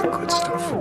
the good stuff.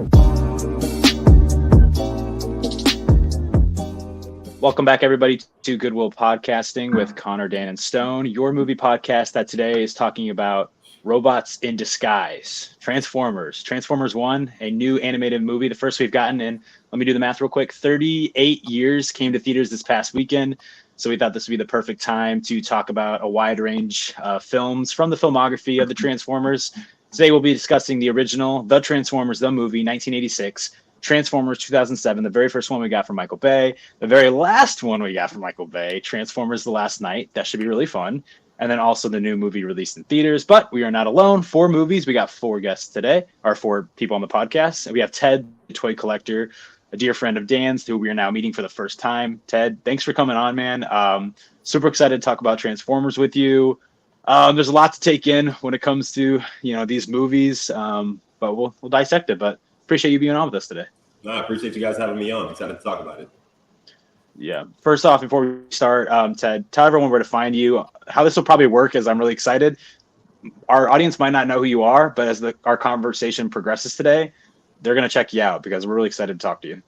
Welcome back, everybody, to Goodwill Podcasting with Connor, Dan, and Stone, your movie podcast that today is talking about robots in disguise, Transformers 1, a new animated movie, the first we've gotten in, let me do the math real quick, 38 years, came to theaters this past weekend. So we thought this would be the perfect time to talk about a wide range of films from the filmography of the Transformers. Today we'll be discussing the original, The Transformers, the movie, 1986, Transformers 2007, the very first one we got from Michael Bay, the very last one we got from Michael Bay, Transformers The Last Night. That should be really fun. And then also the new movie released in theaters. But we are not alone. 4 movies. We got 4 guests today, or 4 people on the podcast. And we have Ted, the toy collector, a dear friend of Dan's, who we are now meeting for the first time. Ted, thanks for coming on, man. Super excited to talk about Transformers with you. There's a lot to take in when it comes to these movies, but we'll dissect it. But appreciate you being on with us today. No, I appreciate you guys having me on. Excited to talk about it. Yeah. First off, before we start, Ted, tell everyone where to find you. How this will probably work is I'm really excited. Our audience might not know who you are, but as our conversation progresses today, they're going to check you out because we're really excited to talk to you.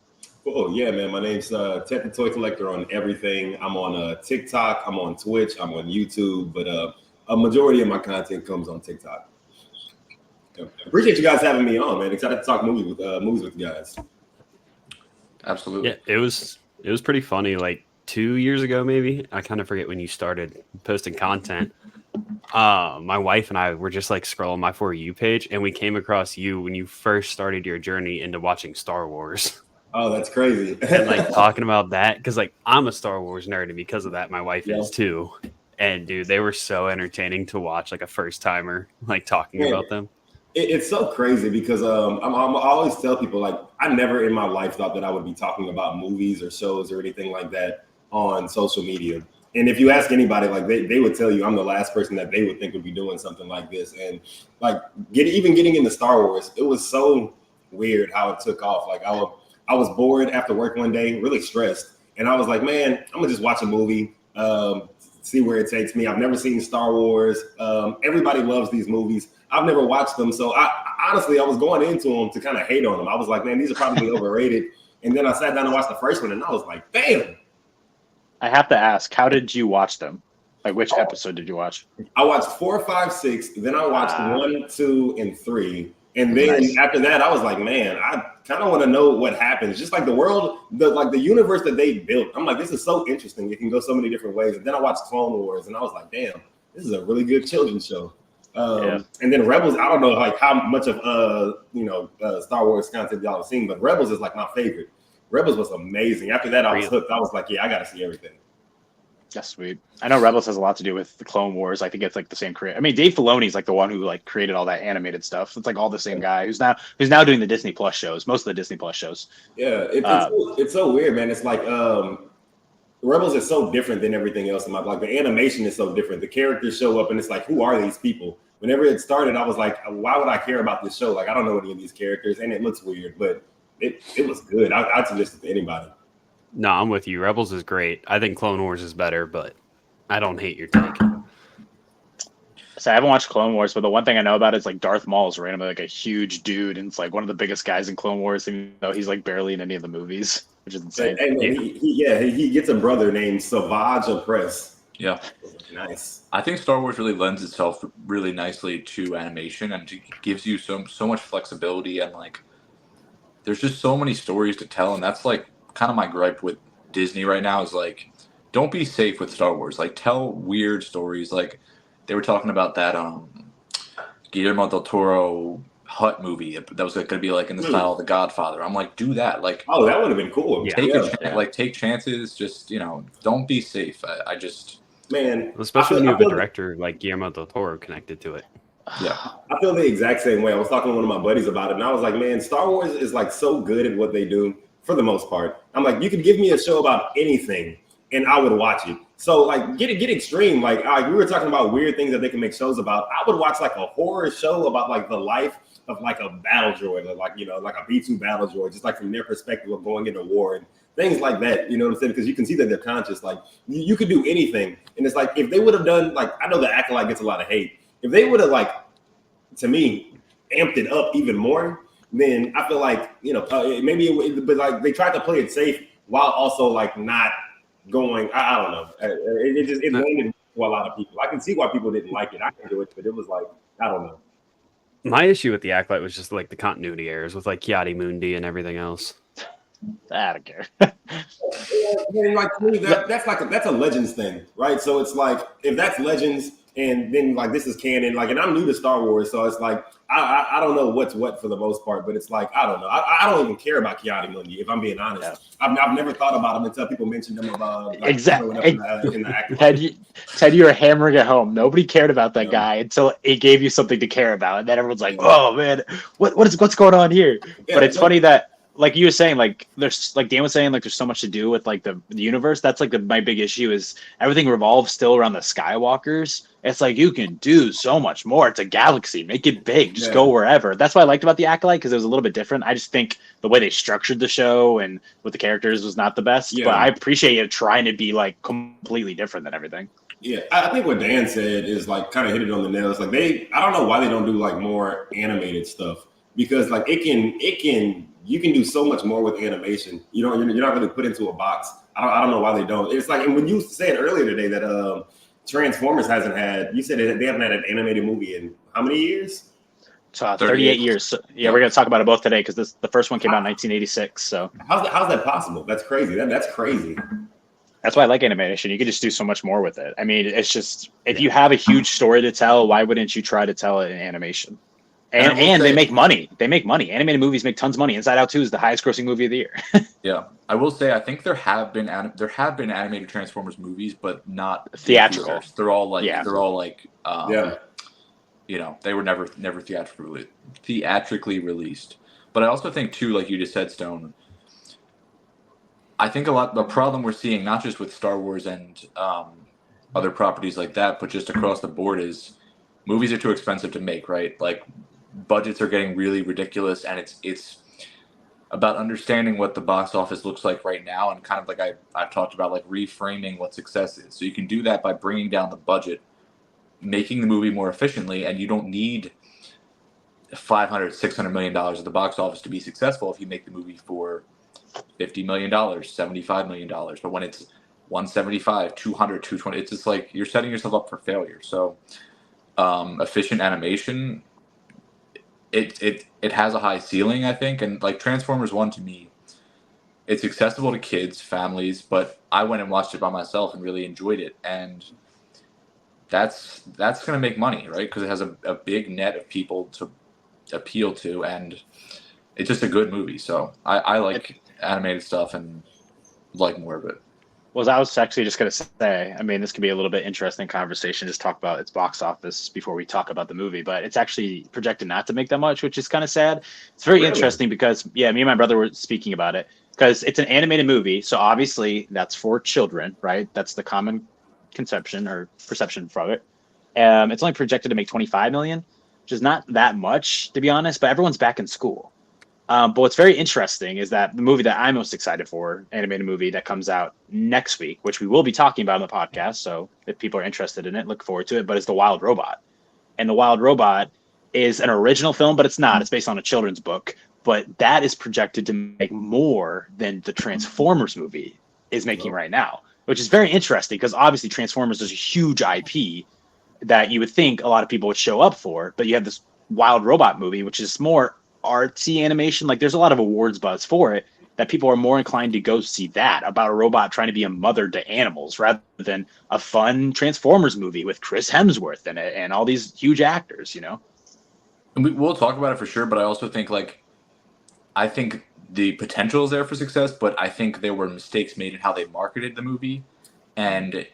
Cool. Yeah, man. My name's Tedthetoycollector on everything. I'm on TikTok. I'm on Twitch. I'm on YouTube. But a majority of my content comes on TikTok. Yeah. Appreciate you guys having me on, man. Excited to talk movies with you guys. Absolutely. Yeah, it was pretty funny. Like 2 years ago, maybe. I kind of forget when you started posting content. My wife and I were just like scrolling my For You page, and we came across you when you first started your journey into watching Star Wars. Oh, that's crazy. And like talking about that, because like I'm a Star Wars nerd, and because of that, my wife is too. And dude, they were so entertaining to watch, like a first timer, like talking about them. It's so crazy because I always tell people, like, I never in my life thought that I would be talking about movies or shows or anything like that on social media. And if you ask anybody, like they would tell you I'm the last person that they would think would be doing something like this. And like getting into Star Wars, it was so weird how it took off. Like I was bored after work one day, really stressed. And I was like, man, I'm gonna just watch a movie, see where it takes me. I've never seen Star Wars. Everybody loves these movies. I've never watched them. So I honestly was going into them to kind of hate on them. I was like, man, these are probably overrated. And then I sat down and watched the first one and I was like, damn. I have to ask, how did you watch them? Like, which episode did you watch? I watched 4, 5, 6. Then I watched 1, 2, and 3. And then after that, I was like, man, I kind of want to know what happens. Just like the world, the universe that they built. I'm like, this is so interesting. It can go so many different ways. And then I watched Clone Wars, and I was like, damn, this is a really good children's show. And then Rebels, I don't know like how much of Star Wars content y'all have seen, but Rebels is like my favorite. Rebels was amazing. After that, I was hooked. I was like, yeah, I got to see everything. That's sweet. I know Rebels has a lot to do with the Clone Wars. I think it's like the same creator. I mean, Dave Filoni's like the one who like created all that animated stuff. It's like all the same guy who's now doing the Disney Plus shows, most of the Disney Plus shows. Yeah, it's so weird, man. It's like Rebels is so different than everything else in my life. The animation is so different. The characters show up, and it's like, who are these people? Whenever it started, I was like, why would I care about this show? Like, I don't know any of these characters, and it looks weird, but it was good. I'd suggest it to anybody. No, I'm with you. Rebels is great. I think Clone Wars is better, but I don't hate your take. So I haven't watched Clone Wars, but the one thing I know about it is like Darth Maul is randomly like a huge dude, and it's like one of the biggest guys in Clone Wars, even though he's like barely in any of the movies, which is insane. And he gets a brother named Savage Opress. Yeah. Nice. I think Star Wars really lends itself really nicely to animation, and it gives you so much flexibility, and like there's just so many stories to tell, and that's like kind of my gripe with Disney right now is like, don't be safe with Star Wars. Like, tell weird stories. Like they were talking about that Guillermo del Toro Hut movie that was going to be like in the style of The Godfather. I'm like, do that. Like, oh, that would have been cool. Take chances. Just don't be safe. I just especially when you have a director like Guillermo del Toro connected to it. Yeah, I feel the exact same way. I was talking to one of my buddies about it, and I was like, man, Star Wars is like so good at what they do for the most part. I'm like, you could give me a show about anything and I would watch it. So like get extreme. Like we were talking about weird things that they can make shows about. I would watch like a horror show about like the life of like a battle droid, or like like a B-2 battle droid, just like from their perspective of going into war and things like that. You know what I'm saying? Because you can see that they're conscious. Like you could do anything. And it's like if they would have done, like, I know the Acolyte gets a lot of hate. If they would have, like, to me, amped it up even more, then I feel like, but like they tried to play it safe while also like not going. I don't know. It landed for a lot of people. I can see why people didn't like it. I enjoyed it, but it was like, I don't know. My issue with the Acolyte was just like the continuity errors with like Kiadi Mundi and everything else. I don't care. Like to me, that's a Legends thing, right? So it's like if that's Legends, and then like this is canon, like, and I'm new to Star Wars, so it's like I don't know what's what for the most part, but it's like I don't know. I don't even care about Kiadi Mundi, if I'm being honest. Yeah. I've never thought about him until people mentioned him about like, exactly. In the Ted, you were hammering it home. Nobody cared about that guy until it gave you something to care about, and then everyone's like, "Oh man, what's going on here?" Yeah, but it's funny that, like you were saying, like there's like Dan was saying, like there's so much to do with like the universe. That's like my big issue is everything revolves still around the Skywalkers. It's like you can do so much more. It's a galaxy, make it big, just go wherever. That's what I liked about the Acolyte, because it was a little bit different. I just think the way they structured the show and with the characters was not the best. Yeah. But I appreciate it trying to be like completely different than everything. Yeah, I think what Dan said is like kind of hit it on the nail. It's like I don't know why they don't do like more animated stuff, because like you can do so much more with animation. You're not really put into a box. I don't know why they don't. It's like, and when you said earlier today that Transformers hasn't had, you said they haven't had an animated movie in how many years? 38 years. So, yeah, we're going to talk about it both today because the first one came out in 1986. So how's that possible? That's crazy. That's crazy. That's why I like animation. You can just do so much more with it. I mean, it's just, if you have a huge story to tell, why wouldn't you try to tell it in animation? And they make money. They make money. Animated movies make tons of money. Inside Out 2 is the highest grossing movie of the year. Yeah, I will say I think there have been animated Transformers movies, but not theatrical. They're all like they were never theatrically released. But I also think too, like you just said, Stone, I think the problem we're seeing, not just with Star Wars and other properties like that, but just across the board, is movies are too expensive to make, right? Like budgets are getting really ridiculous, and it's about understanding what the box office looks like right now, and kind of like I've talked about, like reframing what success is. So you can do that by bringing down the budget, making the movie more efficiently, and you don't need $500-600 million at the box office to be successful if you make the movie for $50 million, $75 million. But when it's 175, 200, 220, it's just like you're setting yourself up for failure. So efficient animation, it has a high ceiling, I think. And like Transformers 1, to me, it's accessible to kids, families, but I went and watched it by myself and really enjoyed it. And that's going to make money, right? Because it has a big net of people to appeal to, and it's just a good movie. So I like animated stuff and like more of it. Well, I was actually just going to say, I mean, this could be a little bit interesting conversation, just talk about its box office before we talk about the movie, but it's actually projected not to make that much, which is kind of sad. It's very interesting because, me and my brother were speaking about it, because it's an animated movie. So obviously that's for children, right? That's the common conception or perception from it. It's only projected to make 25 million, which is not that much, to be honest, but everyone's back in school. But what's very interesting is that the movie that I'm most excited for, animated movie that comes out next week, which we will be talking about on the podcast. So if people are interested in it, look forward to it. But it's The Wild Robot. And The Wild Robot is an original film, but it's not. It's based on a children's book. But that is projected to make more than the Transformers movie is making right now, which is very interesting because obviously Transformers is a huge IP that you would think a lot of people would show up for. But you have this Wild Robot movie, which is more artsy animation. Like there's a lot of awards buzz for it, that people are more inclined to go see that about a robot trying to be a mother to animals rather than a fun Transformers movie with Chris Hemsworth in it and all these huge actors, And we'll talk about it for sure, but I also think I think the potential is there for success, but I think there were mistakes made in how they marketed the movie, and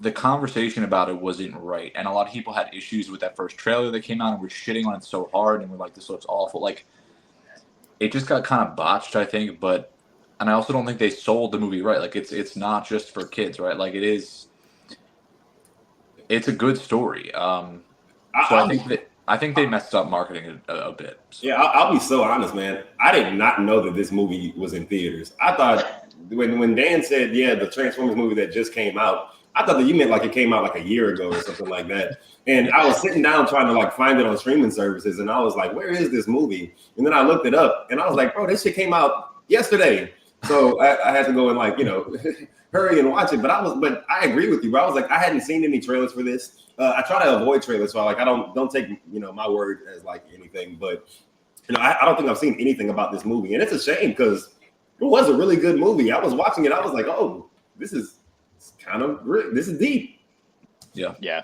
the conversation about it wasn't right. And a lot of people had issues with that first trailer that came out and were shitting on it so hard and were like, this looks awful. Like, it just got kind of botched, I think. And I also don't think they sold the movie right. Like, it's not just for kids, right? Like, it's a good story. So I think they messed up marketing it a bit. So. Yeah, I'll be so honest, man. I did not know that this movie was in theaters. I thought when Dan said, the Transformers movie that just came out, I thought that you meant like it came out like a year ago or something like that. And I was sitting down trying to like find it on streaming services, and I was like, where is this movie? And then I looked it up, and I was like, bro, this shit came out yesterday. So I had to go and like, hurry and watch it. But I agree with you, bro. I was like, I hadn't seen any trailers for this. I try to avoid trailers, so I don't take my word as like anything. But I don't think I've seen anything about this movie, and it's a shame because it was a really good movie. I was watching it, I was like, oh, this is deep. Yeah,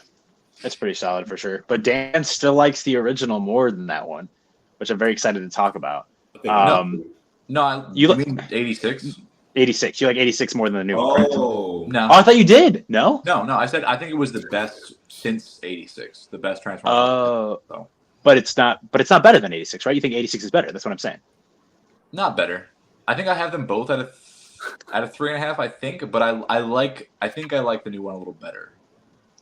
it's pretty solid for sure. But Dan still likes the original more than that one, which I'm very excited to talk about. You mean 86? 86. You like 86 more than the new one, correct? Oh no! Oh, I thought you did. No. I said I think it was the best since 86. The best Transformers. Oh, but it's not better than 86, right? You think 86 is better? That's what I'm saying. Not better. I think I have them both at a 3.5. I think, but I think I like the new one a little better.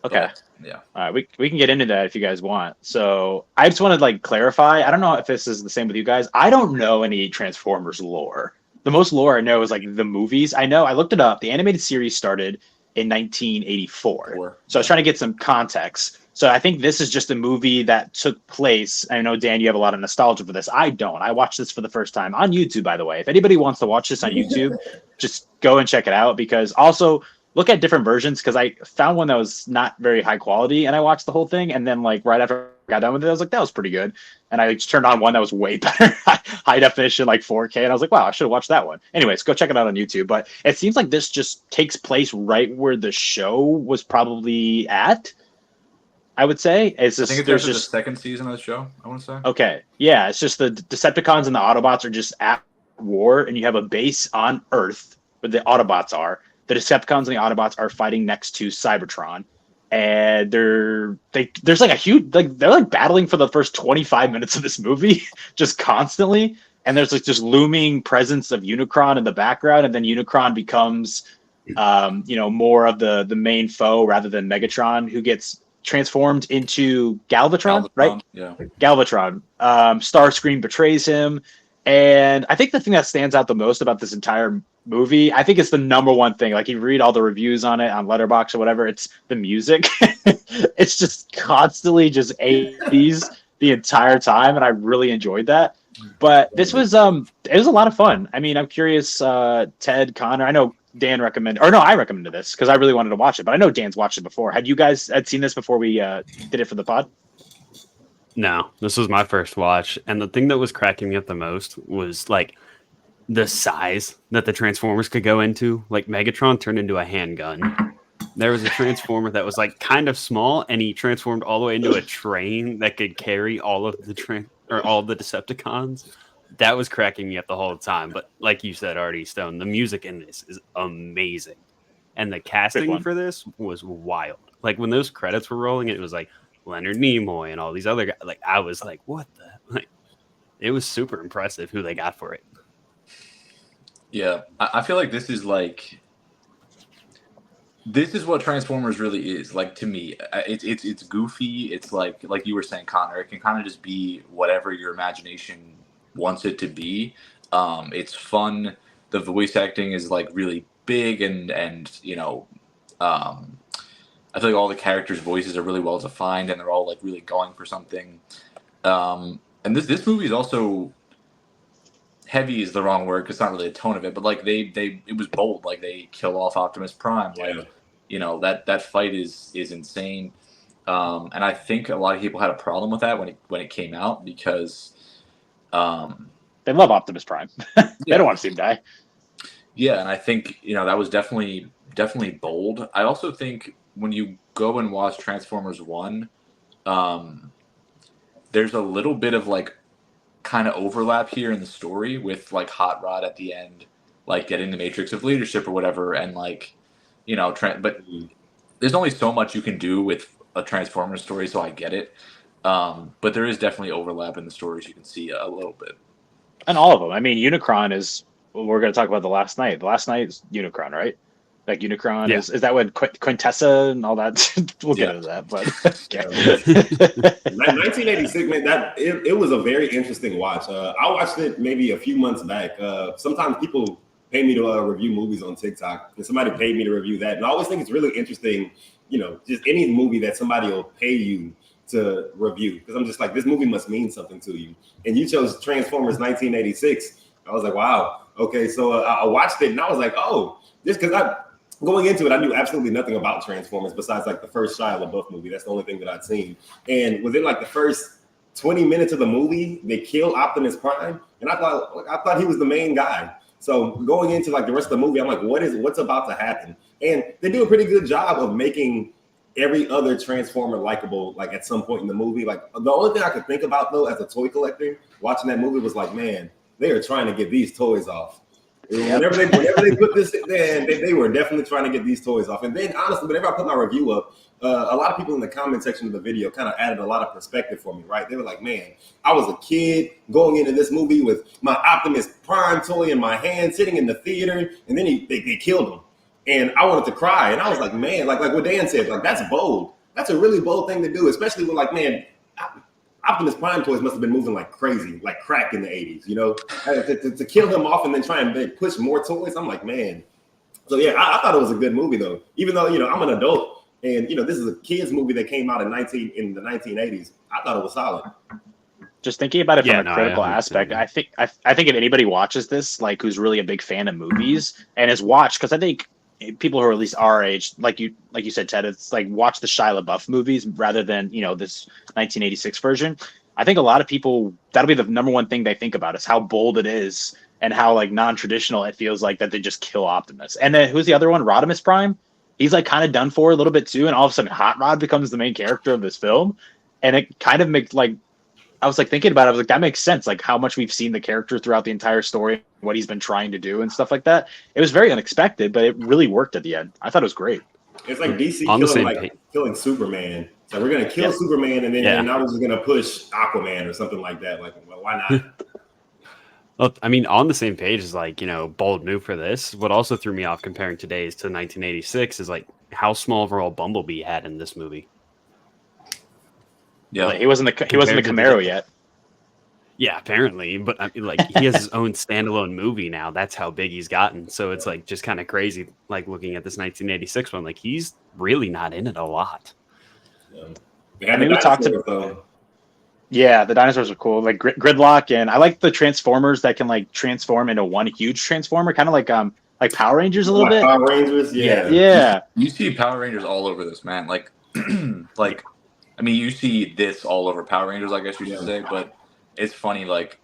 Okay. But, yeah. All right. We can get into that if you guys want. So I just want to like clarify. I don't know if this is the same with you guys. I don't know any Transformers lore. The most lore I know is like the movies. I looked it up. The animated series started in 1984. So I was trying to get some context. So I think this is just a movie that took place. I know, Dan, you have a lot of nostalgia for this. I don't. I watched this for the first time on YouTube, by the way. If anybody wants to watch this on YouTube, just go and check it out. Because also look at different versions, because I found one that was not very high quality, and I watched the whole thing. And then like right after I got done with it, I was like, that was pretty good. And I just turned on one that was way better, high definition, like 4K. And I was like, wow, I should have watched that one. Anyways, go check it out on YouTube. But it seems like this just takes place right where the show was probably at. I would say I think there's just the second season of the show. I want to say. Okay, yeah, it's just the Decepticons and the Autobots are just at war, and you have a base on Earth where the Autobots are. The Decepticons and the Autobots are fighting next to Cybertron, and there's like a huge they're like battling for the first 25 minutes of this movie, just constantly. And there's like this looming presence of Unicron in the background, and then Unicron becomes, more of the main foe rather than Megatron, who gets transformed into Galvatron, right? Yeah. Galvatron. Starscream betrays him. And I think the thing that stands out the most about this entire movie, I think it's the number one thing. Like, you read all the reviews on it on Letterboxd or whatever, it's the music. It's just constantly just 80s the entire time, and I really enjoyed that. But this was it was a lot of fun. I mean, I'm curious, Ted, Connor, I know Dan recommended, or no, I recommended this because I really wanted to watch it, but I know Dan's watched it before. Had you guys seen this before we did it for the pod? No, this was my first watch, and the thing that was cracking me up the most was like the size that the Transformers could go into. Like, Megatron turned into a handgun. There was a Transformer that was like kind of small, and he transformed all the way into a train that could carry all of the all of the Decepticons. That was cracking me up the whole time. But like you said already, Stone, the music in this is amazing, and the casting for this was wild. Like, when those credits were rolling, it was like Leonard Nimoy and all these other guys. Like, I was like, what the? Like, it was super impressive who they got for it. Yeah, I feel like this is what Transformers really is. Like, to me, it's goofy. It's like you were saying, Connor. It can kind of just be whatever your imagination wants it to be. It's fun. The voice acting is like really big, and I feel like all the characters' voices are really well defined, and they're all like really going for something. And this movie is also heavy is the wrong word because it's not really a tone of it, but like it was bold. Like, they kill off Optimus Prime. Like, that fight is insane. And I think a lot of people had a problem with that when it came out because they love Optimus Prime. They don't want to see him die. Yeah, and I think that was definitely bold. I also think when you go and watch Transformers 1, there's a little bit of like kind of overlap here in the story with like Hot Rod at the end, like getting the Matrix of Leadership or whatever, and like but there's only so much you can do with a Transformers story, so I get it. But there is definitely overlap in the stories. You can see a little bit. And all of them. I mean, Unicron is. We're going to talk about the Last Night. The Last Night is Unicron, right? Like, Unicron is that what Quintessa and all that? We'll get into that. But 1986, man, it was a very interesting watch. I watched it maybe a few months back. Sometimes people pay me to review movies on TikTok, and somebody paid me to review that. And I always think it's really interesting, just any movie that somebody will pay you to review, because I'm just like, this movie must mean something to you. And you chose Transformers 1986. I was like, wow, okay. So I watched it and I was like, oh, just because going into it, I knew absolutely nothing about Transformers besides like the first Shia LaBeouf movie. That's the only thing that I'd seen. And within like the first 20 minutes of the movie, they kill Optimus Prime, and I thought he was the main guy. So going into like the rest of the movie, I'm like, what's about to happen? And they do a pretty good job of making every other Transformer likable, like at some point in the movie. Like the only thing I could think about though, as a toy collector, watching that movie was like, man, they are trying to get these toys off. Whenever they put this in, they were definitely trying to get these toys off. And then honestly, whenever I put my review up, a lot of people in the comment section of the video kind of added a lot of perspective for me, right? They were like, man, I was a kid going into this movie with my Optimus Prime toy in my hand, sitting in the theater, and then they killed him. And I wanted to cry. And I was like, man, like what Dan said, like that's bold. That's a really bold thing to do, especially with like, man, Optimus Prime toys must have been moving like crazy, like crack in the 80s, to kill him off and then try and push more toys. I'm like, man. So yeah, I thought it was a good movie though, even though, I'm an adult and, this is a kid's movie that came out in the 1980s. I thought it was solid. Just thinking about it from a critical aspect, I think if anybody watches this, like who's really a big fan of movies and has watched, because I think people who are at least our age, like you said, Ted, it's like watch the Shia LaBeouf movies rather than this 1986 version. I think a lot of people, that'll be the number one thing they think about is how bold it is and how like non-traditional it feels like that they just kill Optimus. And then who's the other one? Rodimus Prime. He's like kind of done for a little bit too, and all of a sudden Hot Rod becomes the main character of this film, and it kind of makes like. I was like thinking about it. I was like, that makes sense. Like how much we've seen the character throughout the entire story, what he's been trying to do and stuff like that. It was very unexpected, but it really worked at the end. I thought it was great. It's like DC killing Superman. So we're going to kill Superman and then and now we're just going to push Aquaman or something like that. Like, well, why not? Well, I mean, on the same page is like, bold move for this. What also threw me off comparing today's to 1986 is like how small of a role Bumblebee had in this movie. Yeah, like, he wasn't the Camaro yet. Yeah, apparently, but I mean, like he has his own standalone movie now. That's how big he's gotten. So it's like just kind of crazy. Like looking at this 1986 one, like he's really not in it a lot. Yeah. I mean, we talked about. Yeah, the dinosaurs are cool. Like Gridlock, and I like the Transformers that can like transform into one huge Transformer, kind of like Power Rangers a little bit. Power Rangers, yeah. Yeah. You see Power Rangers all over this, man. Like, I mean, you see this all over Power Rangers, I guess you should say, but it's funny, like,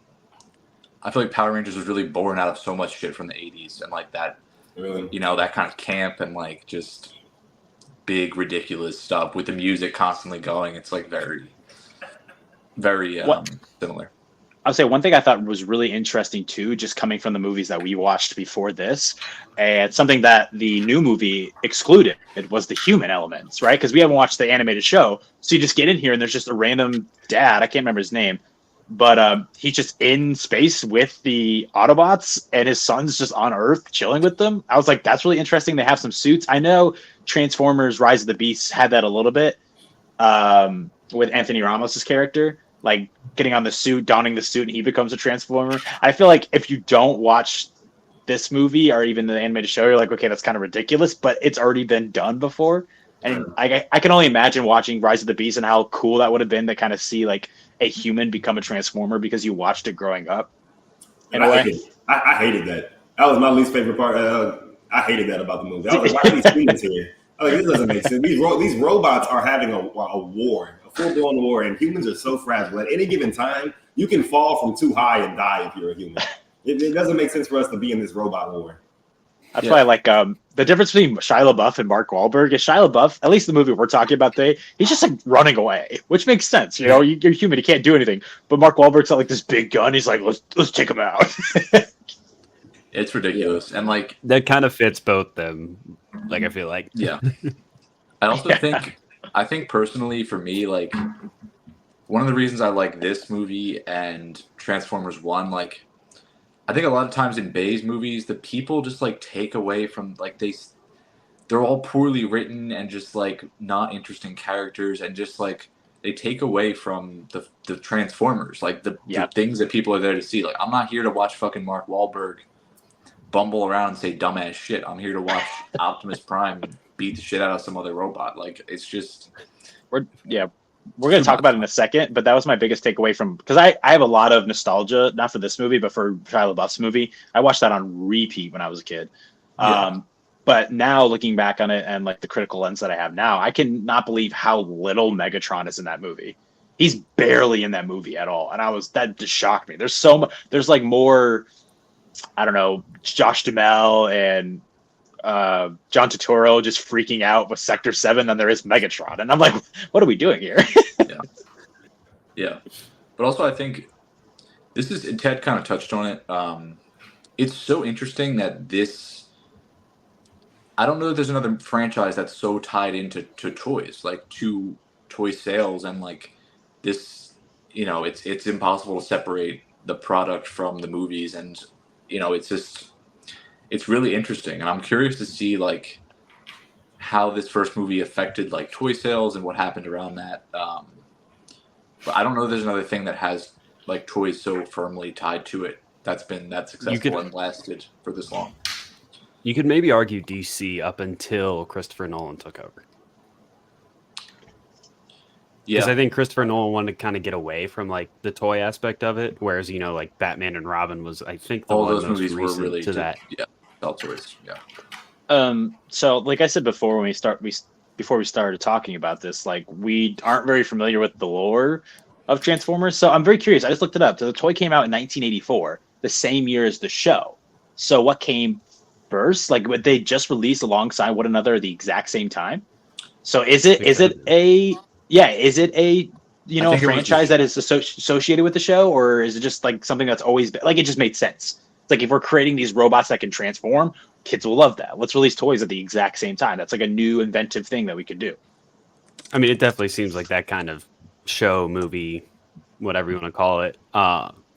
I feel like Power Rangers was really born out of so much shit from the 80s and, like, that, that kind of camp and, like, just big, ridiculous stuff with the music constantly going. It's, like, very, very similar. I'll say one thing I thought was really interesting too, just coming from the movies that we watched before this, and something that the new movie excluded was the human elements, right? Because we haven't watched the animated show, so you just get in here and there's just a random dad, I can't remember his name, but he's just in space with the Autobots, and his son's just on Earth chilling with them. I was like, that's really interesting. They have some suits. I know Transformers: Rise of the Beasts had that a little bit with Anthony Ramos's character. Like getting on the suit, donning the suit, and he becomes a Transformer. I feel like if you don't watch this movie or even the animated show, you're like, okay, that's kind of ridiculous, but it's already been done before. And I can only imagine watching Rise of the Beast and how cool that would have been to kind of see like a human become a Transformer because you watched it growing up. In a way. I hated that. That was my least favorite part. I hated that about the movie. I was like, why are these humans here? I was like, this doesn't make sense. These robots are having a war. Full-blown war, and humans are so fragile. At any given time, you can fall from too high and die if you're a human. It doesn't make sense for us to be in this robot war. That's why I like the difference between Shia LaBeouf and Mark Wahlberg is Shia LaBeouf, at least the movie we're talking about today, he's just like running away, which makes sense. You're human, you can't do anything. But Mark Wahlberg's got like this big gun. He's like, let's take him out. It's ridiculous, and like that kind of fits both them. Like I feel like, yeah. I also think. I think personally for me, like one of the reasons I like this movie and Transformers 1, like I think a lot of times in Bay's movies, the people just like take away from like they're all poorly written and just like not interesting characters and just like they take away from the Transformers, like the things that people are there to see. Like I'm not here to watch fucking Mark Wahlberg bumble around and say dumbass shit. I'm here to watch Optimus Prime beat the shit out of some other robot. Like, it's just we're going to talk about it in a second, but that was my biggest takeaway from, because I have a lot of nostalgia, not for this movie, but for Shia LaBeouf's movie. I watched that on repeat when I was a kid. But now looking back on it and like the critical lens that I have now, I cannot believe how little Megatron is in that movie. He's barely in that movie at all. And that just shocked me. There's so much, there's like more, I don't know, Josh Duhamel and John Turturro just freaking out with Sector 7 than there is Megatron. And I'm like, what are we doing here? Yeah. But also I think Ted kind of touched on it. It's so interesting that I don't know that there's another franchise that's so tied into toys, like to toy sales, and like this, it's impossible to separate the product from the movies, and it's really interesting, and I'm curious to see like how this first movie affected like toy sales and what happened around that. But I don't know if there's another thing that has like toys so firmly tied to it that's been that successful and lasted for this long. You could maybe argue DC up until Christopher Nolan took over. Yeah, because I think Christopher Nolan wanted to kind of get away from like the toy aspect of it, whereas like Batman and Robin was, I think, all those movies were really to that. Yeah, all toys. Yeah. So like I said before, before we started talking about this, like we aren't very familiar with the lore of Transformers. So I'm very curious. I just looked it up. So the toy came out in 1984, the same year as the show. So what came first? Like, would they just release alongside one another at the exact same time? So is it a franchise that is associated with the show, or is it just like something that's always been, like, it just made sense? It's like, if we're creating these robots that can transform, kids will love that. Let's release toys at the exact same time. That's like a new inventive thing that we could do. I mean, it definitely seems like that kind of show, movie, whatever you want to call it.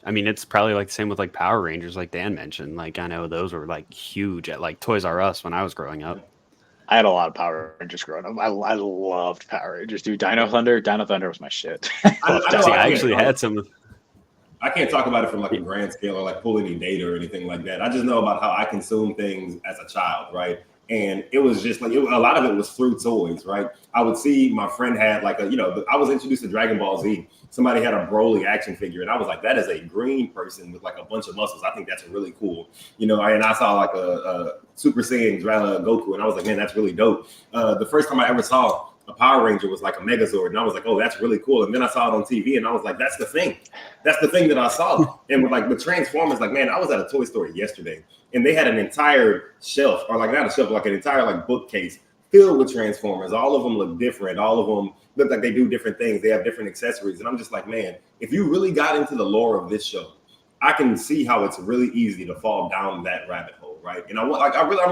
I mean, it's probably like the same with like Power Rangers, like Dan mentioned. Like, I know those were like huge at like Toys R Us when I was growing up. I had a lot of Power Rangers growing up. I loved Power Rangers, dude. Dino Thunder was my shit. I actually had some. I can't talk about it from like a grand scale or like pull any data or anything like that. I just know about how I consume things as a child, right? And it was just like, a lot of it was through toys, right? I would see my friend had like I was introduced to Dragon Ball Z. Somebody had a Broly action figure, and I was like, that is a green person with like a bunch of muscles. I think that's really cool. And I saw like a Super Saiyan Goku, and I was like, man, that's really dope. The first time I ever saw a Power Ranger was like a Megazord, and I was like, oh, that's really cool. And then I saw it on TV, and I was like, that's the thing that I saw. And with Transformers, like, man, I was at a toy store yesterday, and they had an entire shelf, or like not a shelf, like an entire like bookcase filled with Transformers. All of them look different. All of them look like they do different things. They have different accessories, and I'm just like, man, if you really got into the lore of this show, I can see how it's really easy to fall down that rabbit hole, right? And I'm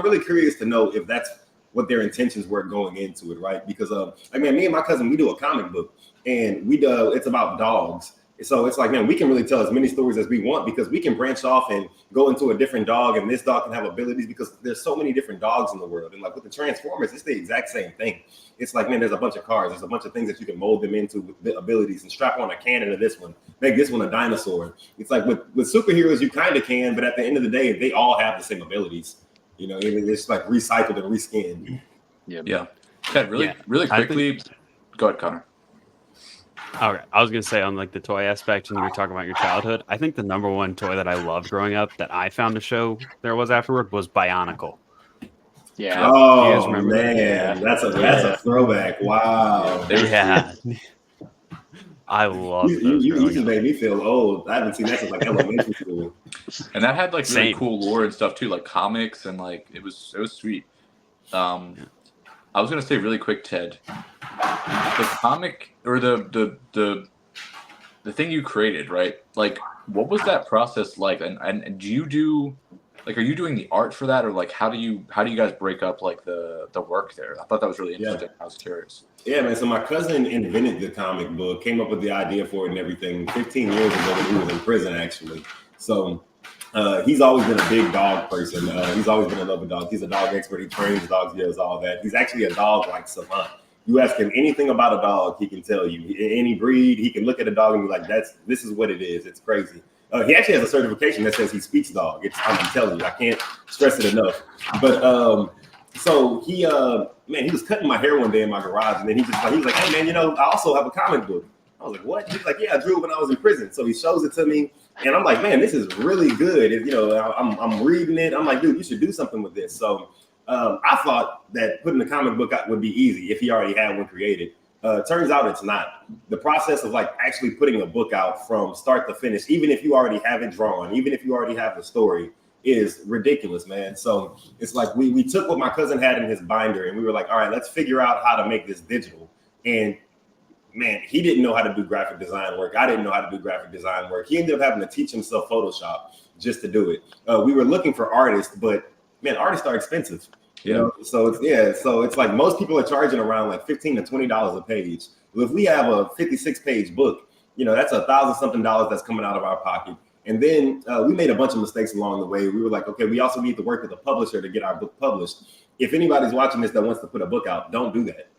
really curious to know if that's what their intentions were going into it, right? Because me and my cousin, we do a comic book, and it's about dogs. So it's like, man, we can really tell as many stories as we want, because we can branch off and go into a different dog, and this dog can have abilities, because there's so many different dogs in the world. And like with the Transformers, it's the exact same thing. It's like, man, there's a bunch of cars, there's a bunch of things that you can mold them into with abilities, and strap on a cannon to this one, make this one a dinosaur. It's like with superheroes, you kind of can, but at the end of the day, they all have the same abilities. It's like recycled and reskinned. Yeah. Ted, really quickly, go ahead, Connor. Okay, I was gonna say, on like the toy aspect, and you were talking about your childhood, I think the number one toy that I loved growing up that I found a show there was afterward was Bionicle. Yeah. Oh man, that's a throwback. Wow. Yeah. I love those. You just made me feel old. I haven't seen that since like elementary school. And that had like really cool lore and stuff too, like comics, and like it was sweet. I was gonna say really quick, Ted, the comic or the thing you created, right? Like, what was that process like? And do you do, like, are you doing the art for that, or like how do you guys break up like the work there? I thought that was really interesting. Yeah. I was curious. Yeah, man. So my cousin invented the comic book, came up with the idea for it and everything 15 years ago when he was in prison, actually. So he's always been a big dog person. He's always been in love with dogs. He's a dog expert. He trains dogs, does all that. He's actually a dog like savant. You ask him anything about a dog, he can tell you. Any breed, he can look at a dog and be like, this is what it is. It's crazy. He actually has a certification that says he speaks dog. I'm telling you, I stress it enough. But so he was cutting my hair one day in my garage, and then he was like, hey man, I also have a comic book. I was like, what? He's like, yeah, I drew it when I was in prison. So he shows it to me, and I'm like, man, this is really good. And, I'm reading it. I'm like, dude, you should do something with this. So I thought that putting the comic book out would be easy if he already had one created. Turns out it's not. The process of like actually putting a book out from start to finish, even if you already have it drawn, even if you already have the story, is ridiculous, man. So it's like we took what my cousin had in his binder and we were like, all right, let's figure out how to make this digital. And man, he didn't know how to do graphic design work. I didn't know how to do graphic design work. He ended up having to teach himself Photoshop just to do it. We were looking for artists, but man, artists are expensive. So it's like most people are charging around like $15 to $20 a page. Well, if we have a 56-page book, that's $1,000-something that's coming out of our pocket. And then we made a bunch of mistakes along the way. We were like, okay, we also need to work with a publisher to get our book published. If anybody's watching this that wants to put a book out, don't do that.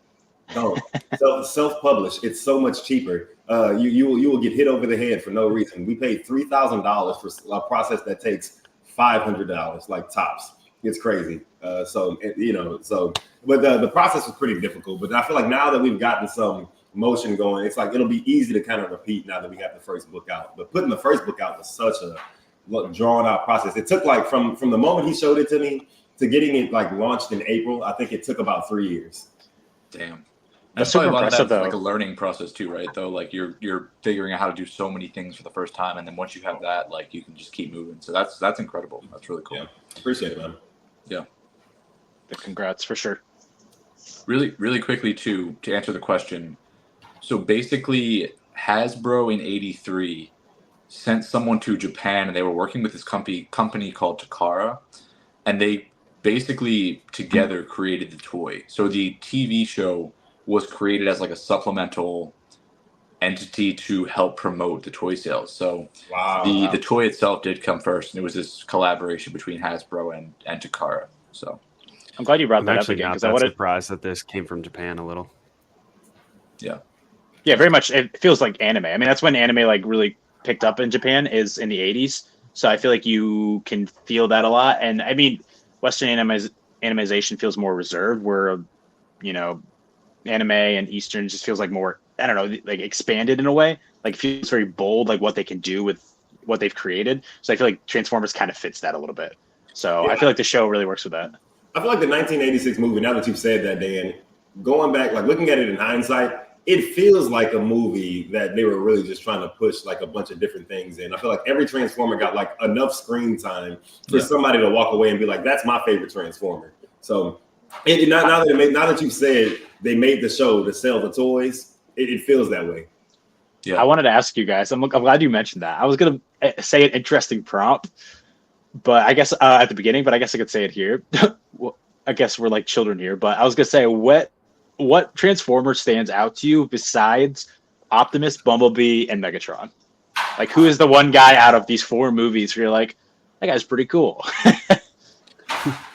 Don't self-publish. It's so much cheaper. You will get hit over the head for no reason. We paid $3,000 for a process that takes $500, like tops. It's crazy. But the process was pretty difficult. But I feel like now that we've gotten some motion going, it's like it'll be easy to kind of repeat now that we got the first book out. But putting the first book out was such a drawn out process. It took like from the moment he showed it to me to getting it like launched in April, I think it took about 3 years. Damn. That's super impressive, though. Like a learning process too, right? Though, like you're figuring out how to do so many things for the first time, and then once you have that, like you can just keep moving. So that's incredible. That's really cool. Yeah, appreciate it, man. Yeah. Congrats for sure. Really, really quickly to answer the question. So basically, Hasbro in '83 sent someone to Japan, and they were working with this company called Takara, and they basically together created the toy. So the TV show was created as like a supplemental entity to help promote the toy sales. So the toy itself did come first, and it was this collaboration between Hasbro and Takara. So I'm glad you brought that up again, because I'm surprised that this came from Japan a little. Yeah, very much. It feels like anime. I mean, that's when anime like really picked up in Japan, is in the 80s. So I feel like you can feel that a lot. And I mean, Western animation feels more reserved, where anime and Eastern just feels like more, I don't know, like expanded in a way. Like it feels very bold, like what they can do with what they've created. So I feel like Transformers kind of fits that a little bit. So I feel like the show really works with that. I feel like the 1986 movie, now that you've said that, Dan, going back, like looking at it in hindsight, it feels like a movie that they were really just trying to push like a bunch of different things in. I feel like every Transformer got like enough screen time for somebody to walk away and be like, that's my favorite Transformer. So now that you've said they made the show to sell the toys, it feels that way. Yeah. I wanted to ask you guys, I'm glad you mentioned that. I was going to say an interesting prompt, but I guess at the beginning, but I guess I could say it here. Well, I guess we're like children here, but I was going to say, what Transformer stands out to you besides Optimus, Bumblebee, and Megatron? Like, who is the one guy out of these 4 movies where you're like, that guy's pretty cool?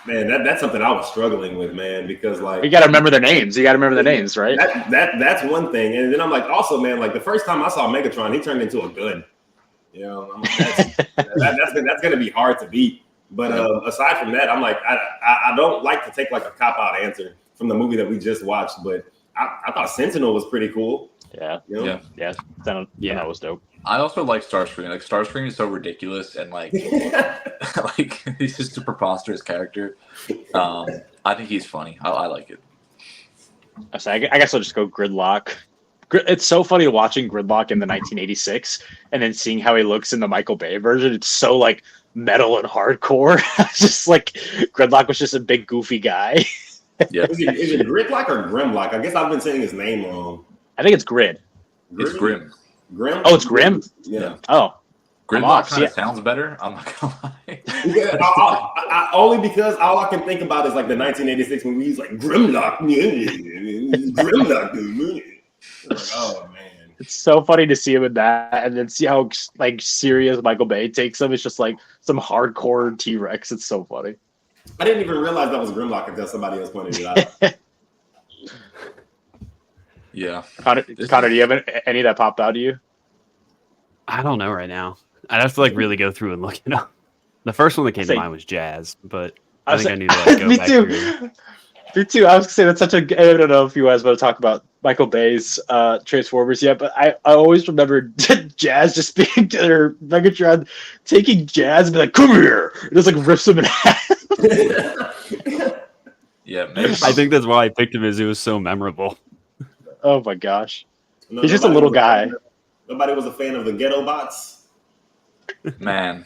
Man, that's something I was struggling with, man, because like you got to remember their names. You got to remember the names, right? That's one thing, and then I'm like, also, man, like the first time I saw Megatron, he turned into a gun. I'm like, that's gonna be hard to beat. But aside from that, I'm like, I don't like to take like a cop out answer from the movie that we just watched, but I thought Sentinel was pretty cool. Yeah. That was dope. I also like Starscream. Like Starscream is so ridiculous and like like he's just a preposterous character. I think he's funny. I like it. I guess I'll just go Gridlock. It's so funny watching Gridlock in the 1986 and then seeing how he looks in the Michael Bay version. It's so like metal and hardcore. Just like Gridlock was just a big goofy guy. Yeah. Is it Gridlock or Grimlock? I guess I've been saying his name wrong. I think it's Grid. It's Grim. Grim? Oh, it's Grim? Yeah. Oh. Gridlock kind of sounds better. I'm not gonna lie. Yeah, I only because all I can think about is like the 1986 movie. He's like Grimlock. Grimlock. Like, oh man. It's so funny to see him in that and then see how like serious Michael Bay takes him. It's just like some hardcore T-Rex. It's so funny. I didn't even realize that was Grimlock until somebody else pointed it out. Yeah. Connor, do you have any that popped out to you? I don't know right now. I'd have to like really go through and look it up. The first one that came to mind was Jazz, but I think I need to go me back too. through. Me too. I was gonna say that's such a. I don't know if you guys want to talk about Michael Bay's Transformers yet, but I always remember Jazz just being or Megatron taking Jazz and be like, "Come here!" It just like rips him in half. Yeah, maybe. I think that's why I picked him, is it was so memorable. Oh my gosh, he's just a little guy. Nobody was a fan of the Ghetto Bots. Man,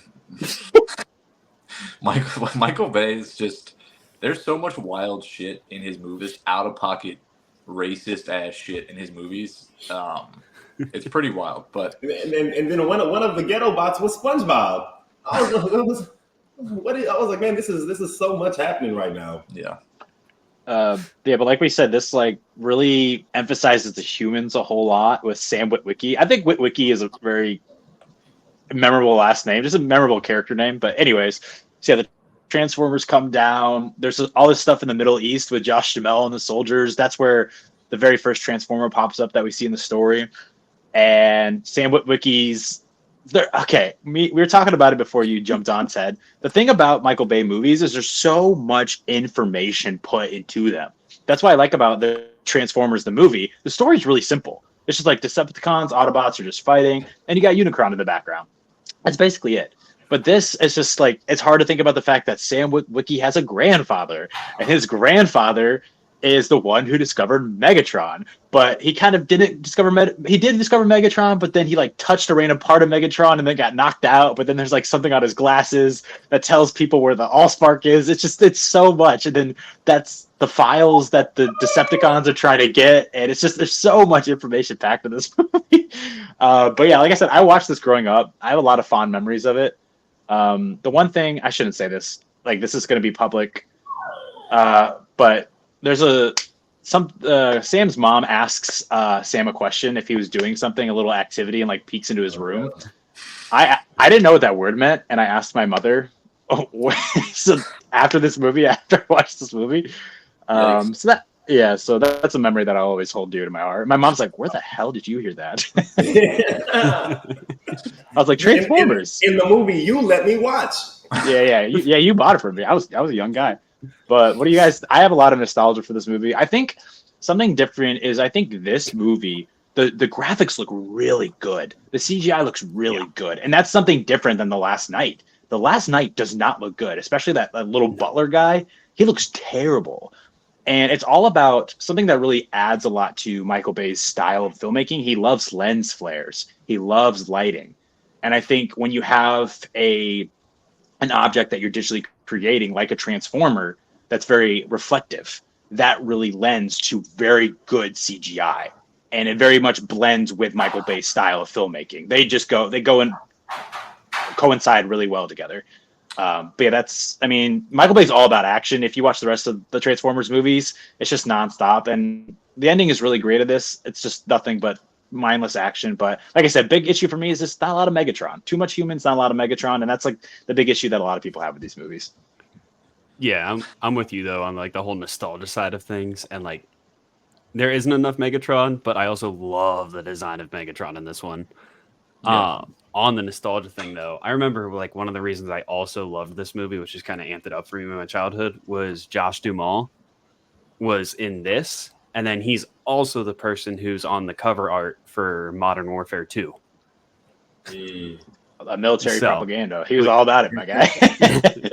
Michael Bay is just. There's so much wild shit in his movies, out of pocket, racist ass shit in his movies. It's pretty wild, but and then one of the Ghetto Bots was SpongeBob. I was like, man, this is so much happening right now. Yeah. Yeah, but like we said, this like really emphasizes the humans a whole lot with Sam Witwicky. I think Witwicky is a very memorable last name, just a memorable character name. But anyways, so yeah, the Transformers come down. There's all this stuff in the Middle East with Josh Duhamel and the soldiers. That's where the very first Transformer pops up that we see in the story. And Sam Witwicky's there. Okay, we were talking about it before you jumped on, Ted. The thing about Michael Bay movies is there's so much information put into them. That's what I like about the Transformers, the movie. The story's really simple. It's just like Decepticons, Autobots are just fighting, and you got Unicron in the background. That's basically it. But this is just like, it's hard to think about the fact that Sam Witwicky has a grandfather, and his grandfather is the one who discovered Megatron. But he kind of didn't discover he did discover Megatron, but then he like touched a random part of Megatron and then got knocked out. But then there's like something on his glasses that tells people where the Allspark is. It's so much. And then that's the files that the Decepticons are trying to get. And it's just, there's so much information packed in this movie. But yeah, like I said, I watched this growing up. I have a lot of fond memories of it. The one thing, I shouldn't say this, like this is going to be public, but there's Sam's mom asks Sam a question if he was doing something, a little activity, and like peeks into his room. I didn't know what that word meant, and I asked my mother. So after this movie, after I watched this movie, so that's a memory that I always hold dear to my heart. My mom's like, "Where the hell did you hear that?" I was like, "Transformers." In the movie you let me watch. You bought it for me. I was a young guy. But what do you guys? I have a lot of nostalgia for this movie. I think something different is I think this movie, the graphics look really good. The CGI looks really good, and that's something different than The Last Night. The Last Night does not look good, especially that little butler guy. He looks terrible. And it's all about something that really adds a lot to Michael Bay's style of filmmaking. He loves lens flares. He loves lighting. And I think when you have an object that you're digitally creating, like a transformer, that's very reflective, that really lends to very good CGI. And it very much blends with Michael Bay's style of filmmaking. They go and coincide really well together. But yeah, Michael Bay's all about action. If you watch the rest of the Transformers movies, it's just nonstop. And the ending is really great at this. It's just nothing but mindless action. But like I said, big issue for me is just not a lot of Megatron. Too much humans, not a lot of Megatron. And that's like the big issue that a lot of people have with these movies. Yeah, I'm with you though on like the whole nostalgia side of things. And like there isn't enough Megatron, but I also love the design of Megatron in this one. Yeah. On the nostalgia thing, though, I remember like one of the reasons I also loved this movie, which just kind of amped it up for me in my childhood, was Josh Duhamel was in this, and then he's also the person who's on the cover art for Modern Warfare 2. Military propaganda. He was all about it, my guy.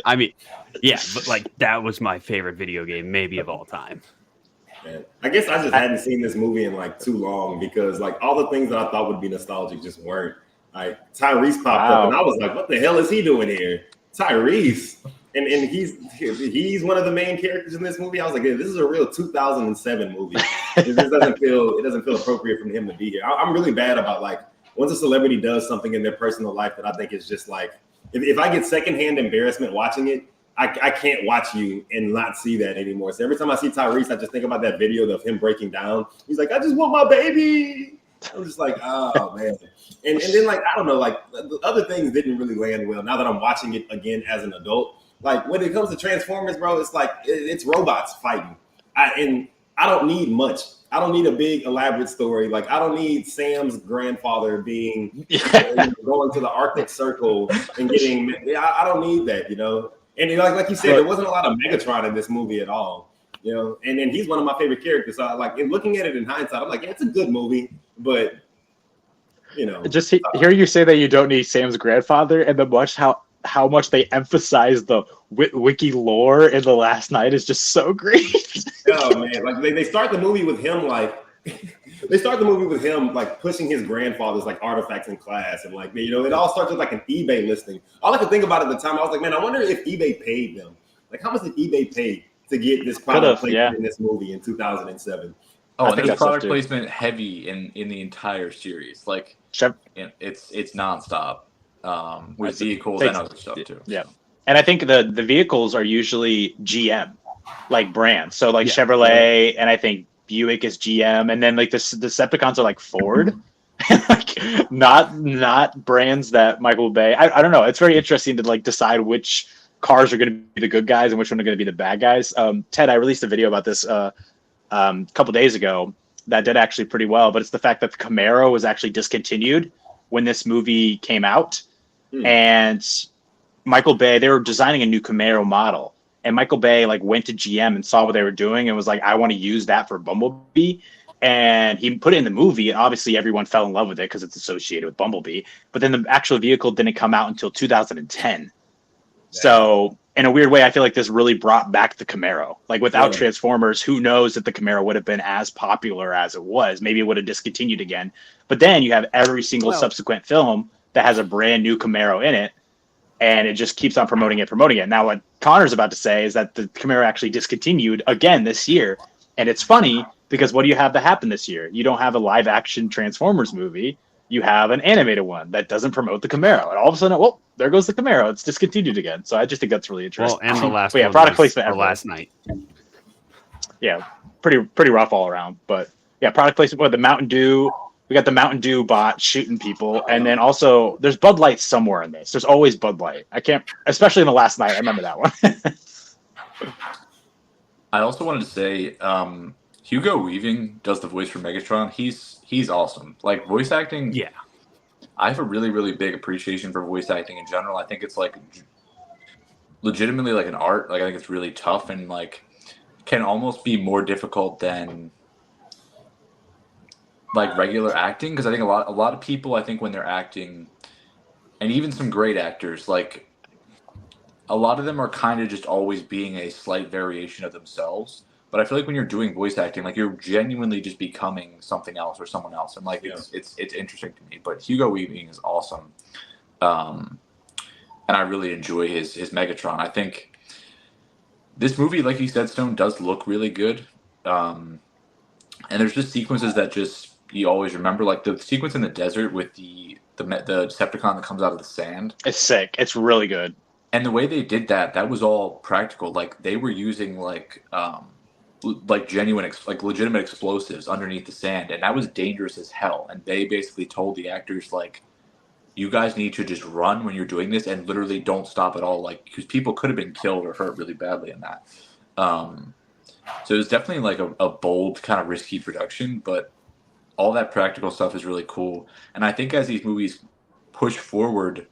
I mean, yeah, but like that was my favorite video game, maybe of all time. Man, I guess I just hadn't seen this movie in like too long because like all the things that I thought would be nostalgic just weren't. Like Tyrese popped up, and I was like, "What the hell is he doing here?" Tyrese, and he's one of the main characters in this movie. I was like, "This is a real 2007 movie. It doesn't feel appropriate for him to be here." I'm really bad about like once a celebrity does something in their personal life that I think is just like if I get secondhand embarrassment watching it, I can't watch you and not see that anymore. So every time I see Tyrese, I just think about that video of him breaking down. He's like, "I just want my baby." I'm just like, oh man. And then like, I don't know, like the other things didn't really land well now that I'm watching it again as an adult. Like when it comes to Transformers, bro, it's like it's robots fighting. I don't need much I don't need a big elaborate story. Like I don't need Sam's grandfather being going to the Arctic Circle and getting. I don't need that, you know. And like you said, there wasn't a lot of Megatron in this movie at all, you know. And then he's one of my favorite characters. So I like in looking at it in hindsight, I'm like, yeah, it's a good movie, but you know, just hear you say that you don't need Sam's grandfather, and then watch how much they emphasize the wiki lore in The Last Night is just so great. Oh man, like they start the movie with him like pushing his grandfather's like artifacts in class, and like you know it all starts with like an eBay listing. All I could think about at the time, I was like, man, I wonder if eBay paid them. Like how much did eBay pay to get this product placement in this movie in 2007? Oh, and there's product placement heavy in the entire series. Like it's nonstop with vehicles and other stuff too. Yeah, and I think the vehicles are usually GM, like brands. So like Chevrolet, and I think Buick is GM, and then like the Decepticons are like Ford. Like not brands that Michael Bay. I don't know. It's very interesting to like decide which cars are going to be the good guys and which one are going to be the bad guys. Ted, I released a video about this a couple days ago that did actually pretty well, but it's the fact that the Camaro was actually discontinued when this movie came out. And Michael Bay, they were designing a new Camaro model, and Michael Bay like went to GM and saw what they were doing and was like, I want to use that for Bumblebee. And he put it in the movie, and obviously everyone fell in love with it because it's associated with Bumblebee. But then the actual vehicle didn't come out until 2010. Yeah. So in a weird way, I feel like this really brought back the Camaro. Like without Transformers, who knows if the Camaro would have been as popular as it was. Maybe it would have discontinued again. But then you have every single subsequent film that has a brand new Camaro in it, and it just keeps on promoting it. Now, what Connor's about to say is that the Camaro actually discontinued again this year. And it's funny because what do you have that happen this year? You don't have a live action Transformers movie. You have an animated one that doesn't promote the Camaro. And all of a sudden, there goes the Camaro. It's discontinued again. So I just think that's really interesting. Well, and the last product placement. The Last Night. Yeah, pretty rough all around. But yeah, product placement with the Mountain Dew. We got the Mountain Dew bot shooting people. And then also there's Bud Light somewhere in this. There's always Bud Light. I can't, especially in The Last Night. I remember that one. I also wanted to say, Hugo Weaving does the voice for Megatron. He's awesome. Like voice acting. Yeah. I have a really, really big appreciation for voice acting in general. I think it's like legitimately like an art. Like I think it's really tough and like can almost be more difficult than like regular acting, because I think a lot of people, I think when they're acting, and even some great actors, like a lot of them are kind of just always being a slight variation of themselves. But I feel like when you're doing voice acting, like you're genuinely just becoming something else or someone else, and like it's interesting to me. But Hugo Weaving is awesome, and I really enjoy his Megatron. I think this movie, like you said, Stone, does look really good, and there's just sequences that just you always remember, like the sequence in the desert with the Decepticon that comes out of the sand. It's sick. It's really good. And the way they did that was all practical. Like they were using like genuine, like legitimate explosives underneath the sand, and that was dangerous as hell. And they basically told the actors like, you guys need to just run when you're doing this and literally don't stop at all, like because people could have been killed or hurt really badly in that. So it was definitely like a bold kind of risky production, but all that practical stuff is really cool. And I think as these movies push forward,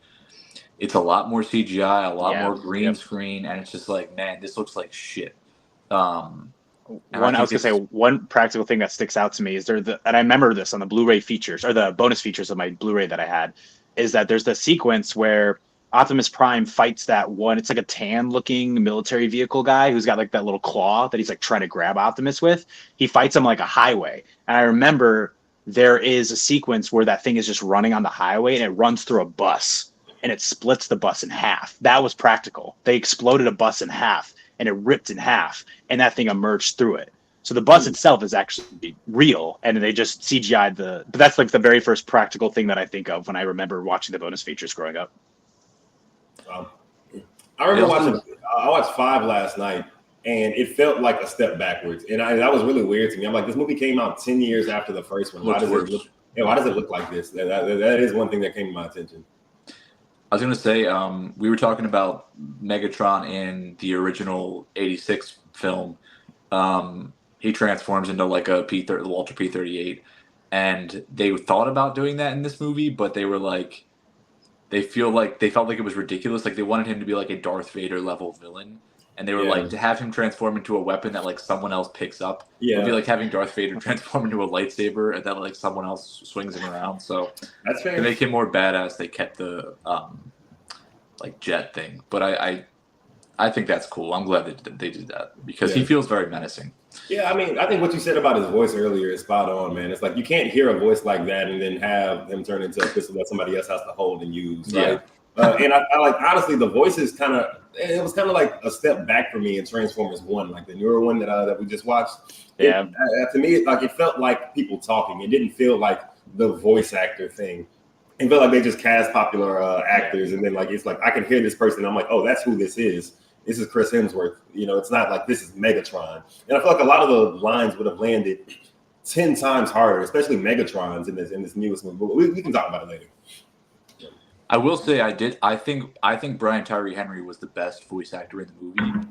it's a lot more CGI, a lot more green screen, and it's just like, man, this looks like shit. I was gonna say one practical thing that sticks out to me is and I remember this on the Blu-ray features or the bonus features of my Blu-ray that I had, is that there's the sequence where Optimus Prime fights that one. It's like a tan-looking military vehicle guy who's got like that little claw that he's like trying to grab Optimus with. He fights him like a highway, and I remember there is a sequence where that thing is just running on the highway and it runs through a bus and it splits the bus in half. That was practical. They exploded a bus in half and it ripped in half, and that thing emerged through it. So the bus itself is actually real, and they just CGI'd but that's like the very first practical thing that I think of when I remember watching the bonus features growing up. I remember I watched 5 last night, and it felt like a step backwards. And that was really weird to me. I'm like, this movie came out 10 years after the first one. Why does it look like this? That is one thing that came to my attention. I was going to say, we were talking about Megatron in the original 86 film. he transforms into like a Walter P-38, and they thought about doing that in this movie, but they were like, they felt like it was ridiculous. Like they wanted him to be like a Darth Vader level villain, and they were like, to have him transform into a weapon that like someone else picks up would be like having Darth Vader transform into a lightsaber and then like someone else swings him around. So that's fair. To make him more badass, they kept the like jet thing. But I think that's cool. I'm glad that they did that because he feels very menacing. Yeah, I mean, I think what you said about his voice earlier is spot on, man. It's like you can't hear a voice like that and then have him turn into a pistol that somebody else has to hold and use, right? And I like, honestly, the voice is it was kind of like a step back for me in Transformers 1, like the newer one that we just watched. Yeah. To me, it felt like people talking. It didn't feel like the voice actor thing. It felt like they just cast popular actors, and then like it's like I can hear this person. I'm like, oh, that's who this is. This is Chris Hemsworth. You know, it's not like this is Megatron. And I feel like a lot of the lines would have landed 10 times harder, especially Megatron's in this newest movie. But we can talk about it later. I will say I think Brian Tyree Henry was the best voice actor in the movie.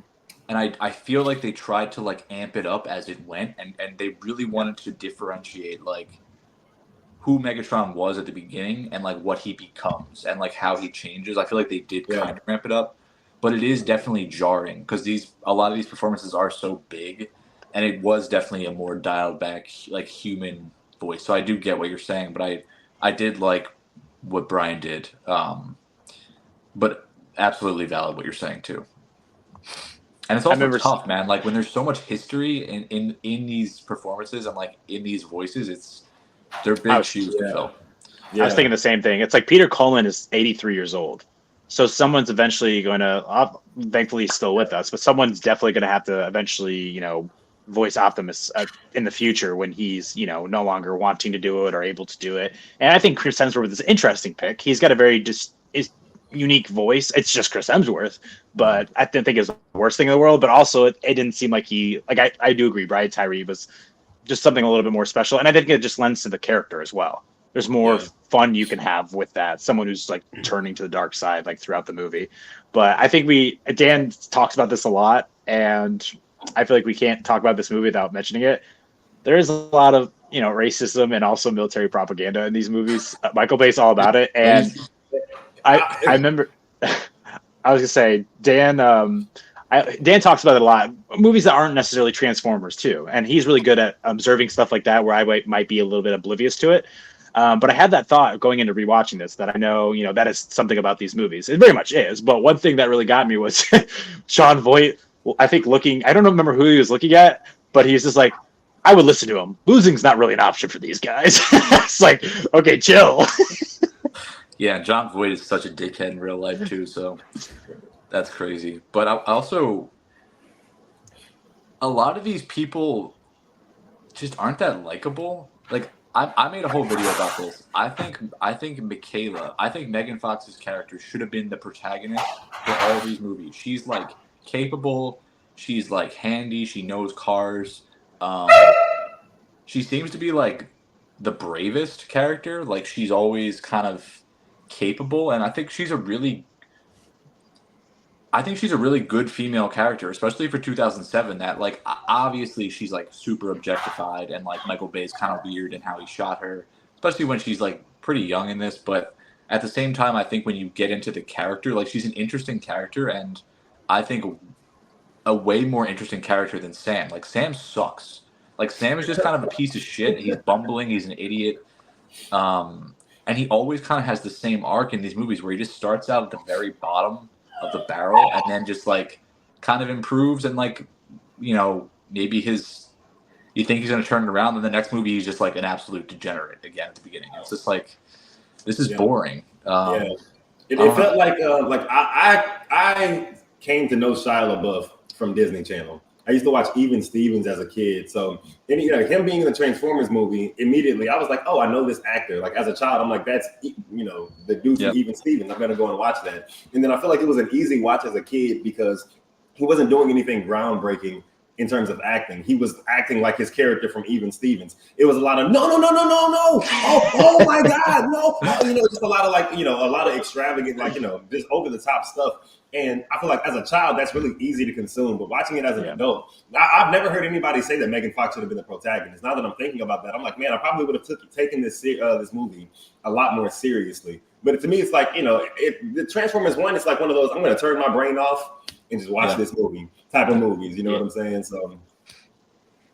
And I feel like they tried to like amp it up as it went, and they really wanted to differentiate like who Megatron was at the beginning and like what he becomes and like how he changes. I feel like they did kind of ramp it up. But it is definitely jarring because a lot of these performances are so big, and it was definitely a more dialed back, like human voice. So I do get what you're saying, but I did like what Brian did. But absolutely valid what you're saying too. And it's also tough, man. Like when there's so much history in these performances and like in these voices, they're big shoes to fill. I was thinking the same thing. It's like Peter Coleman is 83 years old. So someone's eventually going to, thankfully he's still with us, but someone's definitely going to have to eventually, you know, voice Optimus in the future when he's, you know, no longer wanting to do it or able to do it. And I think Chris Hemsworth is an interesting pick. He's got a very unique voice. It's just Chris Hemsworth, but I didn't think it was the worst thing in the world, but also it didn't seem like I do agree, Brian Tyree was just something a little bit more special. And I think it just lends to the character as well. There's more fun you can have with that. Someone who's like turning to the dark side, like throughout the movie. But I think Dan talks about this a lot, and I feel like we can't talk about this movie without mentioning it. There is a lot of, you know, racism and also military propaganda in these movies. Michael Bay's all about it. And I remember, I was gonna say, Dan talks about it a lot. Movies that aren't necessarily Transformers too. And he's really good at observing stuff like that where I might be a little bit oblivious to it. But I had that thought going into rewatching this that I know, you know, that is something about these movies. It very much is. But one thing that really got me was Sean Voight, I think I don't remember who he was looking at, but he's just like, I would listen to him. Losing's not really an option for these guys. It's like, okay, chill. Yeah, John Voight is such a dickhead in real life too, so that's crazy. But I also, a lot of these people just aren't that likable. Like, I made a whole video about this. I think Megan Fox's character should have been the protagonist for all these movies. She's like capable. She's like handy. She knows cars. She seems to be like the bravest character. Like she's always kind of capable, and I think she's a really good female character, especially for 2007. That like obviously she's like super objectified, and like Michael Bay's kind of weird in how he shot her, especially when she's like pretty young in this. But at the same time, I think when you get into the character, like she's an interesting character, and I think a way more interesting character than Sam. Like Sam sucks. Like Sam is just kind of a piece of shit. He's bumbling. He's an idiot. And he always kind of has the same arc in these movies where he just starts out at the very bottom of the barrel and then just like kind of improves, and like, you know, maybe you think he's going to turn it around, and the next movie he's just like an absolute degenerate again at the beginning. It's just like, this is boring. It felt like I came to know Shia LaBeouf from Disney Channel. I used to watch Even Stevens as a kid. So him being in the Transformers movie, immediately I was like, oh, I know this actor. Like as a child, I'm like, that's, you know, the dude from Even Stevens. I'm going to go and watch that. And then I feel like it was an easy watch as a kid because he wasn't doing anything groundbreaking in terms of acting. He was acting like his character from Even Stevens. It was a lot of no. Oh my God, no. You know, just a lot of like, you know, a lot of extravagant, like, you know, just over the top stuff. And I feel like as a child, that's really easy to consume. But watching it as an Yeah. adult, I've never heard anybody say that Megan Fox should have been the protagonist. Now that I'm thinking about that, I'm like, man, I probably would have taken this movie a lot more seriously. But to me, it's like, the Transformers 1, it's like one of those, I'm going to turn my brain off and just watch this movie type of movies. You know what I'm saying? So.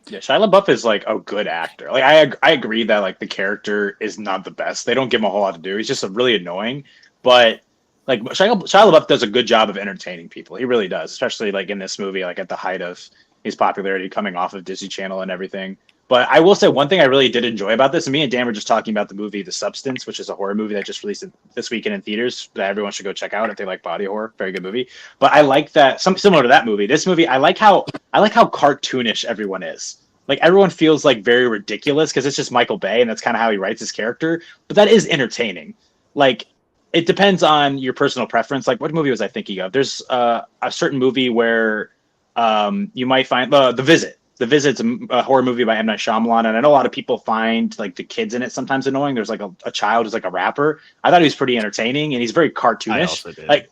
Yeah, Shia LaBeouf is like a good actor. Like I agree that like the character is not the best. They don't give him a whole lot to do. He's just really annoying. But like Shia LaBeouf does a good job of entertaining people. He really does, especially like in this movie, like at the height of his popularity, coming off of Disney Channel and everything. But I will say one thing I really did enjoy about this, and me and Dan were just talking about the movie The Substance, which is a horror movie that just released this weekend in theaters that everyone should go check out if they like body horror. Very good movie. But I like that, similar to that movie. This movie, I like how cartoonish everyone is. Like everyone feels like very ridiculous because it's just Michael Bay and that's kind of how he writes his character. But that is entertaining. Like it depends on your personal preference. Like what movie was I thinking of? There's a certain movie where you might find The Visit. The Visit's a horror movie by M. Night Shyamalan, and I know a lot of people find like the kids in it sometimes annoying. There's like a child who's like a rapper. I thought he was pretty entertaining, and he's very cartoonish. I also did. Like,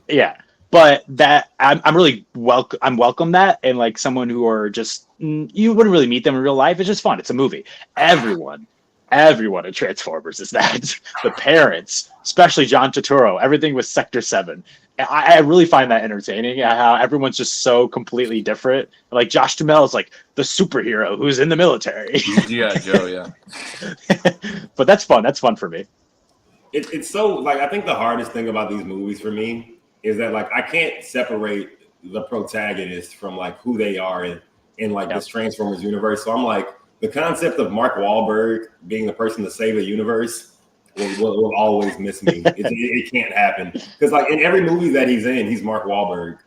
yeah, but that I'm really welcome that, and like someone who are just you wouldn't really meet them in real life. It's just fun. It's a movie. Everyone in Transformers is that. The parents, especially John Turturro, everything with Sector 7. I really find that entertaining, how everyone's just so completely different. Like Josh Duhamel is like the superhero who's in the military. Yeah, Joe, yeah. But that's fun. That's fun for me. It's so, like, I think the hardest thing about these movies for me is that, like, I can't separate the protagonist from, like, who they are in like, this Transformers universe. So I'm like, the concept of Mark Wahlberg being the person to save the universe will always miss me. It can't happen because like in every movie that he's in, he's Mark Wahlberg.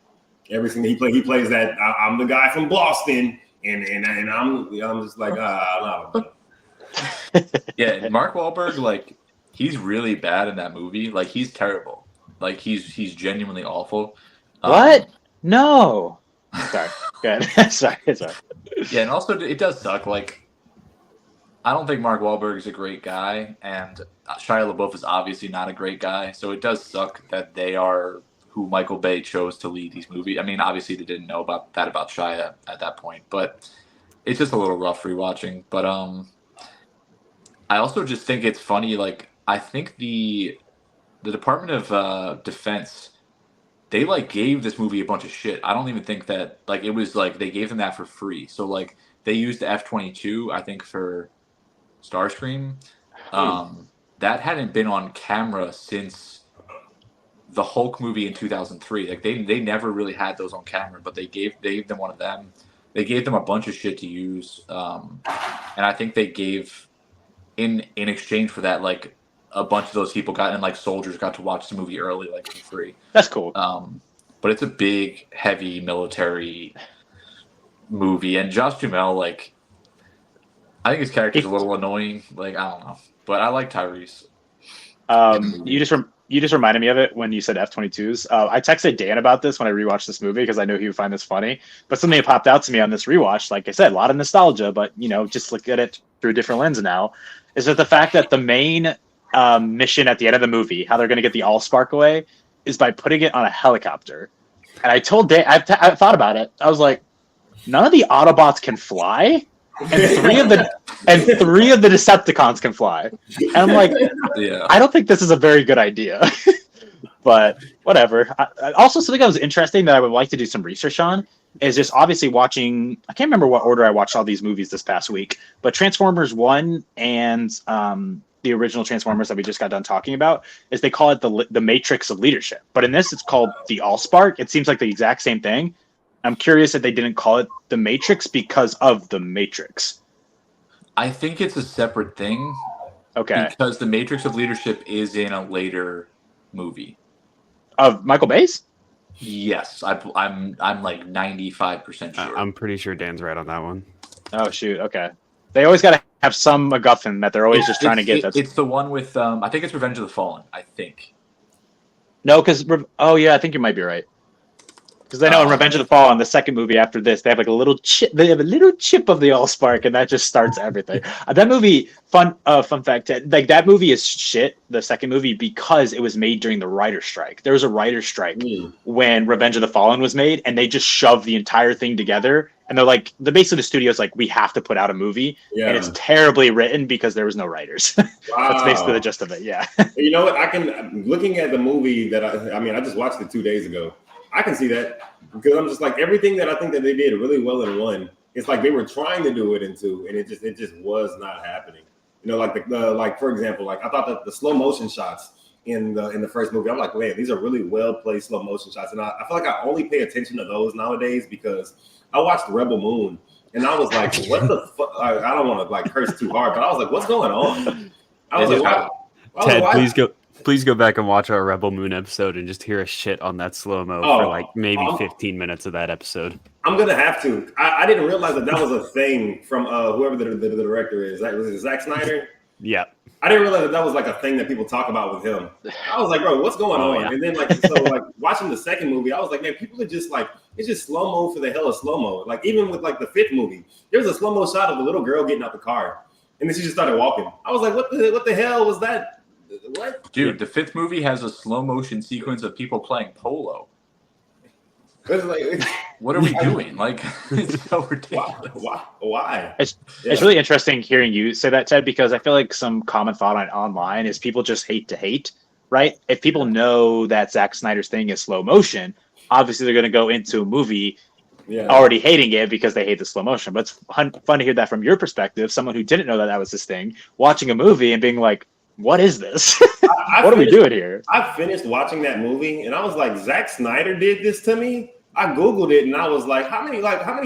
Every single he plays that I'm the guy from Boston, and I'm just like I don't know. Yeah, Mark Wahlberg, like he's really bad in that movie. Like he's terrible. Like he's genuinely awful. What? No. Sorry. Good. sorry. Yeah, and also it does suck. Like I don't think Mark Wahlberg is a great guy, and Shia LaBeouf is obviously not a great guy. So it does suck that they are who Michael Bay chose to lead these movies. I mean, obviously they didn't know about Shia at that point, but it's just a little rough rewatching. But I also just think it's funny. Like I think the Department of Defense, they like gave this movie a bunch of shit. I don't even think that like it was like they gave them that for free. So like they used the F-22, I think, for Starscream. That hadn't been on camera since the Hulk movie in 2003. Like they never really had those on camera, but they gave them one of them. They gave them a bunch of shit to use, and I think they gave in exchange for that, like a bunch of those people got and like soldiers got to watch the movie early, like for free. That's cool. But it's a big, heavy military movie, and Josh Duhamel, like, I think his character's a little annoying. Like, I don't know, but I like Tyrese. You just reminded me of it when you said F-22s. I texted Dan about this when I rewatched this movie because I knew he would find this funny. But something that popped out to me on this rewatch, like I said, a lot of nostalgia, but just look at it through a different lens now, is that the fact that the main mission at the end of the movie, how they're going to get the Allspark away, is by putting it on a helicopter. And I told Dan, I thought about it. I was like, none of the Autobots can fly, and three of the Decepticons can fly. And I'm like, Yeah. I don't think this is a very good idea. But whatever. Also, something that was interesting that I would like to do some research on is just obviously watching. I can't remember what order I watched all these movies this past week, but Transformers 1 and the original Transformers that we just got done talking about, is they call it the Matrix of Leadership. But in this, it's called the Allspark. It seems like the exact same thing. I'm curious if they didn't call it the Matrix because of the Matrix. I think it's a separate thing. Okay. Because the Matrix of Leadership is in a later movie. Of Michael Bay's? Yes, I'm like 95% sure. I'm pretty sure Dan's right on that one. Oh shoot. Okay. They always got to have some MacGuffin that they're always just trying to get. It's the one with I think it's Revenge of the Fallen. I think. No, because I think you might be right. Because I know in Revenge of the Fallen, the second movie after this, they have like a little chip. They have a little chip of the Allspark, and that just starts everything. That movie, fun fact, like that movie is shit. The second movie because it was made during the writer's strike. There was a writer's strike when Revenge of the Fallen was made, and they just shoved the entire thing together. And they're like, basically the studio's like, we have to put out a movie, and it's terribly written because there was no writers. Wow. That's basically the gist of it. Yeah. You know what? Looking at the movie that I just watched it 2 days ago. I can see that because I'm just like everything that I think that they did really well in one. It's like they were trying to do it in two, and it just was not happening. You know, like like for example, like I thought that the slow motion shots in the first movie, I'm like, man, these are really well placed slow motion shots, and I feel like I only pay attention to those nowadays because I watched Rebel Moon, and I was like, what the fuck? I don't want to like curse too hard, but I was like, what's going on? I was like, Ted, please go back and watch our Rebel Moon episode and just hear us shit on that slow-mo for like maybe 15 minutes of that episode. I'm going to have to. I didn't realize that was a thing from whoever the director is. Was it Zack Snyder? Yeah. I didn't realize that was like a thing that people talk about with him. I was like, bro, what's going on? Yeah. And then like watching the second movie, I was like, man, people are just like, it's just slow-mo for the hell of slow-mo. Like even with like the fifth movie, there was a slow-mo shot of the little girl getting out the car. And then she just started walking. I was like, what the hell was that? What? Dude, the fifth movie has a slow motion sequence of people playing polo. What are we doing? Like, it's so ridiculous. Why? It's really interesting hearing you say that, Ted, because I feel like some common thought online is people just hate to hate, right? If people know that Zack Snyder's thing is slow motion, obviously they're going to go into a movie already hating it because they hate the slow motion. But it's fun to hear that from your perspective, someone who didn't know that was his thing, watching a movie and being like, what is this? What are we doing here? I finished watching that movie and I was like, Zack Snyder did this to me. I Googled it and I was like, how many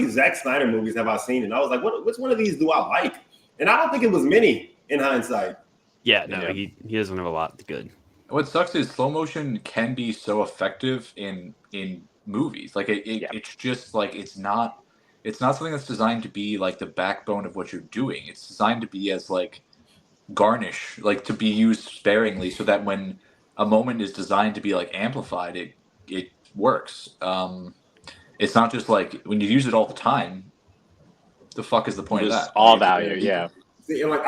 Zack Snyder movies have I seen? And I was like, which one of these do I like? And I don't think it was many in hindsight. Yeah, no, he doesn't have a lot good. What sucks is slow motion can be so effective in movies. Like it's just like it's not something that's designed to be like the backbone of what you're doing. It's designed to be as like garnish, like to be used sparingly so that when a moment is designed to be like amplified, it works. It's not just like when you use it all the time, the fuck is the point of that? All value, yeah. See, and like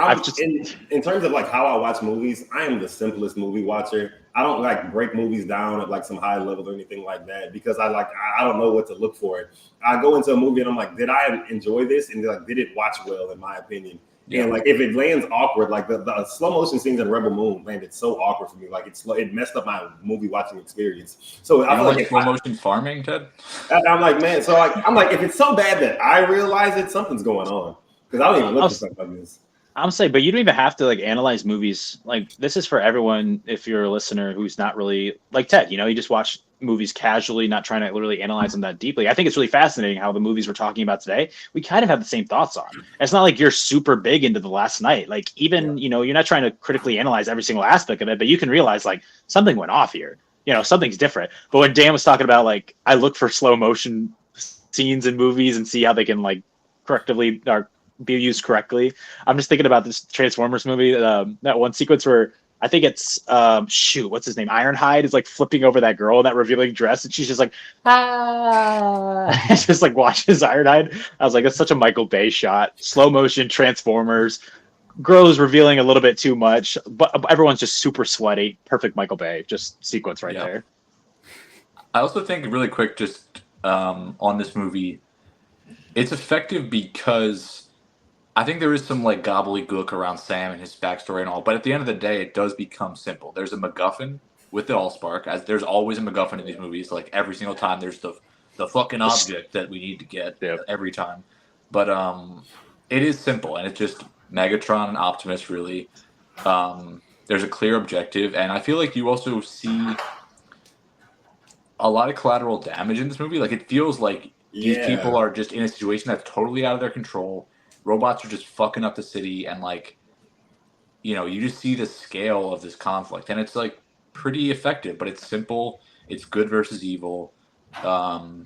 in terms of like how I watch movies, I am the simplest movie watcher. I don't like break movies down at like some high level or anything like that because I don't know what to look for. I go into a movie and I'm like, did I enjoy this? And like, did it watch well? In my opinion. Yeah. And like if it lands awkward, like the slow motion scenes in Rebel Moon landed so awkward for me, like it messed up my movie watching experience. So I feel like slow motion farming, Ted. I'm like, man. So I'm like, if it's so bad that I realize it, something's going on because I don't even look for stuff like this. I'm saying, but you don't even have to like analyze movies. Like this is for everyone. If you're a listener who's not really like Ted, you just watch movies casually, not trying to literally analyze them that deeply. I think it's really fascinating how the movies we're talking about today, we kind of have the same thoughts on. It's not like you're super big into The Last Night. Like even, you're not trying to critically analyze every single aspect of it, but you can realize like something went off here. Something's different. But when Dan was talking about like, I look for slow motion scenes in movies and see how they can like correctively or be used correctly. I'm just thinking about this Transformers movie, that one sequence where I think it's what's his name? Ironhide is like flipping over that girl in that revealing dress, and she's just like, just like watches Ironhide. I was like, that's such a Michael Bay shot. Slow motion Transformers. Girl's revealing a little bit too much, but everyone's just super sweaty. Perfect Michael Bay, just sequence right there. I also think really quick, just on this movie, it's effective because I think there is some like gobbledygook around Sam and his backstory and all, but at the end of the day, it does become simple. There's a MacGuffin with the Allspark, as there's always a MacGuffin in these movies. Like every single time, there's the fucking object that we need to get every time. But it is simple, and it's just Megatron and Optimus really. There's a clear objective, and I feel like you also see a lot of collateral damage in this movie. Like it feels like these people are just in a situation that's totally out of their control. Robots are just fucking up the city, and like, you just see the scale of this conflict, and it's like pretty effective, but it's simple. It's good versus evil, and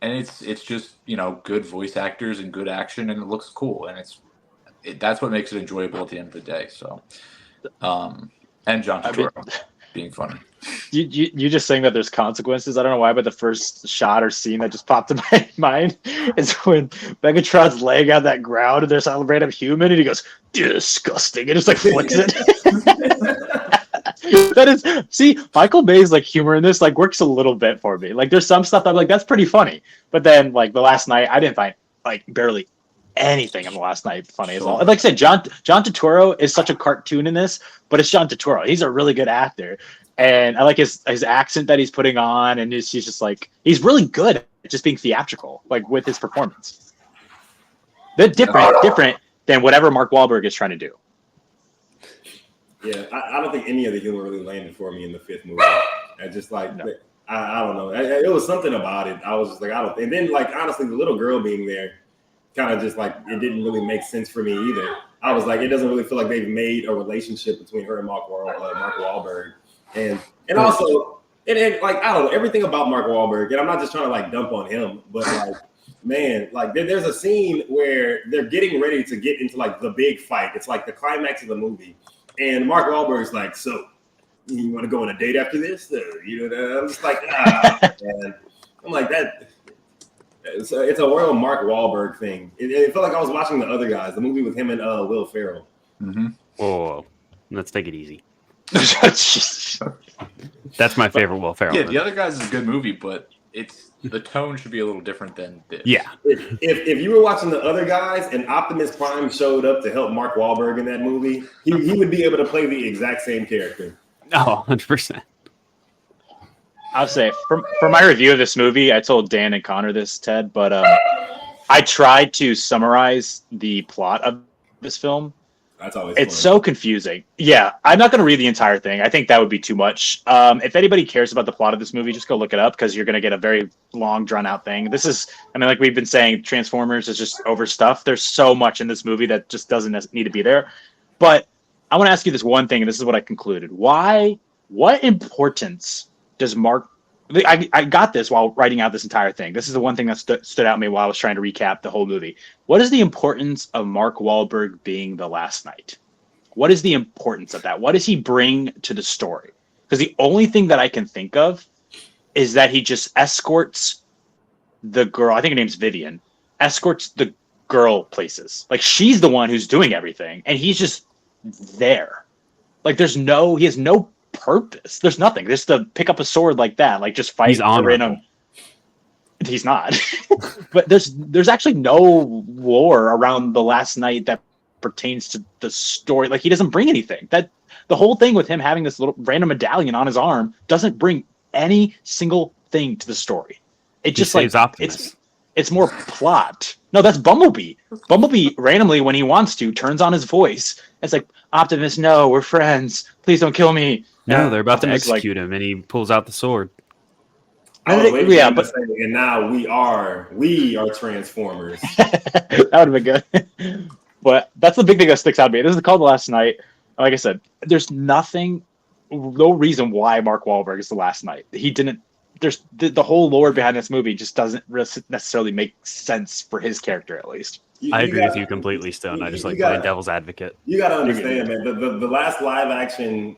it's just good voice actors and good action, and it looks cool, and that's what makes it enjoyable at the end of the day. So, and John Turturro being funny. You just saying that there's consequences. I don't know why, but the first shot or scene that just popped in my mind is when Megatron's laying on that ground and there's a random human and he goes, disgusting, and just like flicks it. That is, see, Michael Bay's like humor in this like works a little bit for me. Like there's some stuff that I'm like, that's pretty funny. But then like the last night, I didn't find like barely anything in the last night funny as all. And like I said, John Turturro is such a cartoon in this, but it's John Turturro. He's a really good actor. And I like his accent that he's putting on, and he's just like he's really good at just being theatrical, like with his performance. They're different than whatever Mark Wahlberg is trying to do. Yeah, I don't think any of the humor really landed for me in the fifth movie. I just like no. I don't know. It was something about it. I was just like I don't. And then like honestly, the little girl being there, kind of just like it didn't really make sense for me either. I was like, it doesn't really feel like they've made a relationship between her and Mark Wahlberg. And also, and like I don't know everything about Mark Wahlberg, and I'm not just trying to like dump on him, but like man, like there's a scene where they're getting ready to get into like the big fight. It's like the climax of the movie, and Mark Wahlberg's like, so you want to go on a date after this? You know, I'm just like, man. I'm like that. It's a real Mark Wahlberg thing. It felt like I was watching The Other Guys, the movie with him and Will Ferrell. Mm-hmm. Whoa, let's take it easy. That's my favorite Will Ferrell. Yeah, The Other Guys is a good movie, but it's the tone should be a little different than this. Yeah. If you were watching The Other Guys and Optimus Prime showed up to help Mark Wahlberg in that movie, he would be able to play the exact same character. Oh, 100%. I'll say for my review of this movie, I told Dan and Connor this, Ted, but I tried to summarize the plot of this film. That's always it's fun. So confusing. Yeah, I'm not going to read the entire thing. I think that would be too much. If anybody cares about the plot of this movie, just go look it up because you're going to get a very long, drawn-out thing. This is, I mean, like we've been saying, Transformers is just overstuffed. There's so much in this movie that just doesn't need to be there. But I want to ask you this one thing, and this is what I concluded. What importance does Mark... I got this while writing out this entire thing. This is the one thing that stood out to me while I was trying to recap the whole movie. What is the importance of Mark Wahlberg being the last knight? What is the importance of that? What does he bring to the story? Because the only thing that I can think of is that he just escorts the girl. I think her name's Vivian. Escorts the girl places. Like she's the one who's doing everything, and he's just there. Like he has no purpose. There's nothing. Just to pick up a sword like that, like just fight. He's honorable. He's not. But there's actually no lore around the last night that pertains to the story. Like he doesn't bring anything. That the whole thing with him having this little random medallion on his arm doesn't bring any single thing to the story. It just like it's more plot. No, that's Bumblebee. Bumblebee randomly when he wants to turns on his voice. It's like, Optimus, no, we're friends. Please don't kill me. No, they're about Optimus to execute him, and he pulls out the sword. Yeah, but and now we are Transformers. That would have been good. But that's the big thing that sticks out to me. This is called The Last Night. Like I said, there's no reason why Mark Wahlberg is the last knight. He didn't. There's the whole lore behind this movie just doesn't necessarily make sense for his character, at least. I agree with you completely, Stone. I just like playing devil's advocate. You got to understand, man. The last live action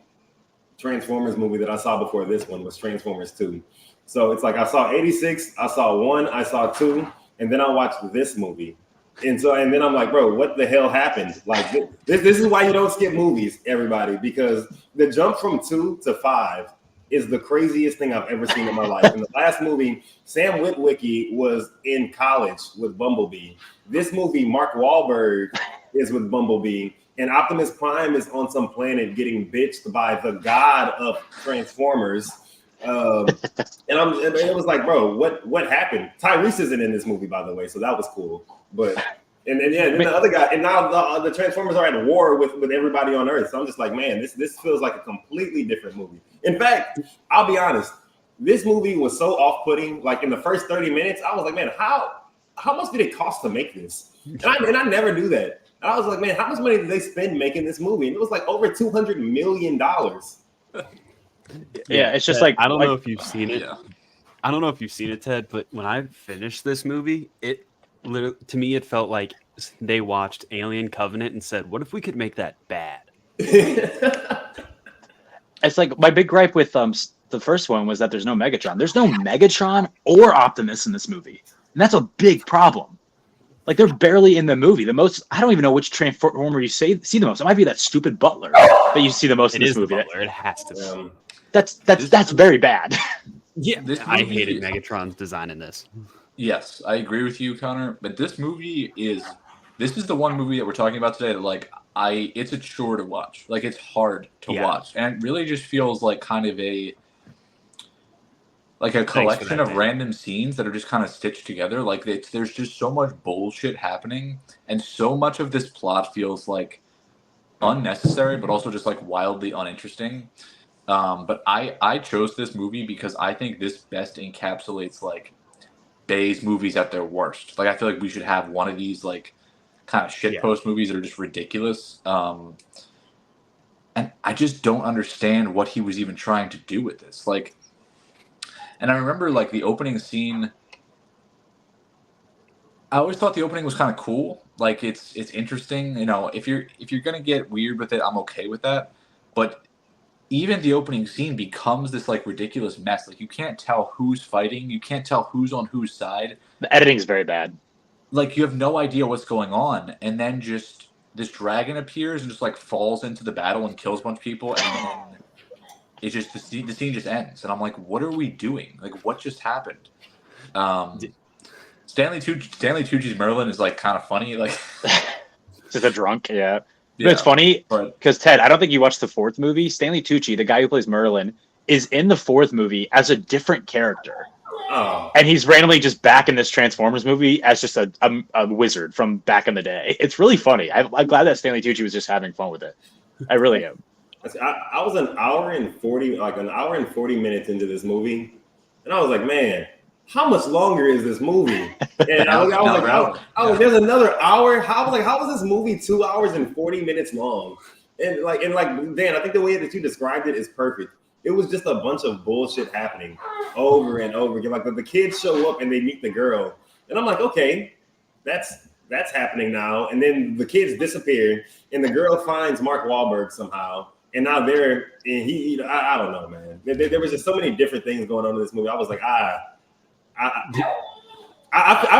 Transformers movie that I saw before this one was Transformers 2. So it's like I saw 86, I saw 1, I saw 2, and then I watched this movie. And then I'm like, bro, what the hell happened? Like this is why you don't skip movies, everybody, because the jump from 2 to 5 is the craziest thing I've ever seen in my life. In the last movie, Sam Witwicky was in college with Bumblebee. This movie, Mark Wahlberg is with Bumblebee. And Optimus Prime is on some planet getting bitched by the god of Transformers. And it was like, bro, what happened? Tyrese isn't in this movie, by the way, so that was cool. But then the other guy, and now the Transformers are at war with everybody on Earth. So I'm just like, man, this feels like a completely different movie. In fact, I'll be honest, this movie was so off-putting. Like in the first 30 minutes, I was like, man, how much did it cost to make this? And I never do that. And I was like, man, how much money did they spend making this movie? And it was like over $200 million. Yeah, it's just like I don't know if you've seen it. Yeah. I don't know if you've seen it, Ted, but when I finished this movie, it literally, to me, it felt like they watched Alien Covenant and said, "What if we could make that bad?" It's like my big gripe with the first one was that there's no Megatron. There's no Megatron or Optimus in this movie, and that's a big problem. Like they're barely in the movie. The most I don't even know which Transformer you see the most. It might be that stupid Butler that you see the most in this movie. It has to be. That's very bad. Yeah, I hated is, Megatron's design in this. Yes, I agree with you, Connor. But this is the one movie that we're talking about today that like it's a chore to watch. Like it's hard to watch, and it really just feels like kind of a collection of random scenes that are just kind of stitched together. Like there's just so much bullshit happening, and so much of this plot feels like unnecessary, but also just like wildly uninteresting. But I chose this movie because I think this best encapsulates like Bay's movies at their worst. Like I feel like we should have one of these like kind of shitpost movies that are just ridiculous. And I just don't understand what he was even trying to do with this. Like, and I remember like the opening scene. I always thought the opening was kind of cool. Like it's interesting. You know, if you're gonna get weird with it, I'm okay with that. But even the opening scene becomes this like ridiculous mess. Like you can't tell who's fighting. You can't tell who's on whose side. The editing is very bad. Like you have no idea what's going on, and then just this dragon appears and just like falls into the battle and kills a bunch of people, and then it's just the scene just ends, and I'm like, what are we doing? Like what just happened? Stanley Tucci's Merlin is like kind of funny, like just a drunk, yeah. But it's funny because Ted, I don't think you watched the fourth movie. Stanley Tucci, the guy who plays Merlin, is in the fourth movie as a different character. Oh. And he's randomly just back in this Transformers movie as just a wizard from back in the day. It's really funny. I'm glad that Stanley Tucci was just having fun with it. I really am. I was an hour and 40 minutes into this movie, and I was like, man, how much longer is this movie? And I was like, there's another hour. How was this movie 2 hours and 40 minutes long? And Dan, I think the way that you described it is perfect. It was just a bunch of bullshit happening over and over again. Like the kids show up and they meet the girl, and I'm like, okay, that's happening now. And then the kids disappear, and the girl finds Mark Wahlberg somehow, and now I don't know, man. There was just so many different things going on in this movie. I was like, I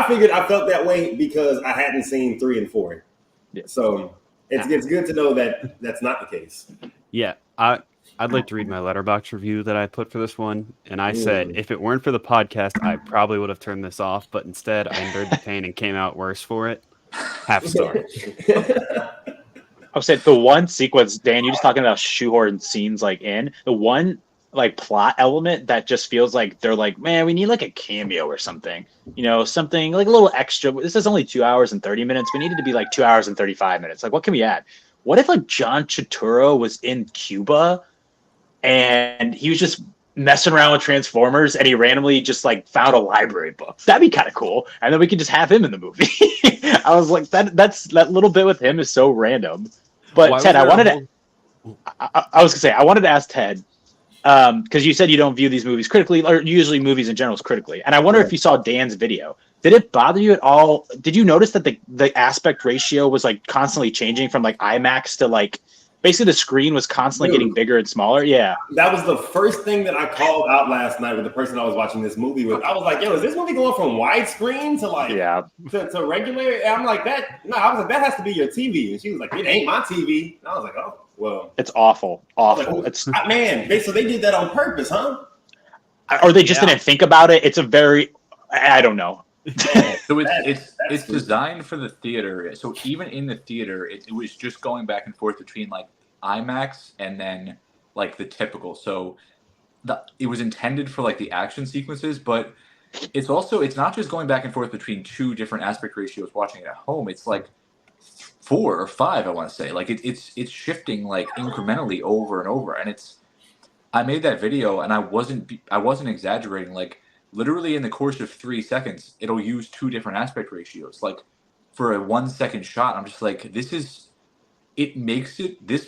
figured I felt that way because I hadn't seen 3 and 4. Yeah. So it's good to know that that's not the case. Yeah, I'd like to read my Letterboxd review that I put for this one, and I said if it weren't for the podcast, I probably would have turned this off, but instead I endured the pain and came out worse for it. Half star. I said the one sequence, Dan, you're just talking about shoehorn scenes like in the one like plot element that just feels like they're like, man, we need like a cameo or something, something like a little extra. This is only 2 hours and 30 minutes. We needed to be like 2 hours and 35 minutes. Like, what can we add? What if like John Turturro was in Cuba and he was just messing around with Transformers and he randomly just like found a library book? That'd be kind of cool. And then we could just have him in the movie. I was like, that little bit with him is so random. But Ted, I wanted to ask Ted, because you said you don't view these movies critically, or usually movies in general critically. And I wonder if you saw Dan's video. Did it bother you at all? Did you notice that the aspect ratio was like constantly changing from like IMAX to like basically the screen was constantly getting bigger and smaller? Yeah. That was the first thing that I called out last night with the person I was watching this movie with. I was like, yo, is this movie going from widescreen to like to regular? And I'm like, that has to be your TV. And she was like, it ain't my TV. And I was like, oh, well. It's awful. Like, it's man, so they did that on purpose, huh? Or they just didn't think about it. It's a very, I don't know. So it's designed for the theater. So even in the theater, it was just going back and forth between like IMAX and then like the typical. So it was intended for like the action sequences, but it's not just going back and forth between two different aspect ratios watching it at home. It's like 4 or 5, I want to say. Like it's shifting like incrementally over and over. And I made that video and I wasn't exaggerating. Like literally in the course of 3 seconds, it'll use 2 different aspect ratios. Like for a 1 second shot, I'm just like, this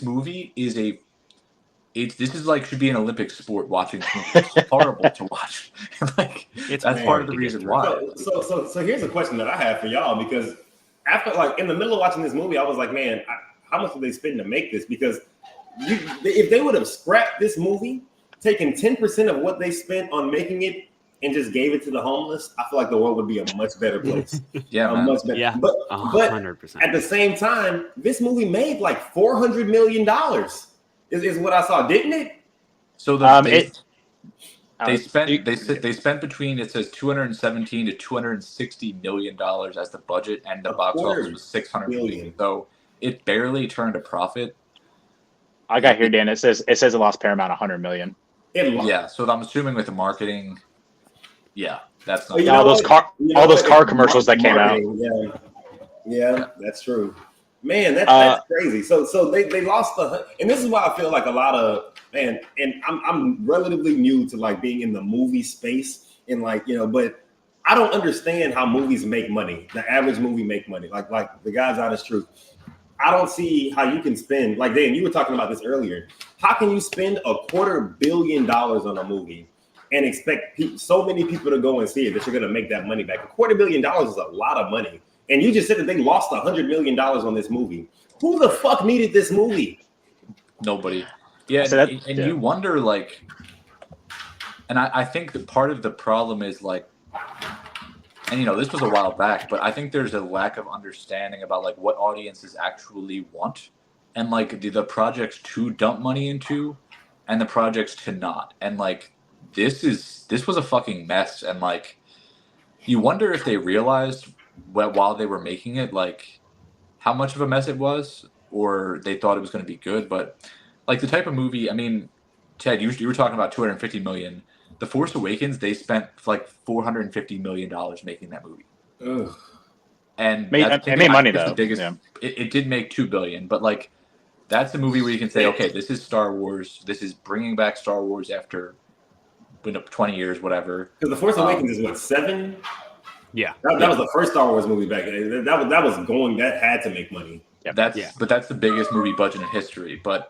movie is should be an Olympic sport watching. It's horrible to watch. Like that's part of the reason why. So here's a question that I have for y'all, because after like in the middle of watching this movie, I was like, man, how much did they spend to make this? Because if they would have scrapped this movie, taken 10% of what they spent on making it, and just gave it to the homeless, I feel like the world would be a much better place. Yeah, man. Much better. Yeah, but 100%. At the same time, this movie made like $400 million. Is what I saw, didn't it? So they spent between, it says 217 to 260 million dollars as the budget, and the box office was 600 million. So it barely turned a profit. I got here, Dan. It says it lost Paramount 100 million. Yeah. So I'm assuming with the marketing, that's not all those car commercials that came out. Yeah, that's true. Man, that's crazy. So they lost and this is why I feel like a lot of and I'm relatively new to like being in the movie space and like, but I don't understand how movies make money. The average movie make money. Like the God's honest truth. I don't see how you can spend, like Dan, you were talking about this earlier. How can you spend $250 million on a movie and expect so many people to go and see it that you're going to make that money back? $250 million is a lot of money. And you just said that they lost $100 million on this movie. Who the fuck needed this movie? Nobody. Yeah, so you wonder, like, and I think that part of the problem is like, and this was a while back, but I think there's a lack of understanding about like what audiences actually want, and like the projects to dump money into, and the projects to not. And like this was a fucking mess, and like you wonder if they realized while they were making it like how much of a mess it was, or they thought it was going to be good. But like the type of movie, I mean, Ted, you were talking about 250 million. The Force Awakens, they spent like $450 million making that movie. Ugh. And it made money though. The biggest, it did make $2 billion, but like that's a movie where you can say, okay, this is Star Wars. This is bringing back Star Wars after 20 years, whatever. Because The Force Awakens is what, 7? Yeah. That was the first Star Wars movie back. That had to make money. Yep. But that's the biggest movie budget in history. But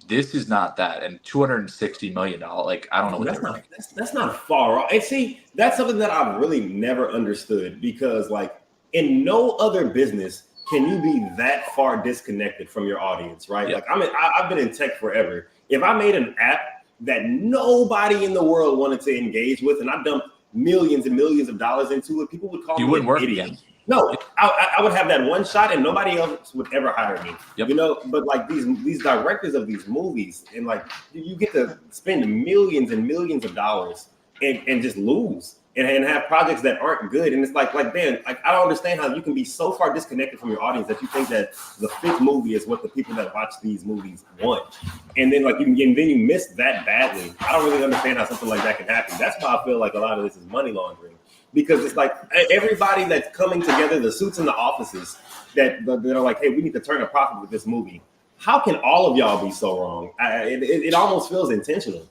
this is not that, and $260 million. Like I don't know what that's not far off. And see, that's something that I've really never understood, because like in no other business can you be that far disconnected from your audience, right? Yeah. Like I've been in tech forever. If I made an app that nobody in the world wanted to engage with, and I dumped millions and millions of dollars into it, people would call me wouldn't work idiot. again. No, I would have that one shot and nobody else would ever hire me. Yep. But like these directors of these movies, and like you get to spend millions and millions of dollars and just lose and have projects that aren't good. And it's like man, like I don't understand how you can be so far disconnected from your audience that you think that the fifth movie is what the people that watch these movies want. And then you miss that badly. I don't really understand how something like that can happen. That's why I feel like a lot of this is money laundering. Because it's like everybody that's coming together, the suits in the offices that are like, hey, we need to turn a profit with this movie. How can all of y'all be so wrong? It almost feels intentional.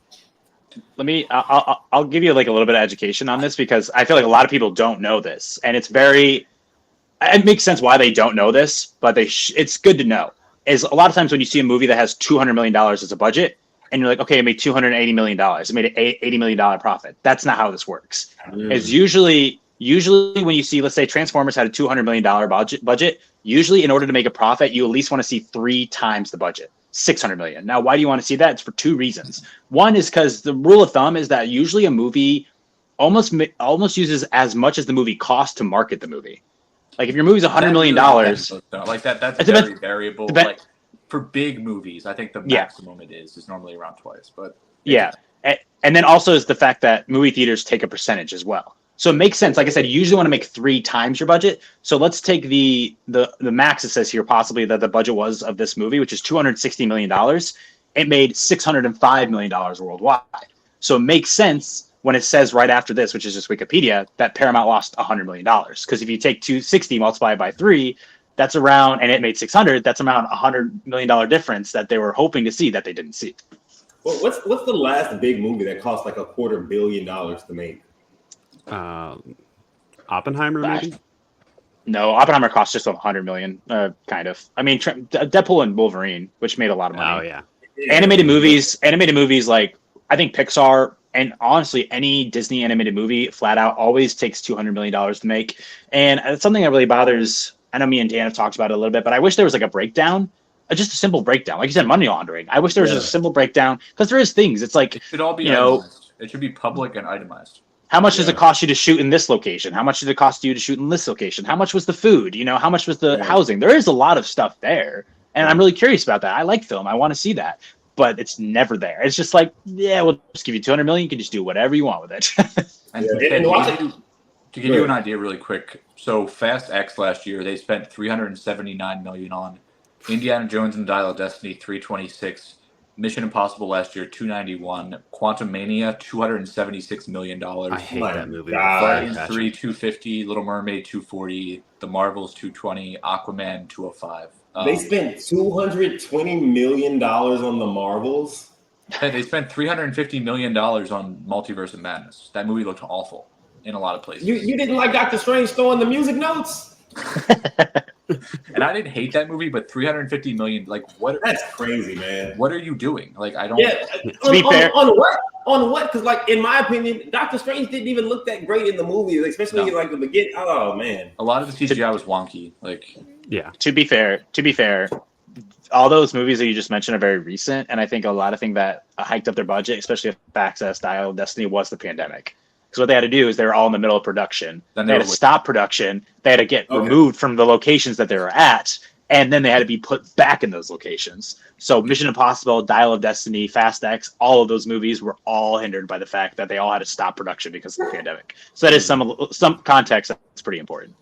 I'll give you like a little bit of education on this, because I feel like a lot of people don't know this, and it makes sense why they don't know this, but it's good to know. Is a lot of times when you see a movie that has $200 million as a budget, and you're like, okay, it made $280 million. It made an $80 million profit. That's not how this works. It's usually when you see, let's say Transformers had a $200 million budget, usually in order to make a profit, you at least want to see 3 times the budget, $600 million. Now, why do you want to see that? It's for 2 reasons. One is because the rule of thumb is that usually a movie almost uses as much as the movie costs to market the movie. Like if your movie's $100 million, like that's very variable. Like for big movies, I think the maximum it is normally around twice. But and then also is the fact that movie theaters take a percentage as well. So it makes sense. Like I said, you usually want to make 3 times your budget. So let's take the max it says here possibly that the budget was of this movie, which is $260 million. It made $605 million worldwide. So it makes sense when it says right after this, which is just Wikipedia, that Paramount lost $100 million. Because if you take 260 multiplied by 3, that's around, and it made 600. That's around $100 million difference that they were hoping to see that they didn't see. Well, what's the last big movie that cost like $250 million to make? Oppenheimer, maybe? No, Oppenheimer cost just $100 million, kind of. I mean, Deadpool and Wolverine, which made a lot of money. Oh yeah. Animated movies like I think Pixar and honestly any Disney animated movie flat out always takes $200 million to make. And it's something that really bothers. I know me and Dan have talked about it a little bit, but I wish there was like a breakdown just a simple breakdown. Like you said, money laundering. I wish there was just a simple breakdown because there is things. It's like, It should all be you know, itemized. It should be public and itemized. how much does it cost you to shoot in this location? How much did it cost you to shoot in this location? How much was the food? You know, how much was the housing? There is a lot of stuff there. And I'm really curious about that. I like film. I want to see that. But it's never there. It's just like, yeah, we'll just give you $200 million. You can just do whatever you want with it. To give you an idea really quick, so Fast X last year, they spent $379 million on. Indiana Jones and the Dial of Destiny, $326. Mission Impossible last year, $291. Quantum Mania, $276 million. I hate that movie. Guardians 3, $250. Little Mermaid, $240. The Marvels, $220. Aquaman, $205. They spent $220 million on the Marvels. They spent $350 million on Multiverse of Madness. That movie looked awful in a lot of places. You didn't like Doctor Strange throwing the music notes? And I didn't hate that movie, but $350 million, like what? That's crazy, man. What are you doing? Like I don't. Yeah, to be fair, on what? On what? Because like in my opinion, Doctor Strange didn't even look that great in the movies, especially like the beginning. Oh man, a lot of the CGI was wonky. Like yeah. To be fair, all those movies that you just mentioned are very recent, and I think a lot of things that hiked up their budget, especially with Access, Dial of Destiny, was the pandemic. Because what they had to do is they were all in the middle of production. They had to stop production. They had to get removed from the locations that they were at, and then they had to be put back in those locations. So Mission Impossible, Dial of Destiny, Fast X, all of those movies were all hindered by the fact that they all had to stop production because of the pandemic. So that is some context that's pretty important.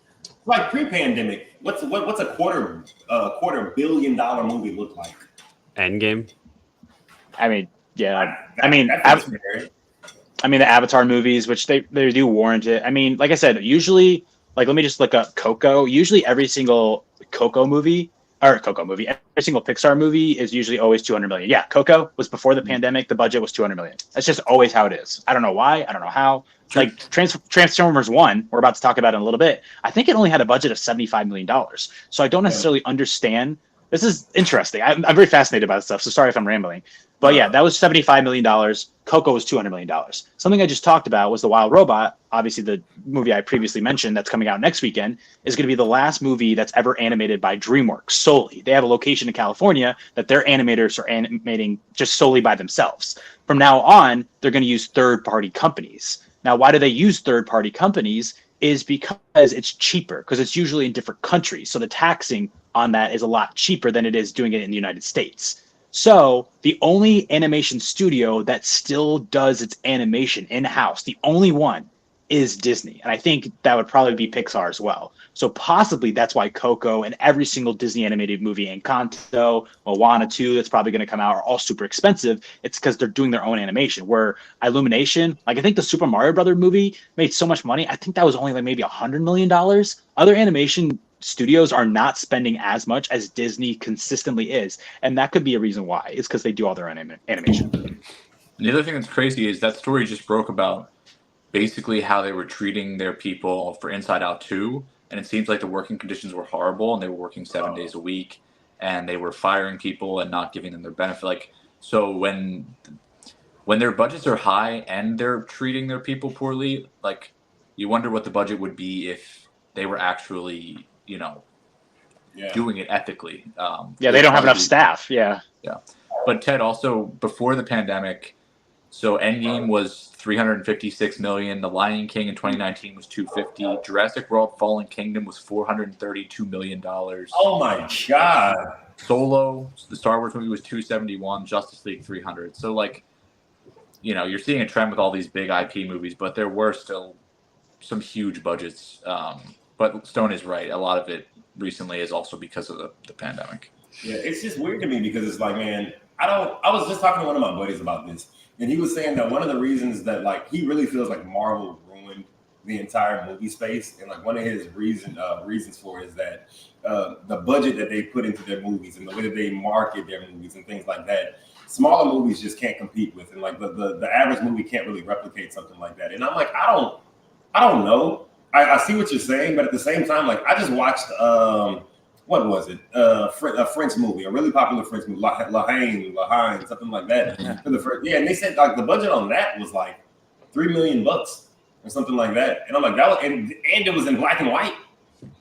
Like pre-pandemic, what's a quarter billion dollar movie look like? Endgame. I mean, yeah. I mean, the Avatar movies, which they do warrant it. I mean, like I said, usually, like, let me just look up Coco. Usually every single every single Pixar movie is usually always $200 million. Yeah, Coco was before the pandemic. The budget was $200 million. That's just always how it is. I don't know why. I don't know how. Like Transformers 1, we're about to talk about in a little bit. I think it only had a budget of $75 million. So I don't necessarily understand. This is interesting. I'm very fascinated by this stuff. So sorry if I'm rambling. But yeah, that was $75 million. Coco was $200 million. Something I just talked about was The Wild Robot. Obviously, the movie I previously mentioned that's coming out next weekend is going to be the last movie that's ever animated by DreamWorks solely. They have a location in California that their animators are animating just solely by themselves. From now on, they're going to use third-party companies. Now, why do they use third-party companies? Is because it's cheaper, because it's usually in different countries. So the taxing on that is a lot cheaper than it is doing it in the United States. So the only animation studio that still does its animation in-house, the only one, is Disney. And I think that would probably be Pixar as well. So possibly that's why Coco and every single Disney animated movie, Encanto, Moana 2, that's probably going to come out, are all super expensive. It's because they're doing their own animation. Where Illumination, like I think the Super Mario Brothers movie made so much money. I think that was only like maybe $100 million. Other animation studios are not spending as much as Disney consistently is. And that could be a reason why. It's because they do all their own animation. And the other thing that's crazy is that story just broke about basically how they were treating their people for Inside Out 2. And it seems like the working conditions were horrible, and they were working 7 days a week, and they were firing people and not giving them their benefit. Like, so when their budgets are high and they're treating their people poorly, like, you wonder what the budget would be if they were actually, doing it ethically. They don't have enough staff. Yeah. But Ted, also before the pandemic, so Endgame was $356 million. The Lion King in 2019 was $250. Jurassic World: Fallen Kingdom was $432 million. Oh my God! Solo, the Star Wars movie, was $271. Justice League $300. So like, you're seeing a trend with all these big IP movies, but there were still some huge budgets. But Stone is right. A lot of it recently is also because of the pandemic. Yeah, it's just weird to me because it's like, man, I was just talking to one of my buddies about this. And he was saying that one of the reasons that like he really feels like Marvel ruined the entire movie space, and like one of his reasons for it is that the budget that they put into their movies and the way that they market their movies and things like that, smaller movies just can't compete with, and like the average movie can't really replicate something like that. And I'm like, I don't know. I see what you're saying, but at the same time, like I just watched what was it? A French movie, a really popular French movie, La Haine, something like that. And they said like the budget on that was like $3 million or something like that. And I'm like, and it was in black and white.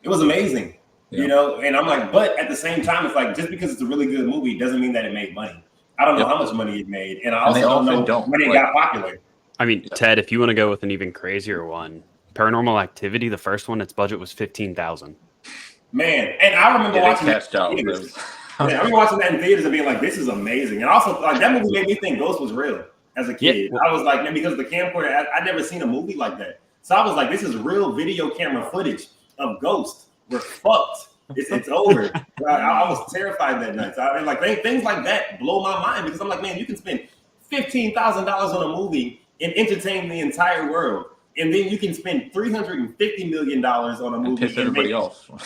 It was amazing. You know, and I'm like, but at the same time, it's like just because it's a really good movie doesn't mean that it made money. I don't know how much money it made, and I also don't know when it got popular. I mean, Ted, if you want to go with an even crazier one, Paranormal Activity, the first one, its budget was $15,000. Man, and I remember watching that in theaters. I remember watching that in theaters and being like, "This is amazing." And also, like that movie made me think Ghost was real as a kid. I was like, man, because of the camcorder, I'd never seen a movie like that. So I was like, "This is real video camera footage of Ghost. We're fucked. It's over." I was terrified that night. So I mean, like things like that blow my mind because I'm like, man, you can spend $15,000 on a movie and entertain the entire world. And then you can spend $350 million on a movie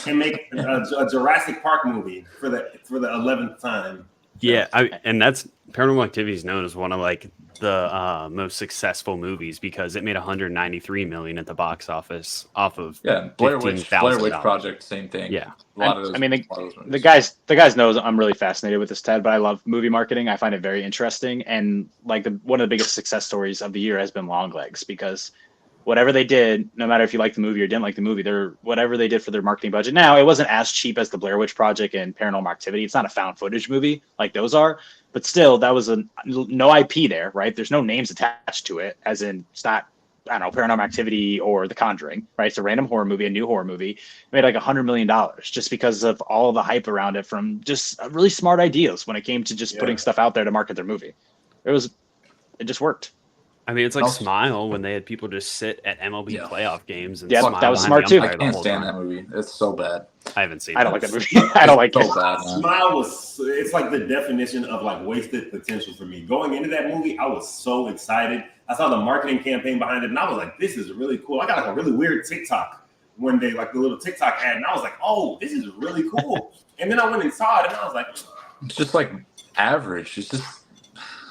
and make a Jurassic Park movie for the 11th time. Yeah, and that's Paranormal Activity is known as one of like the most successful movies because it made $193 million at the box office off of Blair Witch Project, same thing. Yeah, a lot of those. I mean, the guys knows I'm really fascinated with this, Ted. But I love movie marketing. I find it very interesting, and like one of the biggest success stories of the year has been Longlegs because whatever they did, no matter if you liked the movie or didn't like the movie, whatever they did for their marketing budget. Now, it wasn't as cheap as the Blair Witch Project and Paranormal Activity. It's not a found footage movie like those are, but still, that was no IP there, right? There's no names attached to it, as in it's not, I don't know, Paranormal Activity or The Conjuring, right? It's a random horror movie, a new horror movie. It made like $100 million just because of all the hype around it from just really smart ideas when it came to just putting stuff out there to market their movie. It just worked. I mean, it's like Smile when they had people just sit at MLB playoff games and smile. That was smart too. I can't stand that movie. It's so bad. I haven't seen it. I don't like that movie. I don't like it. Bad, Smile it's like the definition of like wasted potential for me. Going into that movie, I was so excited. I saw the marketing campaign behind it and I was like, this is really cool. I got like a really weird TikTok one day, like the little TikTok ad, and I was like, oh, this is really cool. And then I went and saw it and I was like, it's just like average. It's just,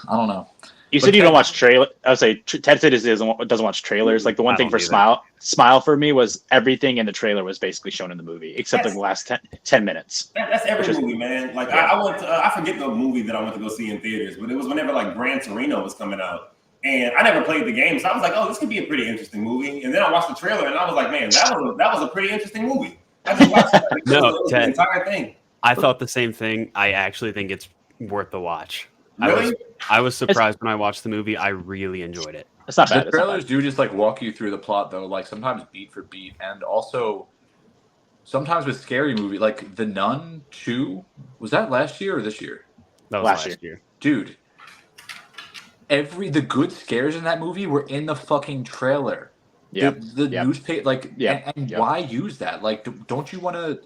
I don't know. You said you don't watch trailer. I would say Ted doesn't watch trailers. Like the one thing for Smile for me was everything in the trailer was basically shown in the movie, except the last 10 minutes. That's every movie, man. Like I went to, I forget the movie that I went to go see in theaters, but it was whenever like Gran Torino was coming out. And I never played the game, so I was like, oh, this could be a pretty interesting movie. And then I watched the trailer and I was like, man, that was a pretty interesting movie. I just watched it. The entire thing. I thought the same thing. I actually think it's worth the watch. Really? I was surprised when I watched the movie. I really enjoyed it. It's not bad. The trailers do just like walk you through the plot though, like sometimes beat for beat, and also sometimes with scary movie like The Nun 2. Was that last year or this year? That was last year. Dude, the good scares in that movie were in the fucking trailer. Yeah. The newspaper, like, and why use that? Like, don't you want to?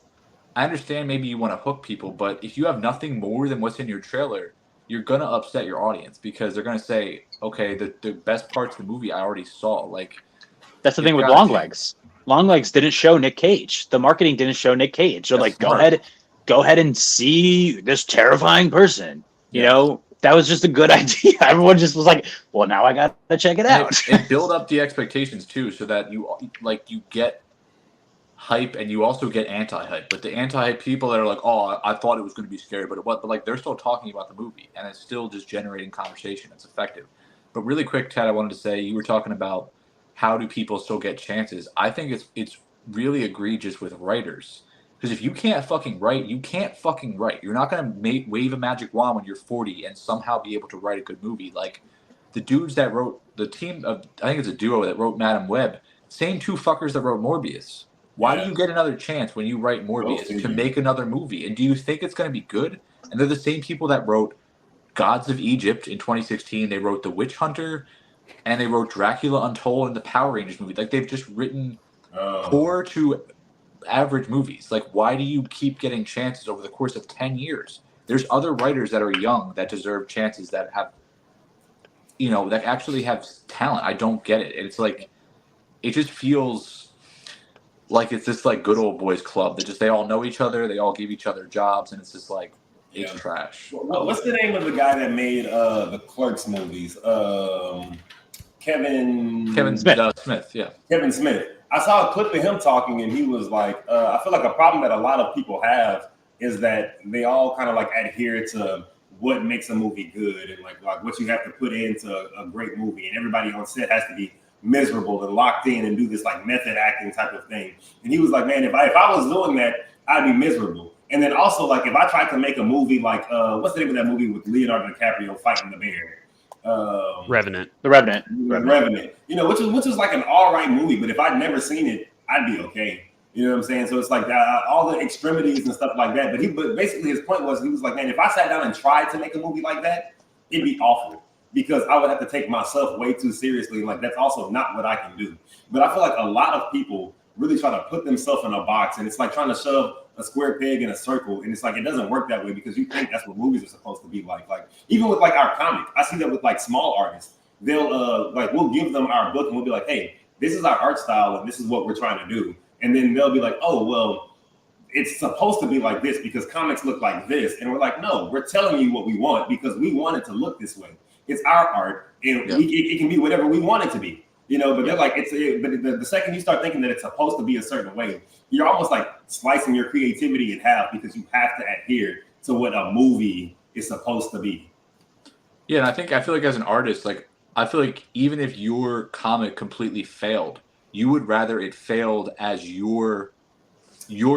I understand maybe you want to hook people, but if you have nothing more than what's in your trailer, you're going to upset your audience because they're going to say, okay, the best parts of the movie I already saw. Like, that's the thing with Longlegs. Longlegs didn't show Nick Cage. The marketing didn't show Nick Cage. They're like, go ahead and see this terrifying person. You know, that was just a good idea. Everyone just was like, well, now I got to check it out. It build up the expectations too, so that you get hype and you also get anti-hype. But the anti-hype people that are like, oh, I thought it was going to be scary, but it was. But like they're still talking about the movie and it's still just generating conversation. It's effective. But really quick, Ted, I wanted to say you were talking about how do people still get chances. I think it's really egregious with writers. Because if you can't fucking write, you can't fucking write. You're not going to wave a magic wand when you're 40 and somehow be able to write a good movie. Like the dudes that wrote the team of, I think it's a duo that wrote Madam Web, same two fuckers that wrote Morbius. Why do you get another chance when you write Morbius to make another movie? And do you think it's going to be good? And they're the same people that wrote Gods of Egypt in 2016. They wrote The Witch Hunter and they wrote Dracula Untold and the Power Rangers movie. Like they've just written poor to average movies. Like why do you keep getting chances over the course of 10 years? There's other writers that are young that deserve chances that have, that actually have talent. I don't get it. It's like, it just feels like it's this like good old boys club that just they all know each other, they all give each other jobs, and it's just like it's trash. What's the name of the guy that made the Clerks movies? Kevin Smith. Yeah, Kevin Smith. I saw a clip of him talking, and he was like, I feel like a problem that a lot of people have is that they all kind of like adhere to what makes a movie good and like what you have to put into a great movie, and everybody on set has to be miserable and locked in and do this like method acting type of thing. And he was like, man, if I was doing that, I'd be miserable. And then also, like, if I tried to make a movie like, what's the name of that movie with Leonardo DiCaprio fighting the bear? Revenant. The Revenant. Revenant. You know, which is like an all right movie, but if I'd never seen it, I'd be okay. You know what I'm saying? So it's like all the extremities and stuff like that. But basically his point was, he was like, man, if I sat down and tried to make a movie like that, it'd be awful because I would have to take myself way too seriously. Like, that's also not what I can do. But I feel like a lot of people really try to put themselves in a box, and it's like trying to shove a square peg in a circle, and it's like it doesn't work that way because you think that's what movies are supposed to be like. Like, even with like our comic, I see that with like small artists. They'll like, we'll give them our book and we'll be like, hey, this is our art style and this is what we're trying to do. And then they'll be like, oh, well, it's supposed to be like this because comics look like this. And we're like, no, we're telling you what we want because we want it to look this way. It's our art, and it can be whatever we want it to be. You know, but they're like, but the second you start thinking that it's supposed to be a certain way, you're almost like slicing your creativity in half because you have to adhere to what a movie is supposed to be. Yeah, and I feel like as an artist, like, I feel like even if your comic completely failed, you would rather it failed as your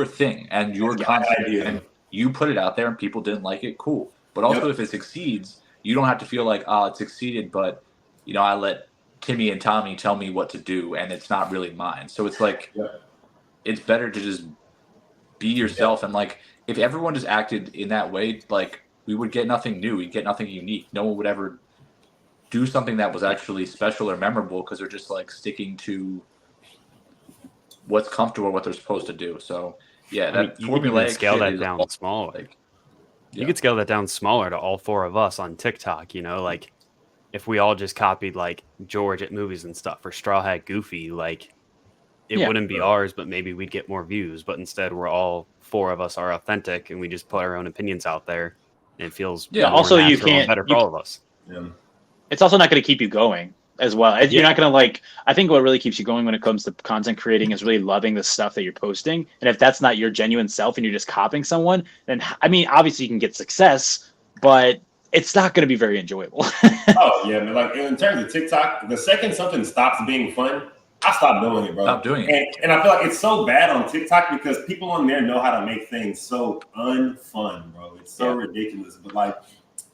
thing and your concept, and you put it out there and people didn't like it, cool. But also if it succeeds, you don't have to feel like, oh, it succeeded, but, you know, I let Timmy and Tommy tell me what to do and it's not really mine. So it's like, it's better to just be yourself. And like, if everyone just acted in that way, like, we would get nothing new. We'd get nothing unique. No one would ever do something that was actually special or memorable because they're just like sticking to what's comfortable, what they're supposed to do. So yeah, that you could even scale that down smaller. Like, you could scale that down smaller to all four of us on TikTok. You know, like if we all just copied like George at movies and stuff or Straw Hat Goofy, like it wouldn't be ours, but maybe we'd get more views. But instead, we're all four of us are authentic and we just put our own opinions out there. And it feels also you can't better for all of us. Yeah. It's also not going to keep you going as well. You're not going to like, I think what really keeps you going when it comes to content creating is really loving the stuff that you're posting. And if that's not your genuine self and you're just copying someone, then I mean, obviously you can get success, but it's not going to be very enjoyable. Oh yeah, man. Like in terms of TikTok, the second something stops being fun, I stop doing it, bro. Stop doing it. And I feel like it's so bad on TikTok because people on there know how to make things so unfun, bro. It's so ridiculous. But like,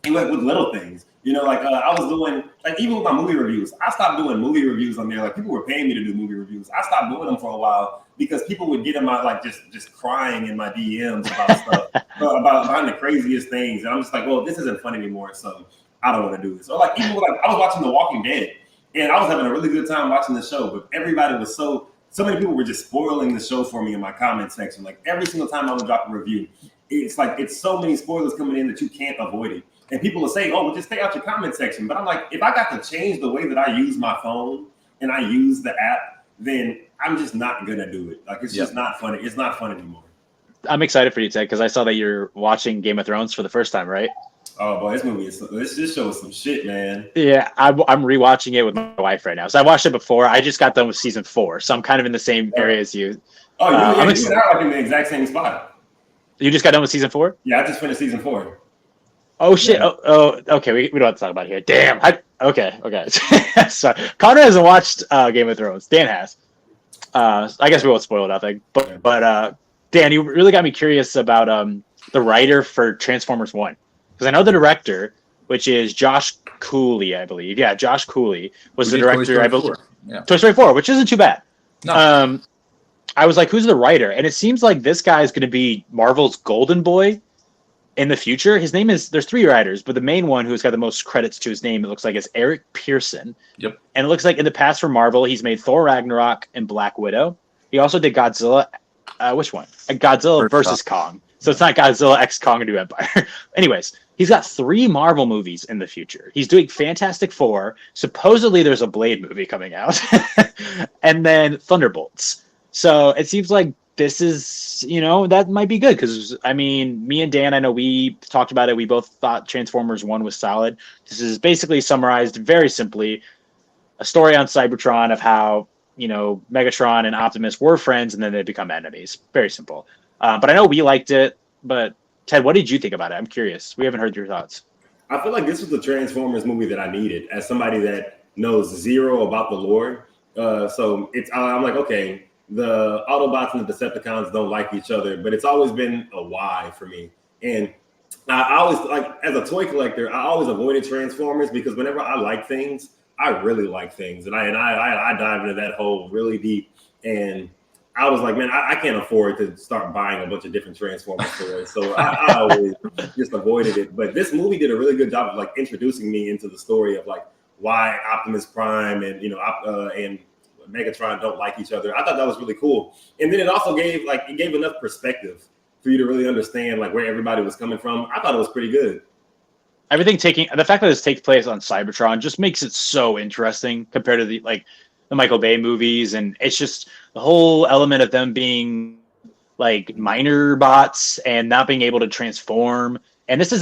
even with little things, you know, like I was doing, like even with my movie reviews, I stopped doing movie reviews on there. Like people were paying me to do movie reviews. I stopped doing them for a while because people would get in my like just crying in my DMs about stuff, about behind the craziest things. And I'm just like, well, this isn't fun anymore, so I don't want to do this. Or like even with, like I was watching The Walking Dead, and I was having a really good time watching the show, but everybody was so many people were just spoiling the show for me in my comment section. Like every single time I would drop a review, it's like it's so many spoilers coming in that you can't avoid it. And people will say, oh, well, just stay out your comment section. But I'm like, if I got to change the way that I use my phone and I use the app, then I'm just not going to do it. Like, it's just not fun. It's not fun anymore. I'm excited for you, Ted, because I saw that you're watching Game of Thrones for the first time, right? Oh, boy, this show is some shit, man. Yeah, I'm rewatching it with my wife right now. So I watched it before. I just got done with season 4. So I'm kind of in the same area as you. Oh, you're like in the exact same spot. You just got done with season 4? Yeah, I just finished season 4. Oh shit! Yeah. Oh, okay. We don't have to talk about it here. Damn. Okay. Sorry. Connor hasn't watched Game of Thrones. Dan has. I guess we won't spoil nothing. But Dan, you really got me curious about the writer for Transformers 1, because I know the director, which is Josh Cooley, I believe. Yeah, Josh Cooley was the director. I believe. Toy Story 4, which isn't too bad. No. I was like, who's the writer? And it seems like this guy is going to be Marvel's golden boy in the future. His name is, there's 3 writers, but the main one who's got the most credits to his name, it looks like, is Eric Pearson. Yep. And it looks like in the past for Marvel, he's made Thor Ragnarok and Black Widow. He also did Godzilla. Which one? Godzilla versus Kong. So it's not Godzilla x Kong New Empire. Anyways, he's got 3 Marvel movies in the future. He's doing Fantastic Four. Supposedly there's a Blade movie coming out. And then Thunderbolts. So it seems like this is, that might be good because, I mean, me and Dan, I know we talked about it. We both thought Transformers 1 was solid. This is basically summarized very simply a story on Cybertron of how, Megatron and Optimus were friends and then they become enemies. Very simple. But I know we liked it. But Ted, what did you think about it? I'm curious. We haven't heard your thoughts. I feel like this was the Transformers movie that I needed as somebody that knows zero about the lore. So I'm like, okay, the Autobots and the Decepticons don't like each other, but it's always been a why for me. And I always, like, as a toy collector, I always avoided Transformers because whenever I like things, I really like things, and I dive into that hole really deep. And I was like, man, I can't afford to start buying a bunch of different Transformers toys, so I always just avoided it. But this movie did a really good job of like introducing me into the story of like why Optimus Prime and and Megatron don't like each other. I thought that was really cool, and then it also gave enough perspective for you to really understand like where everybody was coming from. I thought it was pretty good. Everything the fact that this takes place on Cybertron just makes it so interesting compared to the Michael Bay movies, and it's just the whole element of them being like minor bots and not being able to transform. And it's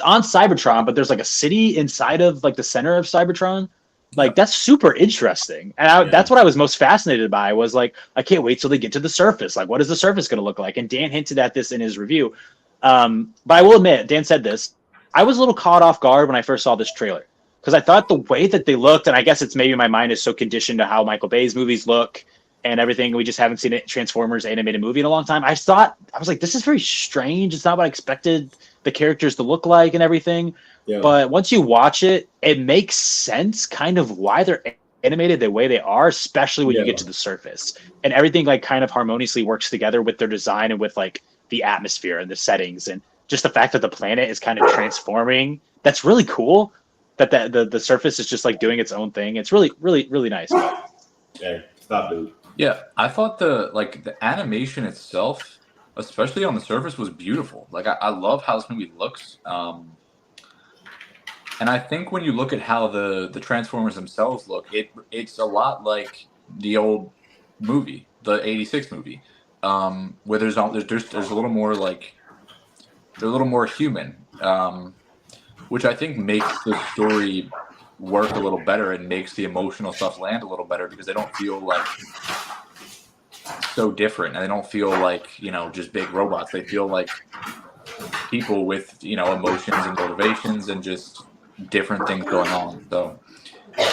on Cybertron, but there's like a city inside of like the center of Cybertron. Like that's super interesting, and that's what I was most fascinated by. Was like, I can't wait till they get to the surface. Like, what is the surface going to look like? And Dan hinted at this in his review. But I will admit, Dan said this. I was a little caught off guard when I first saw this trailer because I thought the way that they looked, and I guess it's maybe my mind is so conditioned to how Michael Bay's movies look and everything. We just haven't seen a Transformers animated movie in a long time. I was like, this is very strange. It's not what I expected the characters to look like and everything. Yeah. But once you watch it, it makes sense kind of why they're animated the way they are, especially when you get to the surface. And everything like kind of harmoniously works together with their design and with like the atmosphere and the settings, and just the fact that the planet is kind of transforming. That's really cool. That the surface is just like doing its own thing. It's really, really, really nice. Okay, stop, dude. Yeah, I thought the animation itself, especially on the surface, was beautiful. Like I love how this movie looks. And I think when you look at how the Transformers themselves look, it's a lot like the old movie, the '86 movie, where there's a little more like they're a little more human, which I think makes the story work a little better and makes the emotional stuff land a little better because they don't feel like so different and they don't feel like just big robots. They feel like people with emotions and motivations and just different things going on. So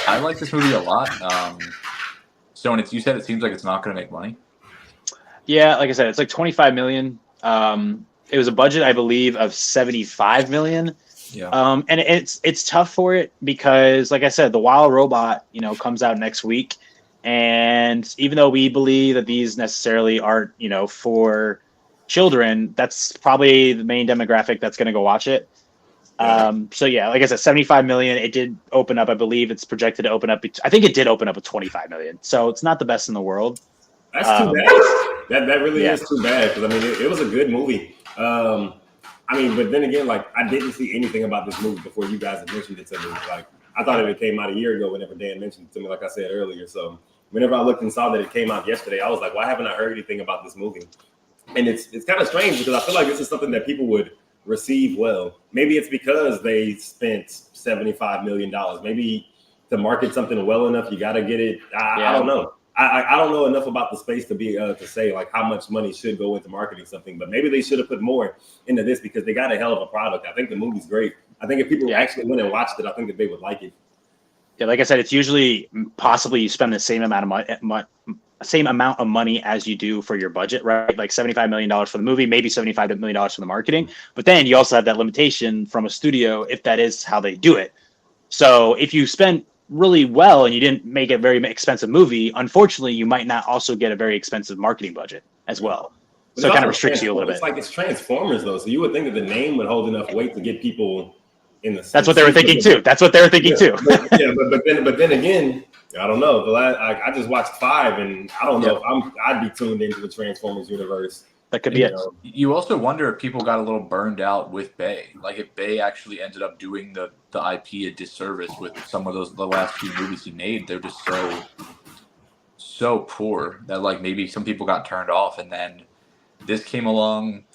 I like this movie a lot. So, and you said it seems like it's not going to make money. Yeah, like I said, it's like 25 million. It was a budget, I believe, of 75 million. Yeah. And it's tough for it because, like I said, the Wild Robot, comes out next week, and even though we believe that these necessarily aren't, for children, that's probably the main demographic that's going to go watch it. So yeah, like I said, 75 million. It did open up. I believe it's projected to open up. I think it did open up with 25 million. So it's not the best in the world. That's too bad. That really is too bad because I mean it was a good movie. But then again, like I didn't see anything about this movie before you guys had mentioned it to me. Like I thought it came out a year ago whenever Dan mentioned it to me, like I said earlier. So whenever I looked and saw that it came out yesterday, I was like, why haven't I heard anything about this movie? And it's kind of strange because I feel like this is something that people would receive well. Maybe it's because they spent $75 million. Maybe to market something well enough, you got to get it. I don't know. I don't know enough about the space to be to say like how much money should go into marketing something, but maybe they should have put more into this because they got a hell of a product. I think the movie's great. I think if people actually went and watched it, I think that they would like it. Yeah, like I said, it's usually possibly you spend the same amount of money as you do for your budget, right? Like $75 million for the movie, maybe $75 million for the marketing. But then you also have that limitation from a studio if that is how they do it. So if you spend really well and you didn't make a very expensive movie, unfortunately, you might not also get a very expensive marketing budget as well. But so it kind of restricts you a little bit. It's like it's Transformers, though. So you would think that the name would hold enough weight to get people in the. That's what they were thinking too. But then again, I don't know. I just watched 5, and I don't know if I'd be tuned into the Transformers universe. That could be it. You also wonder if people got a little burned out with Bay. Like if Bay actually ended up doing the IP a disservice with some of the last few movies he made. They're just so poor that like maybe some people got turned off, and then this came along,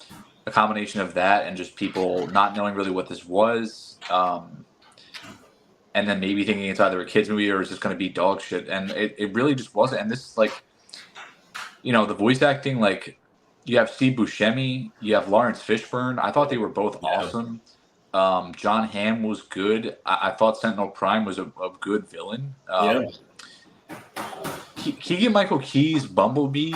a combination of that and just people not knowing really what this was. And then maybe thinking it's either a kid's movie or it's just going to be dog shit. And it really just wasn't. And this is like, the voice acting, like you have Steve Buscemi, you have Lawrence Fishburne. I thought they were both awesome. John Hamm was good. I thought Sentinel Prime was a good villain. Keegan-Michael Key's Bumblebee,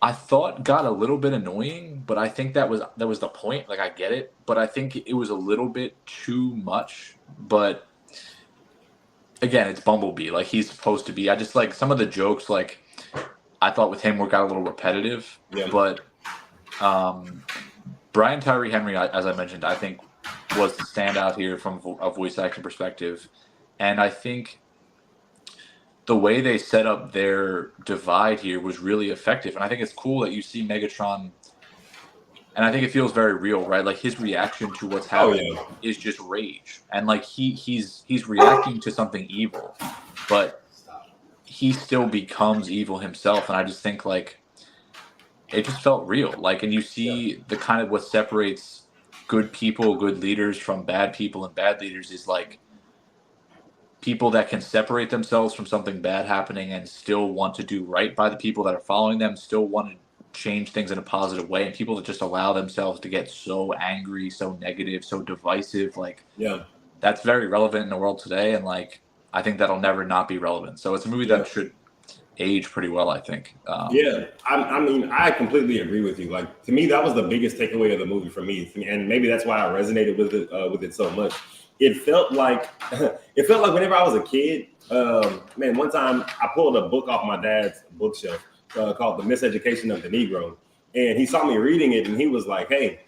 I thought got a little bit annoying, but I think that was the point. Like, I get it, but I think it was a little bit too much. But again, it's Bumblebee. Like, he's supposed to be. I just like some of the jokes. Like, I thought with him got a little repetitive. Yeah. But Brian Tyree Henry, as I mentioned, I think was the standout here from a voice acting perspective, and I think the way they set up their divide here was really effective. And I think it's cool that you see Megatron, and I think it feels very real, right? Like, his reaction to what's happening is just rage. And like he's reacting to something evil, but he still becomes evil himself. And I just think like it just felt real. Like, and you see the kind of what separates good people, good leaders from bad people and bad leaders is like people that can separate themselves from something bad happening and still want to do right by the people that are following them, still want to change things in a positive way, and people that just allow themselves to get so angry, so negative, so divisive. Like, that's very relevant in the world today, and like I think that'll never not be relevant. So it's a movie that should age pretty well, I think. I mean, I completely agree with you. Like, to me, that was the biggest takeaway of the movie for me, and maybe that's why I resonated with it so much. It felt like whenever I was a kid, man, one time I pulled a book off my dad's bookshelf called The Miseducation of the Negro. And he saw me reading it and he was like, hey,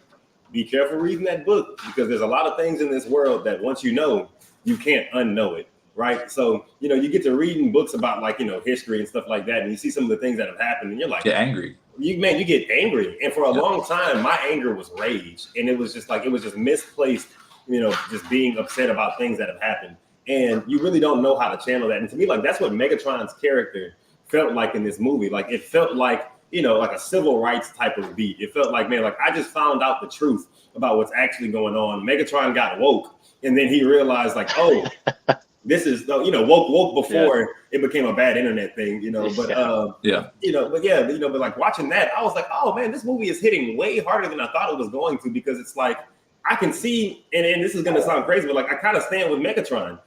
be careful reading that book because there's a lot of things in this world that once you know, you can't unknow it. Right. So, you get to reading books about like, history and stuff like that. And you see some of the things that have happened and you're like, get angry. You get angry. And for a long time, my anger was rage. And it was just misplaced. Just being upset about things that have happened. And you really don't know how to channel that. And to me, like, that's what Megatron's character felt like in this movie. Like, it felt like, like a civil rights type of beat. It felt like, man, like, I just found out the truth about what's actually going on. Megatron got woke. And then he realized, like, oh, this is, woke before it became a bad internet thing, but like watching that, I was like, oh, man, this movie is hitting way harder than I thought it was going to, because it's like, I can see, and this is going to sound crazy, but like I kind of stand with Megatron,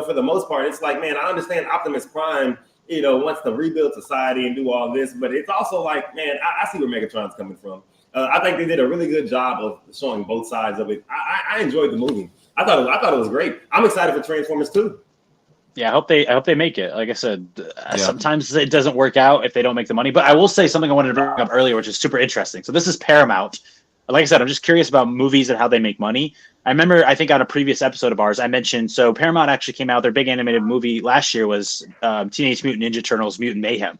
for the most part. It's like, man, I understand Optimus Prime, wants to rebuild society and do all this, but it's also like, man, I see where Megatron's coming from. I think they did a really good job of showing both sides of it. I enjoyed the movie. I thought it was great. I'm excited for Transformers 2. Yeah, I hope they make it. Like I said, sometimes it doesn't work out if they don't make the money. But I will say something I wanted to bring up earlier, which is super interesting. So this is Paramount. Like I said, I'm just curious about movies and how they make money. I remember, I think on a previous episode of ours, I mentioned, so Paramount actually came out, their big animated movie last year was Teenage Mutant Ninja Turtles Mutant Mayhem.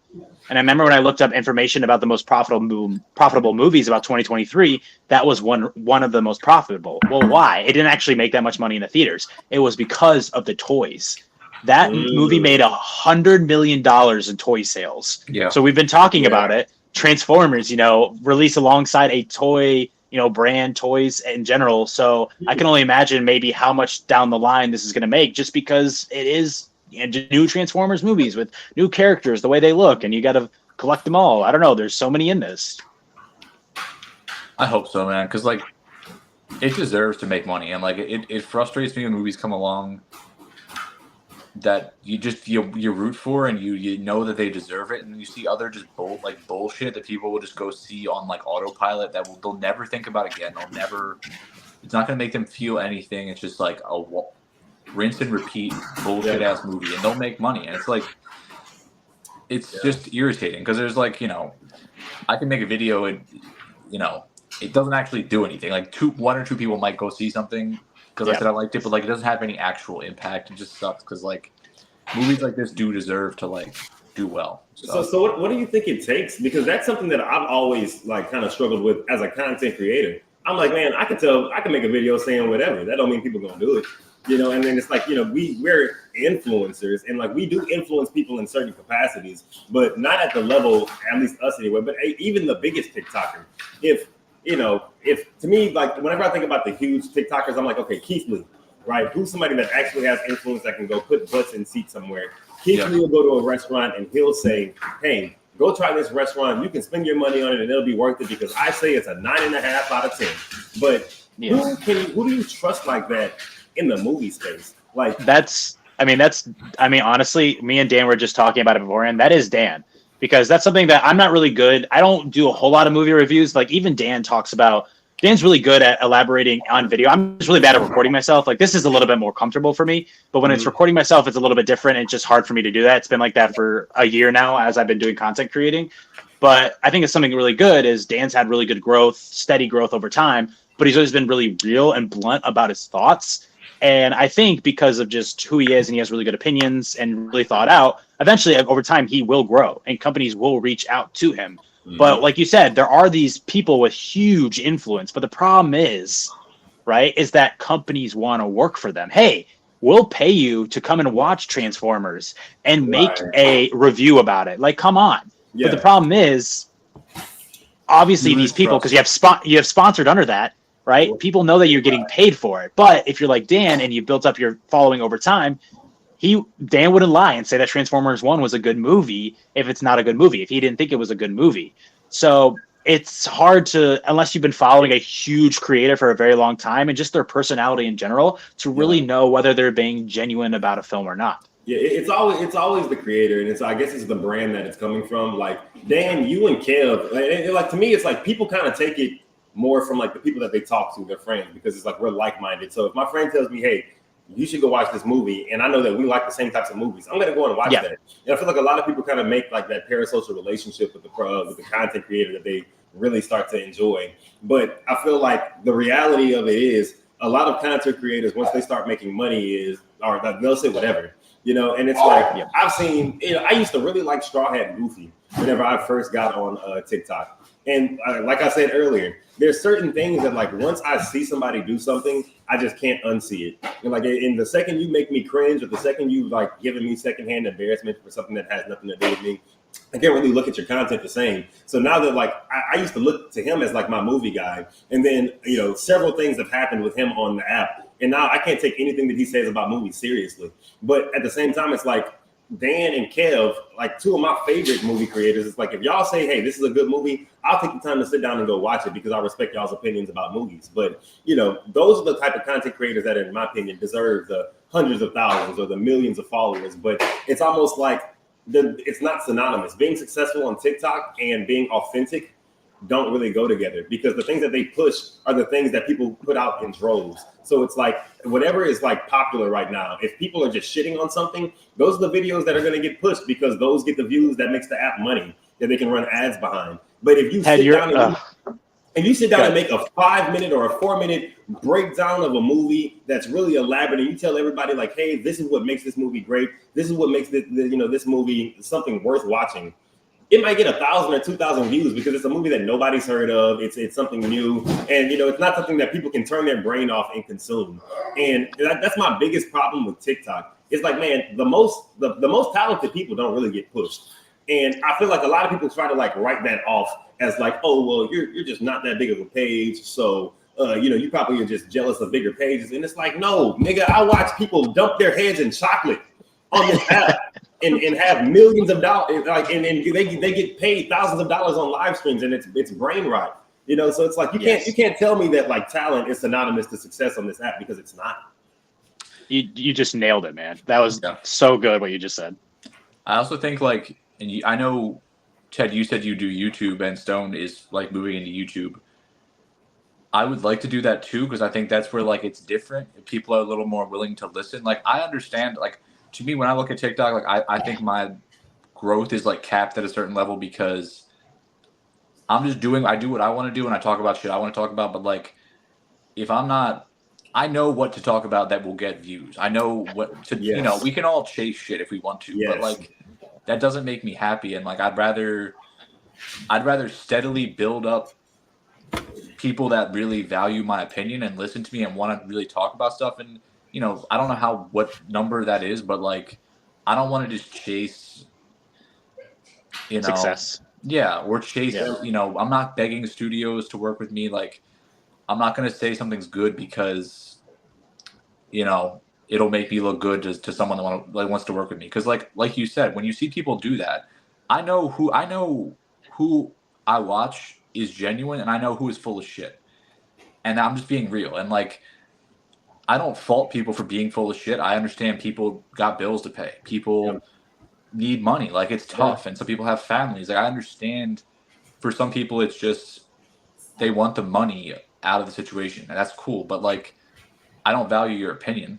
And I remember when I looked up information about the most profitable movies about 2023, that was one of the most profitable. Well, why? It didn't actually make that much money in the theaters. It was because of the toys. That movie made $100 million in toy sales. Yeah. So we've been talking about it. Transformers, release alongside a toy, brand, toys in general. So I can only imagine maybe how much down the line this is going to make, just because it is new Transformers movies with new characters, the way they look, and you got to collect them all. I don't know. There's so many in this. I hope so, man. Because like, it deserves to make money, and like, it frustrates me when movies come along that you root for and you know that they deserve it, and you see other just bullshit that people will just go see on like autopilot that they'll never think about again. It's not going to make them feel anything. It's just like a rinse and repeat bullshit ass movie, and they'll make money. And it's like, it's just irritating because there's like, I can make a video and it doesn't actually do anything. Like one or two people might go see something because I said I liked it, but like it doesn't have any actual impact. It just sucks because like movies like this do deserve to like do well. So what do you think it takes? Because that's something that I've always like kind of struggled with as a content creator. I'm like, man, I can make a video saying whatever. That don't mean people gonna do it, And then it's like, we're influencers, and like we do influence people in certain capacities, but not at the level, at least us anyway. But even the biggest TikToker, if to me, like whenever I think about the huge TikTokers, I'm like, okay, Keith Lee, right? Who's somebody that actually has influence that can go put butts in seats somewhere? Keith Lee will go to a restaurant and he'll say, hey, go try this restaurant. You can spend your money on it and it'll be worth it because I say it's a 9.5 out of 10. But who do you trust like that in the movie space? Like that's I mean, honestly, me and Dan were just talking about it beforehand. That is Dan, because that's something that I'm not really good. I don't do a whole lot of movie reviews. Like even Dan's really good at elaborating on video. I'm just really bad at recording myself. Like this is a little bit more comfortable for me, but when it's recording myself, it's a little bit different. It's just hard for me to do that. It's been like that for a year now as I've been doing content creating. But I think it's something really good is Dan's had really good growth, steady growth over time, but he's always been really real and blunt about his thoughts. And I think because of just who he is and he has really good opinions and really thought out, eventually over time he will grow and companies will reach out to him. But like you said, there are these people with huge influence. But the problem is, right, is that companies want to work for them. Hey, we'll pay you to come and watch Transformers and make a review about it. Like, come on. Yeah. But the problem is, obviously, these people, because you have sponsored under that, right? People know that you're getting paid for it. But if you're like Dan and you built up your following over time, Dan wouldn't lie and say that Transformers 1 was a good movie if it's not a good movie, if he didn't think it was a good movie. So it's hard to, unless you've been following a huge creator for a very long time and just their personality in general, to really know whether they're being genuine about a film or not. Yeah, it's always the creator, and I guess it's the brand that it's coming from. Like Dan, you and Kev, like to me, it's like people kind of take it more from like the people that they talk to, their friends, because it's like we're like-minded. So if my friend tells me, hey, you should go watch this movie, and I know that we like the same types of movies, I'm gonna go and watch that. And I feel like a lot of people kind of make like that parasocial relationship with the content creator that they really start to enjoy. But I feel like the reality of it is a lot of content creators, once they start making money, they'll say whatever. And it's like I've seen. I used to really like Straw Hat Goofy whenever I first got on TikTok, and like I said earlier, there's certain things that like once I see somebody do something, I just can't unsee it. And like in the second you make me cringe, or the second you like giving me secondhand embarrassment for something that has nothing to do with me, I can't really look at your content the same. So now that like I used to look to him as like my movie guy, and then several things have happened with him on the app. And now I can't take anything that he says about movies seriously. But at the same time, it's like Dan and Kev, like two of my favorite movie creators. It's like if y'all say, hey, this is a good movie, I'll take the time to sit down and go watch it because I respect y'all's opinions about movies. But, those are the type of content creators that, in my opinion, deserve the hundreds of thousands or the millions of followers. But it's almost like it's not synonymous. Being successful on TikTok and being authentic don't really go together, because the things that they push are the things that people put out in droves. So it's like whatever is like popular right now, if people are just shitting on something, those are the videos that are going to get pushed because those get the views that makes the app money that they can run ads behind. But if you sit down and make a 5-minute or a 4-minute breakdown of a movie that's really elaborate, and you tell everybody like, hey, this is what makes this movie great, this is what makes this movie something worth watching, it might get 1,000 or 2,000 views because it's a movie that nobody's heard of. It's something new, and it's not something that people can turn their brain off and consume. And that's my biggest problem with TikTok. It's like, man, the most talented people don't really get pushed, and I feel like a lot of people try to like write that off as like, oh well, you're just not that big of a page, so you probably are just jealous of bigger pages. And it's like, no, nigga, I watch people dump their heads in chocolate on this app. And have millions of dollars, like, and they get paid thousands of dollars on live streams, and it's brain rot, So it's like you can't tell me that like talent is synonymous to success on this app, because it's not. You just nailed it, man. That was so good what you just said. I also think like, I know Ted, you said you do YouTube, and Stone is like moving into YouTube. I would like to do that too, because I think that's where like it's different. People are a little more willing to listen. Like I understand like. To me, when I look at TikTok, like I think my growth is like capped at a certain level because I do what I want to do and I talk about shit I want to talk about. But like, if I'm not, I know what to talk about that will get views. I know what to, we can all chase shit if we want to, but like that doesn't make me happy. And like, I'd rather steadily build up people that really value my opinion and listen to me and want to really talk about stuff. And I don't know what number that is, but like, I don't want to just chase, success. Yeah, or chase. Yeah. I'm not begging studios to work with me. Like, I'm not going to say something's good because, it'll make me look good to someone that wants to work with me. Because like you said, when you see people do that, I know who I watch is genuine, and I know who is full of shit, and I'm just being real. And like, I don't fault people for being full of shit. I understand people got bills to pay. People need money. Like, it's tough. And some people have families. Like, I understand for some people, it's just they want the money out of the situation. And that's cool. But, like, I don't value your opinion.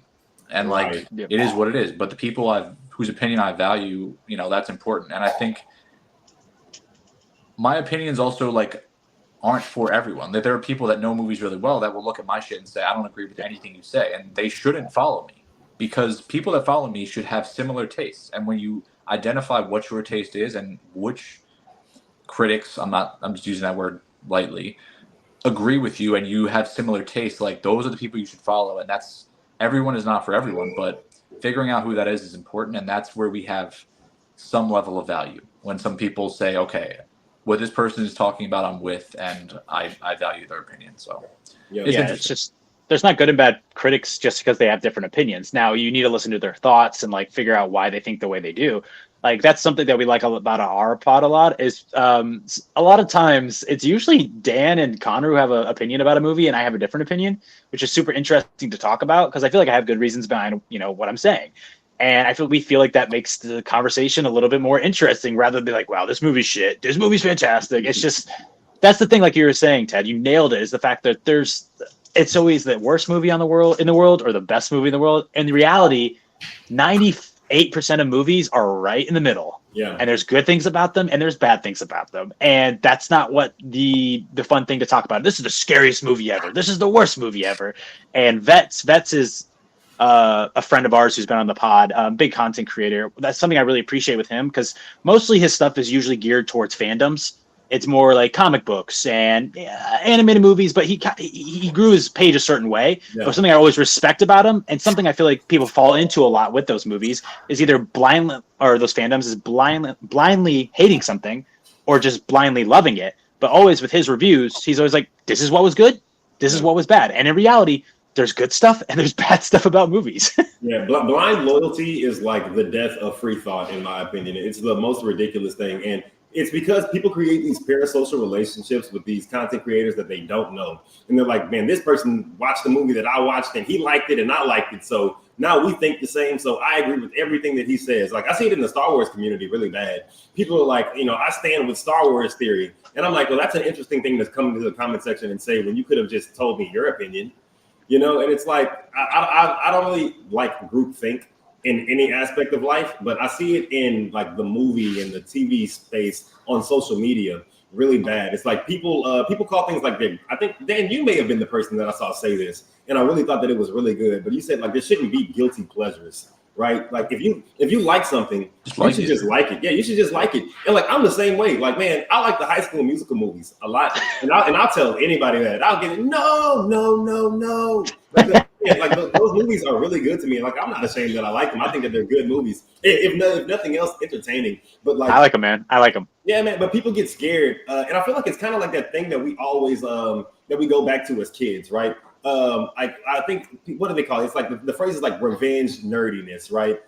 And, like, it is what it is. But the people whose opinion I value, you know, that's important. And I think my opinions also, like, aren't for everyone. That there are people that know movies really well that will look at my shit and say, I don't agree with anything you say. And they shouldn't follow me, because people that follow me should have similar tastes. And when you identify what your taste is and which critics, I'm just using that word lightly, agree with you and you have similar tastes, like, those are the people you should follow. And that's, everyone is not for everyone, but figuring out who that is important. And that's where we have some level of value. When some people say, okay, what this person is talking about, I'm with, and I value their opinion. So it's just, there's not good and bad critics just because they have different opinions. Now you need to listen to their thoughts and like figure out why they think the way they do. Like, that's something that we like about our pod a lot, is a lot of times it's usually Dan and Connor who have an opinion about a movie and I have a different opinion, which is super interesting to talk about because I feel like I have good reasons behind, you know, what I'm saying. And we feel like that makes the conversation a little bit more interesting rather than be like, wow, this movie's shit. This movie's fantastic. It's just, that's the thing, like you were saying, Ted, you nailed it, is the fact that it's always the worst movie in the world or the best movie in the world. In reality, 98% of movies are right in the middle. Yeah. And there's good things about them and there's bad things about them. And that's not what the fun thing to talk about. This is the scariest movie ever. This is the worst movie ever. And Vets is a friend of ours who's been on the pod, big content creator. That's something I really appreciate with him, because mostly his stuff is usually geared towards fandoms. It's more like comic books and animated movies, but he grew his page a certain way. Yeah. But something I always respect about him, and something I feel like people fall into a lot with those movies, is either those fandoms is blindly hating something or just blindly loving it. But always with his reviews, he's always like, this is what was good, this is what was bad. And in reality, there's good stuff and there's bad stuff about movies. Yeah, blind loyalty is like the death of free thought, in my opinion. It's the most ridiculous thing. And it's because people create these parasocial relationships with these content creators that they don't know. And they're like, man, this person watched the movie that I watched and he liked it and I liked it. So now we think the same. So I agree with everything that he says. Like, I see it in the Star Wars community really bad. People are like, you know, I stand with Star Wars theory. And I'm like, well, that's an interesting thing to come into the comment section and say when you could have just told me your opinion. You know, and it's like, I don't really like groupthink in any aspect of life, but I see it in like the movie and the TV space on social media really bad. It's like people call things like, I think, Dan, you may have been the person that I saw say this, and I really thought that it was really good, but you said like there shouldn't be guilty pleasures, right? Like if you like something, you should just like it. Yeah, you should just like it. And like, I'm the same way. Like, man, I like the High School Musical movies a lot, and I'll tell anybody that. I'll get it. No. Like those movies are really good to me. Like, I'm not ashamed that I like them. I think that they're good movies. If nothing else, entertaining. But like, I like them, man. I like them. Yeah, man. But people get scared, and I feel like it's kind of like that thing that we always that we go back to as kids, right? I think, what do they call it? It's like the phrase is like revenge nerdiness, right?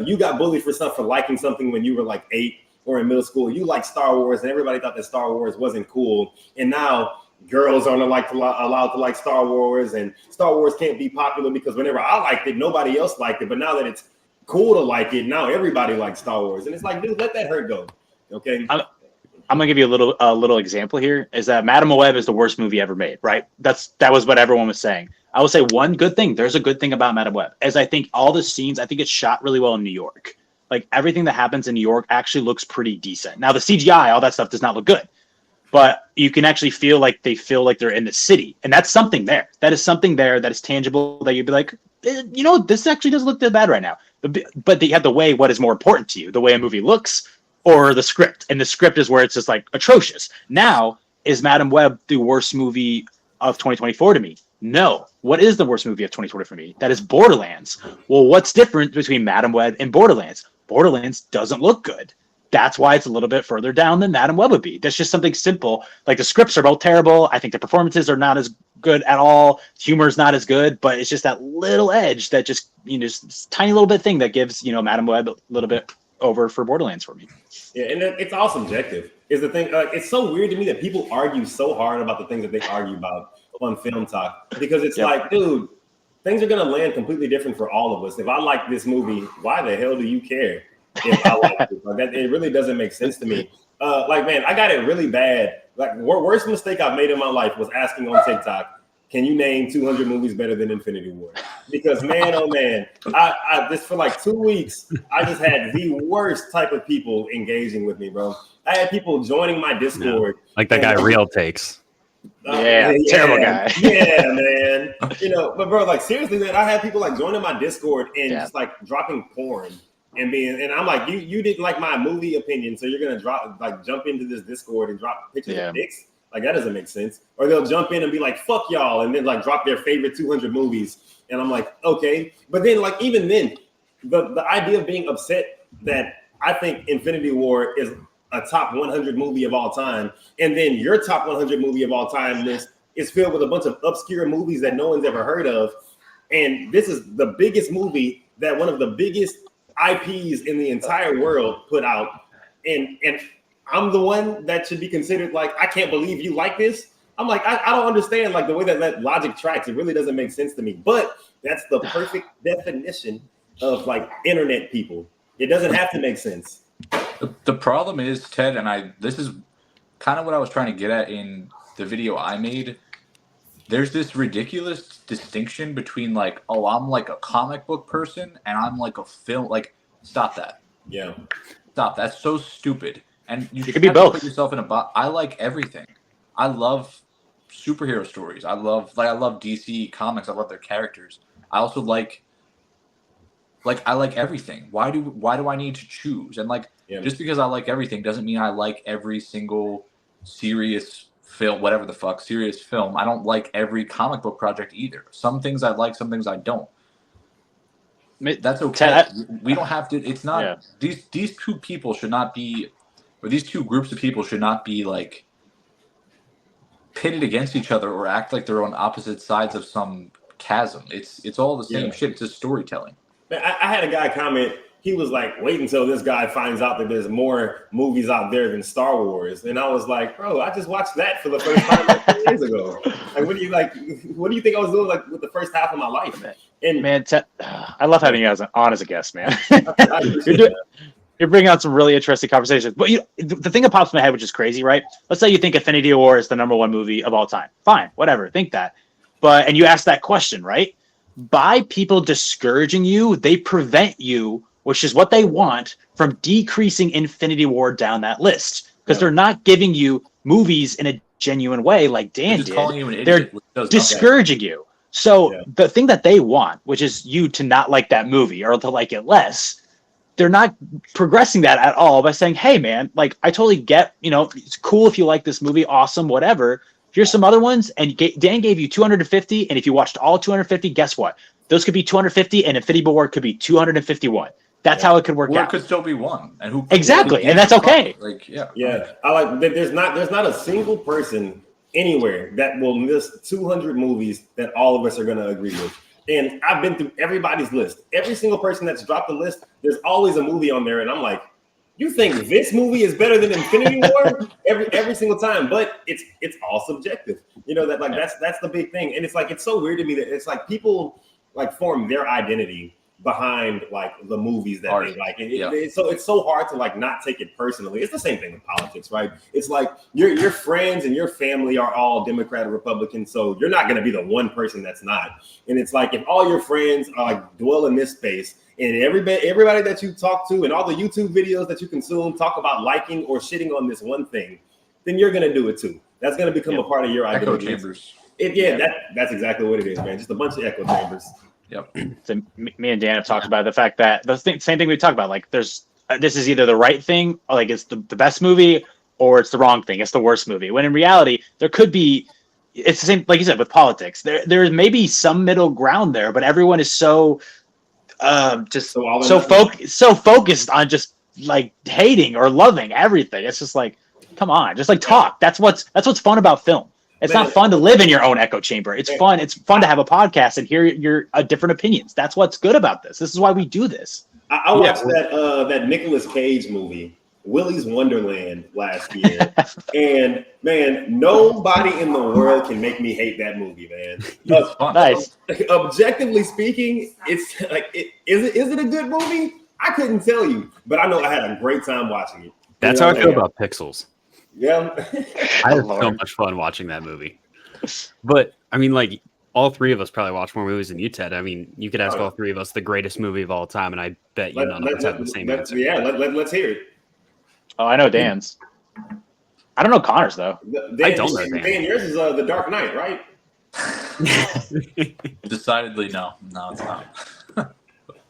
You got bullied for liking something when you were like 8 or in middle school. You like Star Wars, and everybody thought that Star Wars wasn't cool, and now girls aren't allowed to like Star Wars, and Star Wars can't be popular because whenever I liked it, nobody else liked it. But now that it's cool to like it, now everybody likes Star Wars, and it's like, dude, let that hurt go. Okay. I'm gonna give you a little example here. Is that Madame Web is the worst movie ever made, right? That was what everyone was saying. I will say one good thing. There's a good thing about Madame Web, as I think all the scenes, I think it's shot really well in New York. Like, everything that happens in New York actually looks pretty decent. Now the CGI, all that stuff does not look good, but you can actually feel like they're in the city, and that's something there. That is something there that is tangible, that you'd be like, you know, this actually doesn't look that bad right now. But you have to weigh what is more important to you, the way a movie looks or the script. And the script is where it's just like atrocious. Now, is Madame Web the worst movie of 2024 to me? No. What is the worst movie of 2024 for me? That is Borderlands. Well, what's different between Madame Web and Borderlands? Borderlands doesn't look good. That's why it's a little bit further down than Madame Web would be. That's just something simple. Like, the scripts are both terrible. I think the performances are not as good at all. Humor is not as good, but it's just that little edge that just, you know, just tiny little bit thing that gives, you know, Madame Web a little bit over for Borderlands for me. Yeah, and it's all subjective. Is the thing. It's so weird to me that people argue so hard about the things that they argue about on Film Talk, because it's like, dude, things are going to land completely different for all of us. If I like this movie, why the hell do you care if I like it? Like that, it really doesn't make sense to me. Like, man, I got it really bad. Like, worst mistake I've made in my life was asking on TikTok, can you name 200 movies better than Infinity War? Because, man, oh, man, I just for like 2 weeks, I just had the worst type of people engaging with me, bro. I had people joining my Discord. Like that guy Real Takes. Terrible guy. Yeah, man. You know, but bro, like seriously, man, I had people like joining my Discord and just like dropping porn and I'm like, you didn't like my movie opinion, so you're gonna jump into this Discord and drop pictures of dicks? Like that doesn't make sense. Or they'll jump in and be like, fuck y'all, and then like drop their favorite 200 movies. And I'm like, okay. But then like even then, the idea of being upset that I think Infinity War is a top 100 movie of all time, and then your top 100 movie of all time list is filled with a bunch of obscure movies that no one's ever heard of. And this is the biggest movie that one of the biggest IPs in the entire world put out. And I'm the one that should be considered like, I can't believe you like this. I'm like, I don't understand like the way that logic tracks. It really doesn't make sense to me. But that's the perfect definition of like internet people. It doesn't have to make sense. The problem is, Ted, and this is kind of what I was trying to get at in the video I made. There's this ridiculous distinction between like, oh, I'm like a comic book person and I'm like a film. Like, stop that. Yeah. Stop. That's so stupid. And you could be both. Put yourself in a box. I like everything. I love superhero stories. I love DC comics. I love their characters. I also like I like everything. Why do I need to choose? And like just because I like everything doesn't mean I like every single serious film, whatever the fuck, serious film. I don't like every comic book project either. Some things I like, some things I don't. That's okay. We don't have to. It's not these two people should not be, or these two groups of people should not be like pitted against each other or act like they're on opposite sides of some chasm. It's all the same shit. It's just storytelling. I had a guy comment. He was like, wait until this guy finds out that there's more movies out there than Star Wars. And I was like, bro, I just watched that for the first time like 2 years ago. Like, what do you think I was doing like with the first half of my life? And man, I love having you on as a guest, man. I You're bringing out some really interesting conversations. But the thing that pops in my head, which is crazy, right? Let's say you think Infinity War is the #1 movie of all time. Fine, whatever, think that. And you ask that question, right? By people discouraging you, they prevent you, which is what they want, from decreasing Infinity War down that list. Because they're not giving you movies in a genuine way like Dan did. Calling you an idiot, they're discouraging you. So the thing that they want, which is you to not like that movie or to like it less, they're not progressing that at all by saying, hey, man, like I totally get, it's cool if you like this movie, awesome, whatever. Here's some other ones, and Dan gave you 250, and if you watched all 250, guess what? Those could be 250, and Infinity War could be 251. That's how it could work out. Or it could still be one, and who exactly, and that's okay. Like, I like that. There's not a single person anywhere that will list 200 movies that all of us are going to agree with. And I've been through everybody's list. Every single person that's dropped the list, there's always a movie on there, and I'm like, you think this movie is better than Infinity War every single time? But it's all subjective. That's the big thing. And it's like it's so weird to me that it's like people like form their identity behind like the movies that they like. It's so hard to like not take it personally. It's the same thing with politics, right? It's like your friends and your family are all Democrat or Republican, so you're not going to be the one person that's not. And it's like if all your friends are like dwell in this space, and everybody that you talk to and all the YouTube videos that you consume talk about liking or shitting on this one thing, then you're going to do it too. That's going to become a part of your identity. Echo chambers. That's exactly what it is, man. Just a bunch of echo chambers. Yep. So me and Dan have talked about the fact that same thing we talked about. Like, this is either the right thing, or like it's the best movie, or it's the wrong thing. It's the worst movie. When in reality, there could be. It's the same, like you said, with politics. There may be some middle ground there, but everyone is so focused on just like hating or loving everything. It's just like, come on, just like talk. That's what's fun about film. It's not fun to live in your own echo chamber. It's fun. It's fun to have a podcast and hear your different opinions. That's what's good about this. This is why we do this. I watched that Nicolas Cage movie Willy's Wonderland last year, and man, nobody in the world can make me hate that movie, man. It's fun. Nice. Objectively speaking, it's like, is it a good movie? I couldn't tell you, but I know I had a great time watching it. That's how I feel about Pixels. Yeah, I had so much fun watching that movie. But I mean, like, all three of us probably watch more movies than you, Ted. I mean, you could ask all three of us the greatest movie of all time, and I bet you none of us have the same answer. Yeah, let's hear it. Oh, I know Dan's. I don't know Connor's though. I don't know Dan. Dan, yours is The Dark Knight, right? Decidedly no. No, it's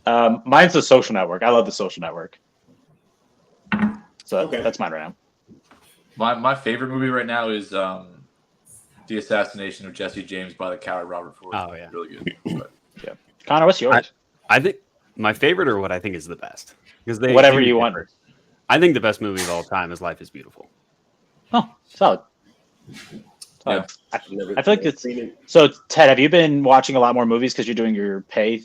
not. Mine's The Social Network. I love The Social Network. So that's mine right now. My favorite movie right now is The Assassination of Jesse James by the coward Robert Ford. Oh yeah, really good. But, yeah, Connor, what's yours? I think my favorite, or what I think is the best, because whatever you want. I think the best movie of all time is Life is Beautiful. Oh, solid. Yeah. I feel like it's so. Ted, have you been watching a lot more movies because you're doing your pay?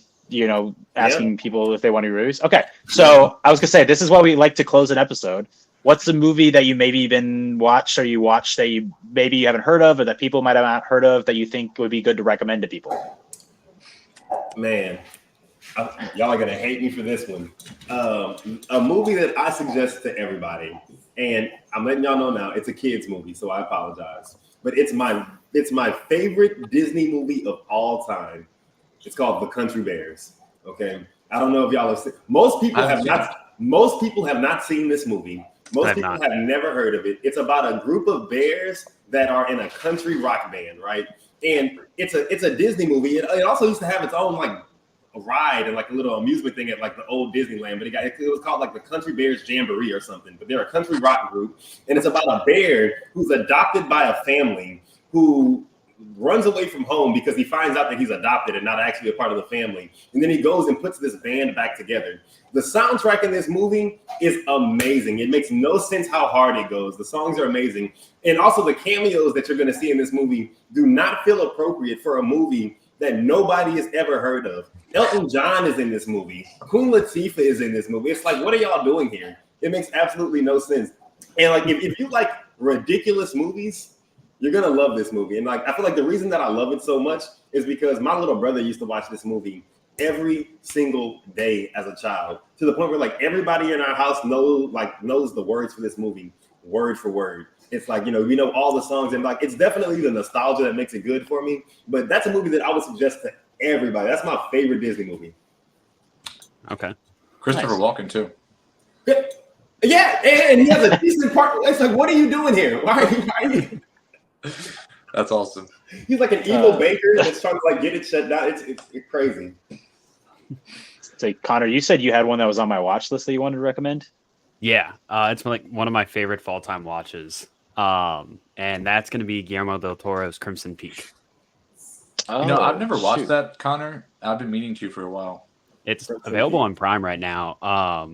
Asking people if they want to reviews. Okay, so I was gonna say this is why we like to close an episode. What's the movie that you maybe been watched or you watched that you maybe haven't heard of or that people might have not heard of that you think would be good to recommend to people? Man, y'all are gonna hate me for this one. A movie that I suggest to everybody, and I'm letting y'all know now, it's a kids movie, so I apologize. But it's my favorite Disney movie of all time. It's called The Country Bears. Okay, I don't know if y'all have seen. Most people have not seen this movie. Most people have never heard of it. It's about a group of bears that are in a country rock band, right? And it's a Disney movie. It also used to have its own like a ride and like a little amusement thing at like the old Disneyland, but it was called like the Country Bears Jamboree or something. But they're a country rock group, and it's about a bear who's adopted by a family who runs away from home because he finds out that he's adopted and not actually a part of the family. And then he goes and puts this band back together. The soundtrack in this movie is amazing. It makes no sense how hard it goes. The songs are amazing. And also the cameos that you're going to see in this movie do not feel appropriate for a movie that nobody has ever heard of. Elton John is in this movie. Queen Latifah is in this movie. It's like, what are y'all doing here? It makes absolutely no sense. And like, if you like ridiculous movies, you're going to love this movie. And like, I feel like the reason that I love it so much is because my little brother used to watch this movie every single day as a child, to the point where like everybody in our house knows the words for this movie word for word. It's like, we know all the songs, and like, it's definitely the nostalgia that makes it good for me. But that's a movie that I would suggest to everybody. That's my favorite Disney movie. Okay. Christopher Walken too. Yeah. And he has a decent part. It's like, what are you doing here? Why are you? That's awesome. He's like an evil baker that's trying to like get it shut down. It's crazy. So Connor, you said you had one that was on my watch list that you wanted to recommend. Yeah, it's like one of my favorite fall time watches, and that's going to be Guillermo del Toro's Crimson Peak. Oh, I've never watched that, Connor. I've been meaning to for a while. It's available on Prime right now.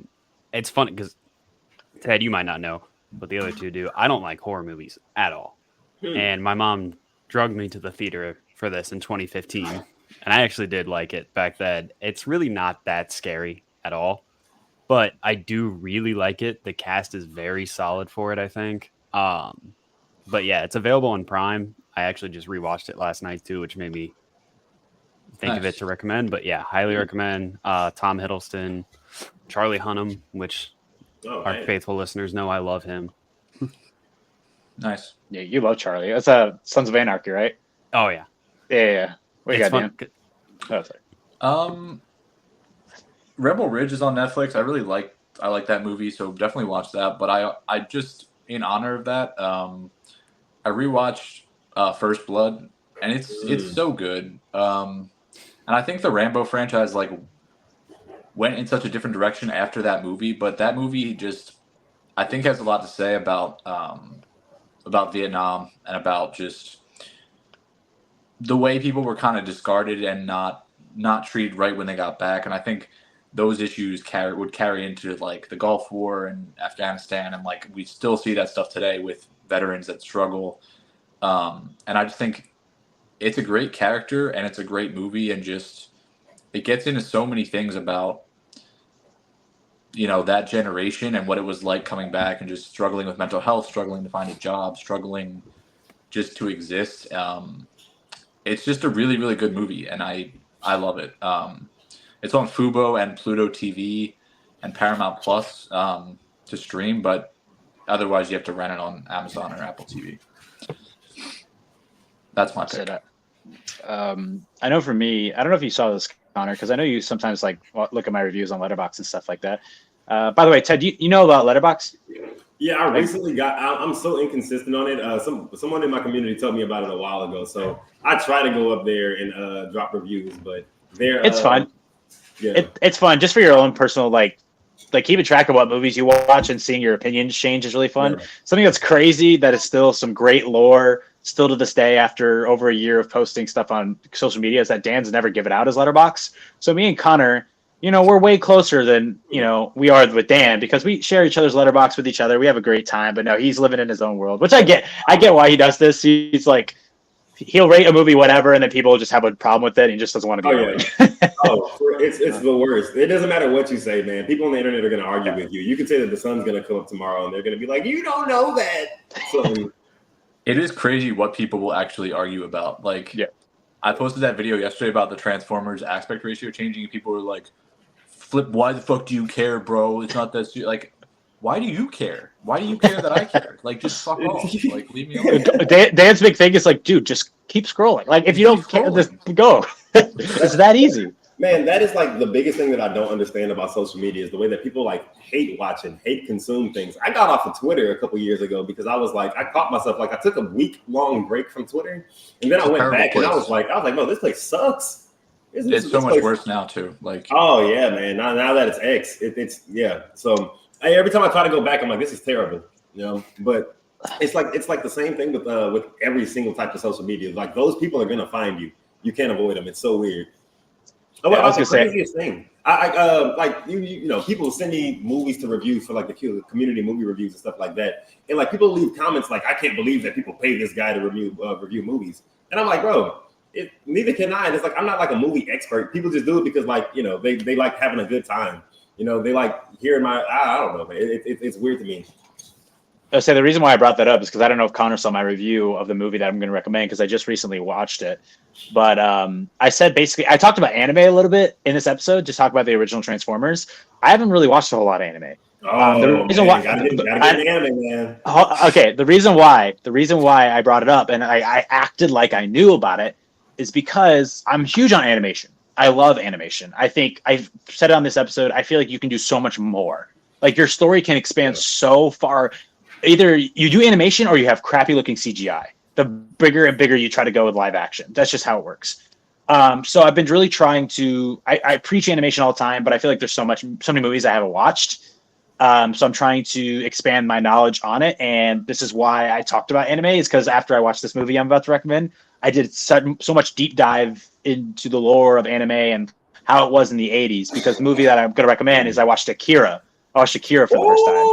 It's funny because Ted, you might not know, but the other two do. I don't like horror movies at all. And my mom drugged me to the theater for this in 2015. And I actually did like it back then. It's really not that scary at all. But I do really like it. The cast is very solid for it, I think. But yeah, it's available on Prime. I actually just rewatched it last night too, which made me think of it to recommend. But yeah, highly recommend. Tom Hiddleston, Charlie Hunnam, which our faithful listeners know I love him. Nice. Yeah, you love Charlie. That's Sons of Anarchy, right? Oh yeah. Yeah. What you got, Dan? Oh, sorry. Rebel Ridge is on Netflix. I like that movie, so definitely watch that. But I just, in honor of that, I rewatched First Blood, and it's so good. And I think the Rambo franchise like went in such a different direction after that movie, but that movie just, I think, has a lot to say about Vietnam and about just the way people were kind of discarded and not treated right when they got back. And I think those issues would carry into like the Gulf War and Afghanistan, and like we still see that stuff today with veterans that struggle. And I just think it's a great character and it's a great movie, and just it gets into so many things about that generation and what it was like coming back and just struggling with mental health, struggling to find a job, struggling just to exist. It's just a really, really good movie, and I love it. It's on Fubo and Pluto TV and Paramount Plus to stream, but otherwise you have to rent it on Amazon or Apple TV. That's my pick. I know for me, I don't know if you saw this, Connor, because I know you sometimes look at my reviews on Letterboxd and stuff like that. By the way, Ted, you know about Letterboxd? Yeah, I recently I'm so inconsistent on it. Someone in my community told me about it a while ago, so I try to go up there and drop reviews, but it's fun. Yeah, it's fun just for your own personal like keeping track of what movies you watch and seeing your opinions change is really fun. Yeah. Something that's crazy that is still some great lore still to this day after over a year of posting stuff on social media is that Dan's never given out his Letterboxd. So me and Connor, we're way closer than, we are with Dan because we share each other's Letterboxd with each other. We have a great time, but no, he's living in his own world, which I get why he does this. He's like, he'll rate a movie, whatever, and then people just have a problem with it and he just doesn't want to be it's the worst. It doesn't matter what you say, man. People on the internet are going to argue with you. You can say that the sun's going to come up tomorrow and they're going to be like, you don't know that. So it is crazy what people will actually argue about. I posted that video yesterday about the Transformers aspect ratio changing, and people were like, "Flip, why the fuck do you care, bro? It's not that like, why do you care? Why do you care that I care? Like, just fuck off. Like, leave me alone." Dan's big thing is like, dude, just keep scrolling. Like, if you don't care, just go. It's that easy. Man, that is like the biggest thing that I don't understand about social media is the way that people hate watching, hate consume things. I got off of Twitter a couple years ago because I was like, I caught myself I took a week-long break from Twitter, and then I went back and I was like, no, this place sucks. It's so much worse now too. Oh yeah, man. Now that it's X, it's yeah. So every time I try to go back, I'm like, this is terrible, But it's like the same thing with every single type of social media. Like those people are gonna find you. You can't avoid them. It's so weird. Oh, yeah, that's the craziest thing. People send me movies to review for the community movie reviews and stuff like that, and people leave comments like, "I can't believe that people pay this guy to review movies," and I'm like, bro, neither can I. And it's I'm not a movie expert. People just do it because they like having a good time. They like hearing I don't know, man. It's weird to me. I'll say the reason why I brought that up is because I don't know if Connor saw my review of the movie that I'm going to recommend because I just recently watched it. But I said basically, I talked about anime a little bit in this episode, just talk about the original Transformers. I haven't really watched a whole lot of anime. The reason why, gotta get anime, man. Okay, the reason why I brought it up and I acted like I knew about it is because I'm huge on animation. I love animation. I think I've said it on this episode. I feel like you can do so much more. Like your story can expand so far. Either you do animation or you have crappy looking CGI. The bigger and bigger you try to go with live action. That's just how it works. So I've been really trying to, I preach animation all the time, but I feel like there's so many movies I haven't watched. So I'm trying to expand my knowledge on it. And this is why I talked about anime is because after I watched this movie I'm about to recommend, I did so much deep dive into the lore of anime and how it was in the 80s, because the movie that I'm going to recommend is I watched Akira. I watched Akira for the first time.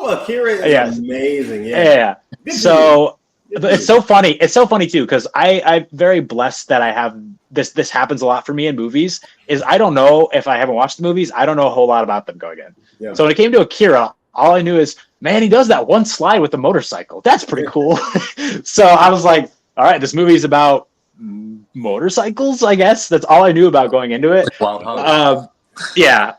Akira is amazing. Yeah. So it's so funny. It's so funny too, because I'm very blessed that I have this. This happens a lot for me in movies. Is I don't know if I haven't watched the movies, I don't know a whole lot about them going in. Yeah. So when it came to Akira, all I knew is, man, he does that one slide with the motorcycle. That's pretty cool. So I was like, all right, this movie is about motorcycles, I guess. That's all I knew about going into it. Yeah.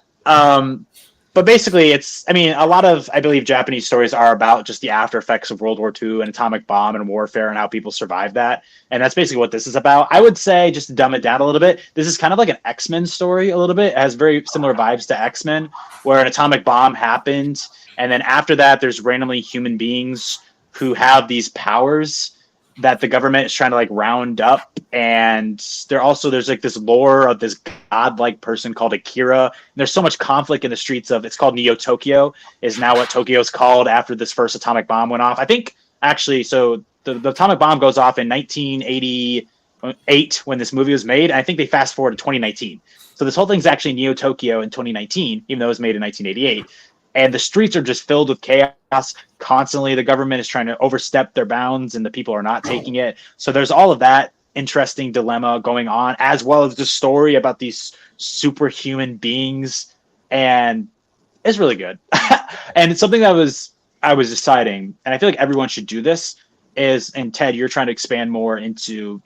But basically, a lot of, I believe, Japanese stories are about just the after effects of World War II and atomic bomb and warfare and how people survived that. And that's basically what this is about. I would say, just to dumb it down a little bit, this is kind of like an X-Men story a little bit. It has very similar vibes to X-Men, where an atomic bomb happened. And then after that, there's randomly human beings who have these powers that the government is trying to round up, and there's this lore of this godlike person called Akira. And there's so much conflict in the streets of, it's called Neo Tokyo, is now what Tokyo is called after this first atomic bomb went off. I think actually, so the atomic bomb goes off in 1988 when this movie was made. And I think they fast forward to 2019. So this whole thing's actually Neo Tokyo in 2019, even though it was made in 1988. And the streets are just filled with chaos constantly. The government is trying to overstep their bounds and the people are not taking it. So there's all of that interesting dilemma going on, as well as the story about these superhuman beings. And It's really good. And it's something that I was deciding, and I feel like everyone should do this, is, and Ted, you're trying to expand more into,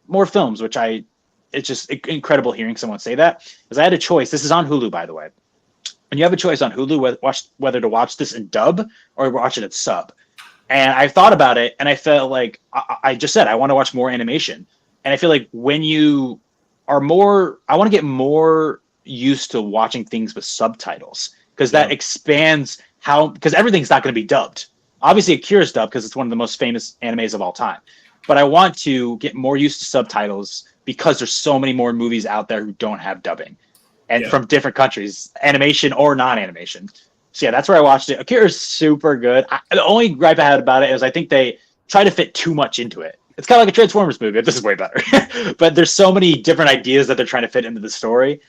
more films, which it's just incredible hearing someone say that, because I had a choice. This is on Hulu, by the way. And you have a choice on Hulu whether to watch this in dub or watch it in sub. And I thought about it, and I felt like I just said I want to watch more animation. And I feel like when you are more, I want to get more used to watching things with subtitles, because that expands because everything's not going to be dubbed. Obviously, Akira's dubbed because it's one of the most famous animes of all time. But I want to get more used to subtitles because there's so many more movies out there who don't have dubbing, and from different countries, animation or non-animation. So yeah, that's where I watched it. Akira's super good. The only gripe I had about it is I think they try to fit too much into it. It's kind of like a Transformers movie. This is way better. But there's so many different ideas that they're trying to fit into the story.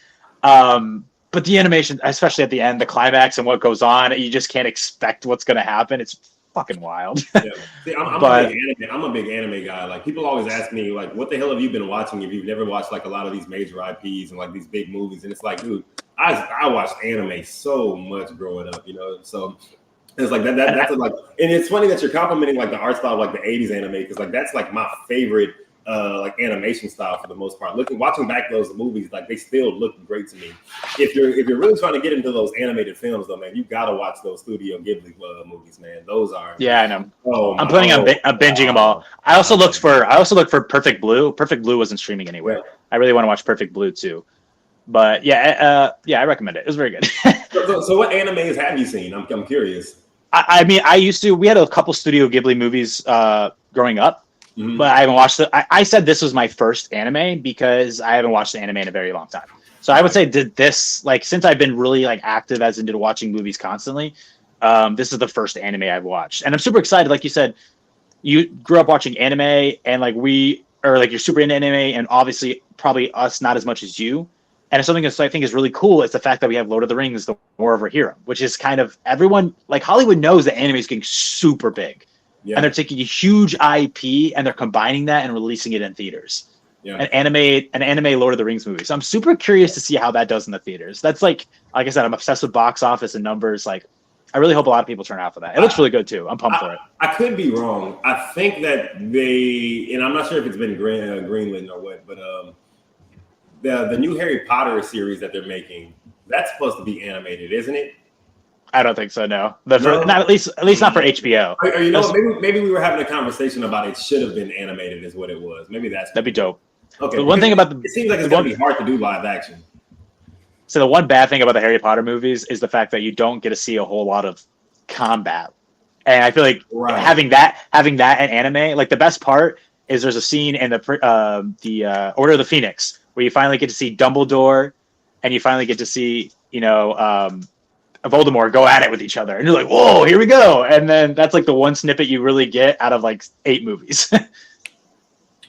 But the animation, especially at the end, the climax and what goes on, you just can't expect what's going to happen. It's fucking wild. See, I'm a big anime guy. Like, people always ask me, like, what the hell have you been watching if you've never watched like a lot of these major IPs and like these big movies? And it's like, dude, I watched anime so much growing up, so it's like that's like, and it's funny that you're complimenting like the art style of like the 80s anime, because like that's like my favorite like animation style for the most part. Watching back those movies, like they still look great to me. If you're really trying to get into those animated films though, man, you gotta watch those Studio Ghibli movies, man. Those are I know. I'm planning on binging them all. I also looked for Perfect Blue. Perfect Blue wasn't streaming anywhere. Yeah. I really want to watch Perfect Blue too. But I recommend it. It was very good. so what animes have you seen? I'm curious. I mean, we had a couple Studio Ghibli movies growing up. Mm-hmm. But I haven't watched it. I said this was my first anime because I haven't watched the anime in a very long time. So I would say since I've been really like active as into watching movies constantly, this is the first anime I've watched. And I'm super excited. Like you said, you grew up watching anime, and like you're super into anime, and obviously probably us not as much as you. And something that I think is really cool is the fact that we have Lord of the Rings, the War of our Hero, which is kind of everyone, like Hollywood knows that anime is getting super big. Yeah. And they're taking a huge IP and they're combining that and releasing it in theaters. Yeah. An anime Lord of the Rings movie. So I'm super curious to see how that does in the theaters. That's like I said, I'm obsessed with box office and numbers. Like, I really hope a lot of people turn out for that. It looks really good too. I'm pumped for it. I could be wrong. I think that and I'm not sure if it's been greenlit or what, but the new Harry Potter series that they're making, that's supposed to be animated, isn't it? I don't think so. No, not at least not for HBO. Maybe we were having a conversation about it should have been animated, is what it was. Maybe that'd be dope. Okay. But one thing about it seems like it's gonna be hard to do live action. So the one bad thing about the Harry Potter movies is the fact that you don't get to see a whole lot of combat, and I feel like having that in anime, like the best part is there's a scene in the Order of the Phoenix where you finally get to see Dumbledore, and you finally get to see Voldemort go at it with each other, and you're like, whoa, here we go. And then that's like the one snippet you really get out of like 8 movies.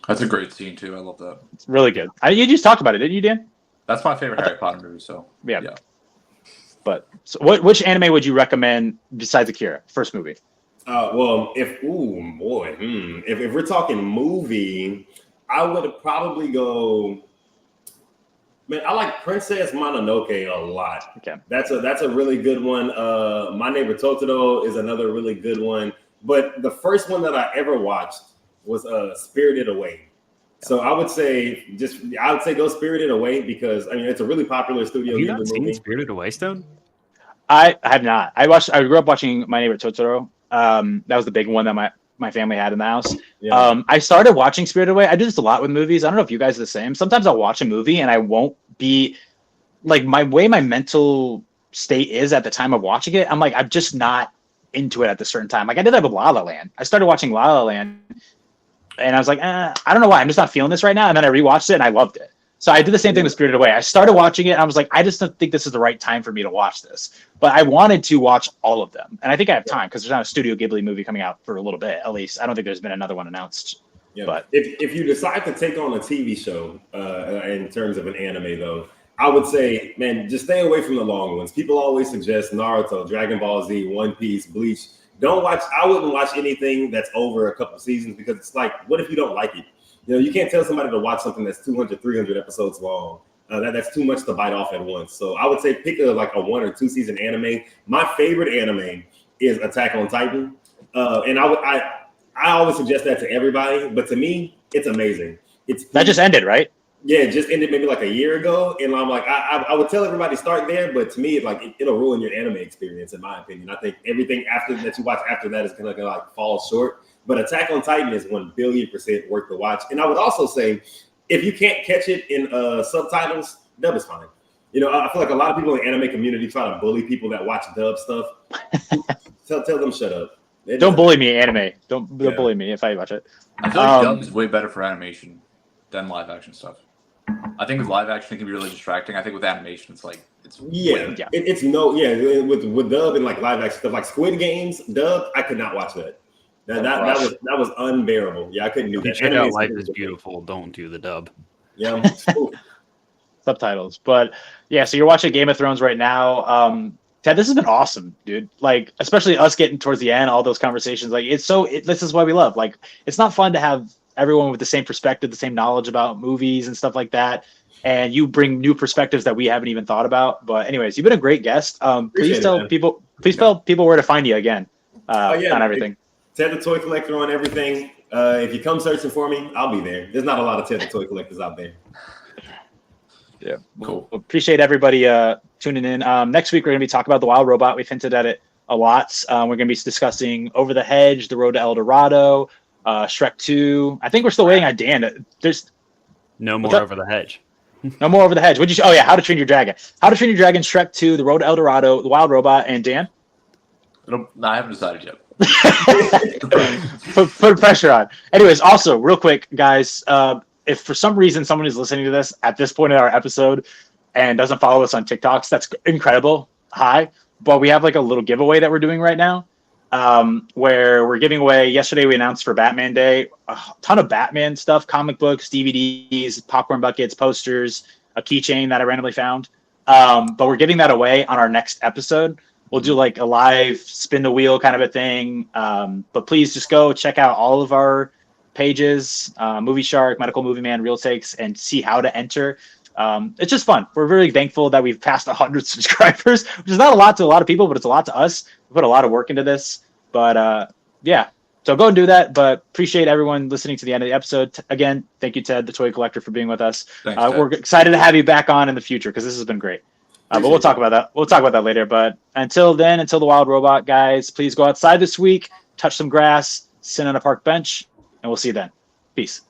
That's a great scene too. I love that. It's really good. You just talked about it, didn't you, Dan? That's my favorite Harry Potter movie. So yeah. But which anime would you recommend besides Akira? First movie. Well, if we're talking movie, I would probably go. Man, I like Princess Mononoke a lot. Okay, that's a really good one. My Neighbor Totoro is another really good one. But the first one that I ever watched was Spirited Away. So I would say go Spirited Away, because I mean it's a really popular Studio Ghibli movie. Have you not seen Spirited Away, Stone? I have not. I grew up watching My Neighbor Totoro. That was the big one that my family had in the house. Yeah. I started watching Spirited Away. I do this a lot with movies. I don't know if you guys are the same. Sometimes I'll watch a movie and I won't be like my mental state is at the time of watching it. I'm like, I'm just not into it at a certain time. Like I did that with La La Land. I started watching La La Land and I was like, I don't know why. I'm just not feeling this right now. And then I rewatched it and I loved it. So I did the same thing with Spirited Away. I started watching it and I was like, I just don't think this is the right time for me to watch this. But I wanted to watch all of them. And I think I have time because there's not a Studio Ghibli movie coming out for a little bit, at least. I don't think there's been another one announced. Yeah. But if you decide to take on a TV show in terms of an anime, though, I would say, man, just stay away from the long ones. People always suggest Naruto, Dragon Ball Z, One Piece, Bleach. I wouldn't watch anything that's over a couple seasons, because it's like, what if you don't like it? You know, you can't tell somebody to watch something that's 200, 300 episodes long That's too much to bite off at once. So I would say pick a 1 or 2 season anime. My favorite anime is Attack on Titan, and I always suggest that to everybody. But to me, it's amazing. That just ended, right? Yeah, it just ended maybe like a year ago, and I'm like, I would tell everybody start there, but to me, it'll ruin your anime experience, in my opinion. I think everything after that you watch after that is gonna like fall short. But Attack on Titan is 1,000,000,000% worth the watch. And I would also say, if you can't catch it in subtitles, dub is fine. You know, I feel like a lot of people in the anime community try to bully people that watch dub stuff. tell them shut up. Don't bully me, anime. Don't bully me if I watch it. I feel like dub is way better for animation than live action stuff. I think with live action it can be really distracting. I think with animation it's with dub and like live action stuff like Squid Games dub, I could not watch that. That was unbearable. Yeah, I couldn't do that. Check out Life is Beautiful. Don't do the dub. Yeah. Subtitles. But yeah, so you're watching Game of Thrones right now. Ted, this has been awesome, dude. Like, especially us getting towards the end, all those conversations. Like, this is why we love. Like, it's not fun to have everyone with the same perspective, the same knowledge about movies and stuff like that. And you bring new perspectives that we haven't even thought about. But anyways, you've been a great guest. Please tell people where to find you again on everything. Ted the Toy Collector on everything. If you come searching for me, I'll be there. There's not a lot of Ted the Toy Collectors out there. Yeah, cool. Appreciate everybody tuning in. Next week, we're going to be talking about The Wild Robot. We've hinted at it a lot. We're going to be discussing Over the Hedge, The Road to El Dorado, Shrek 2. I think we're still waiting on Dan. There's no more Over the Hedge. No more Over the Hedge. How to Train Your Dragon. How to Train Your Dragon, Shrek 2, The Road to El Dorado, The Wild Robot, and Dan? No, I haven't decided yet. Put pressure on. Anyways, also, real quick, guys, if for some reason someone is listening to this at this point in our episode and doesn't follow us on TikToks, that's incredible. Hi. But we have like a little giveaway that we're doing right now, where we're giving away. Yesterday we announced for Batman Day a ton of Batman stuff, comic books, DVDs, popcorn buckets, posters, a keychain that I randomly found. But we're giving that away on our next episode. We'll do like a live spin the wheel kind of a thing. But please just go check out all of our pages, Movie Shark, Medical Movie Man, Real Takes, and see how to enter. It's just fun. We're really thankful that we've passed 100 subscribers, which is not a lot to a lot of people, but it's a lot to us. We put a lot of work into this. But yeah, so go and do that. But appreciate everyone listening to the end of the episode. Again, thank you, Ted, the Toy Collector, for being with us. Thanks, we're excited to have you back on in the future because this has been great. But we'll talk about that. We'll talk about that later. But until then, until The Wild Robot, guys, please go outside this week, touch some grass, sit on a park bench, and we'll see you then. Peace.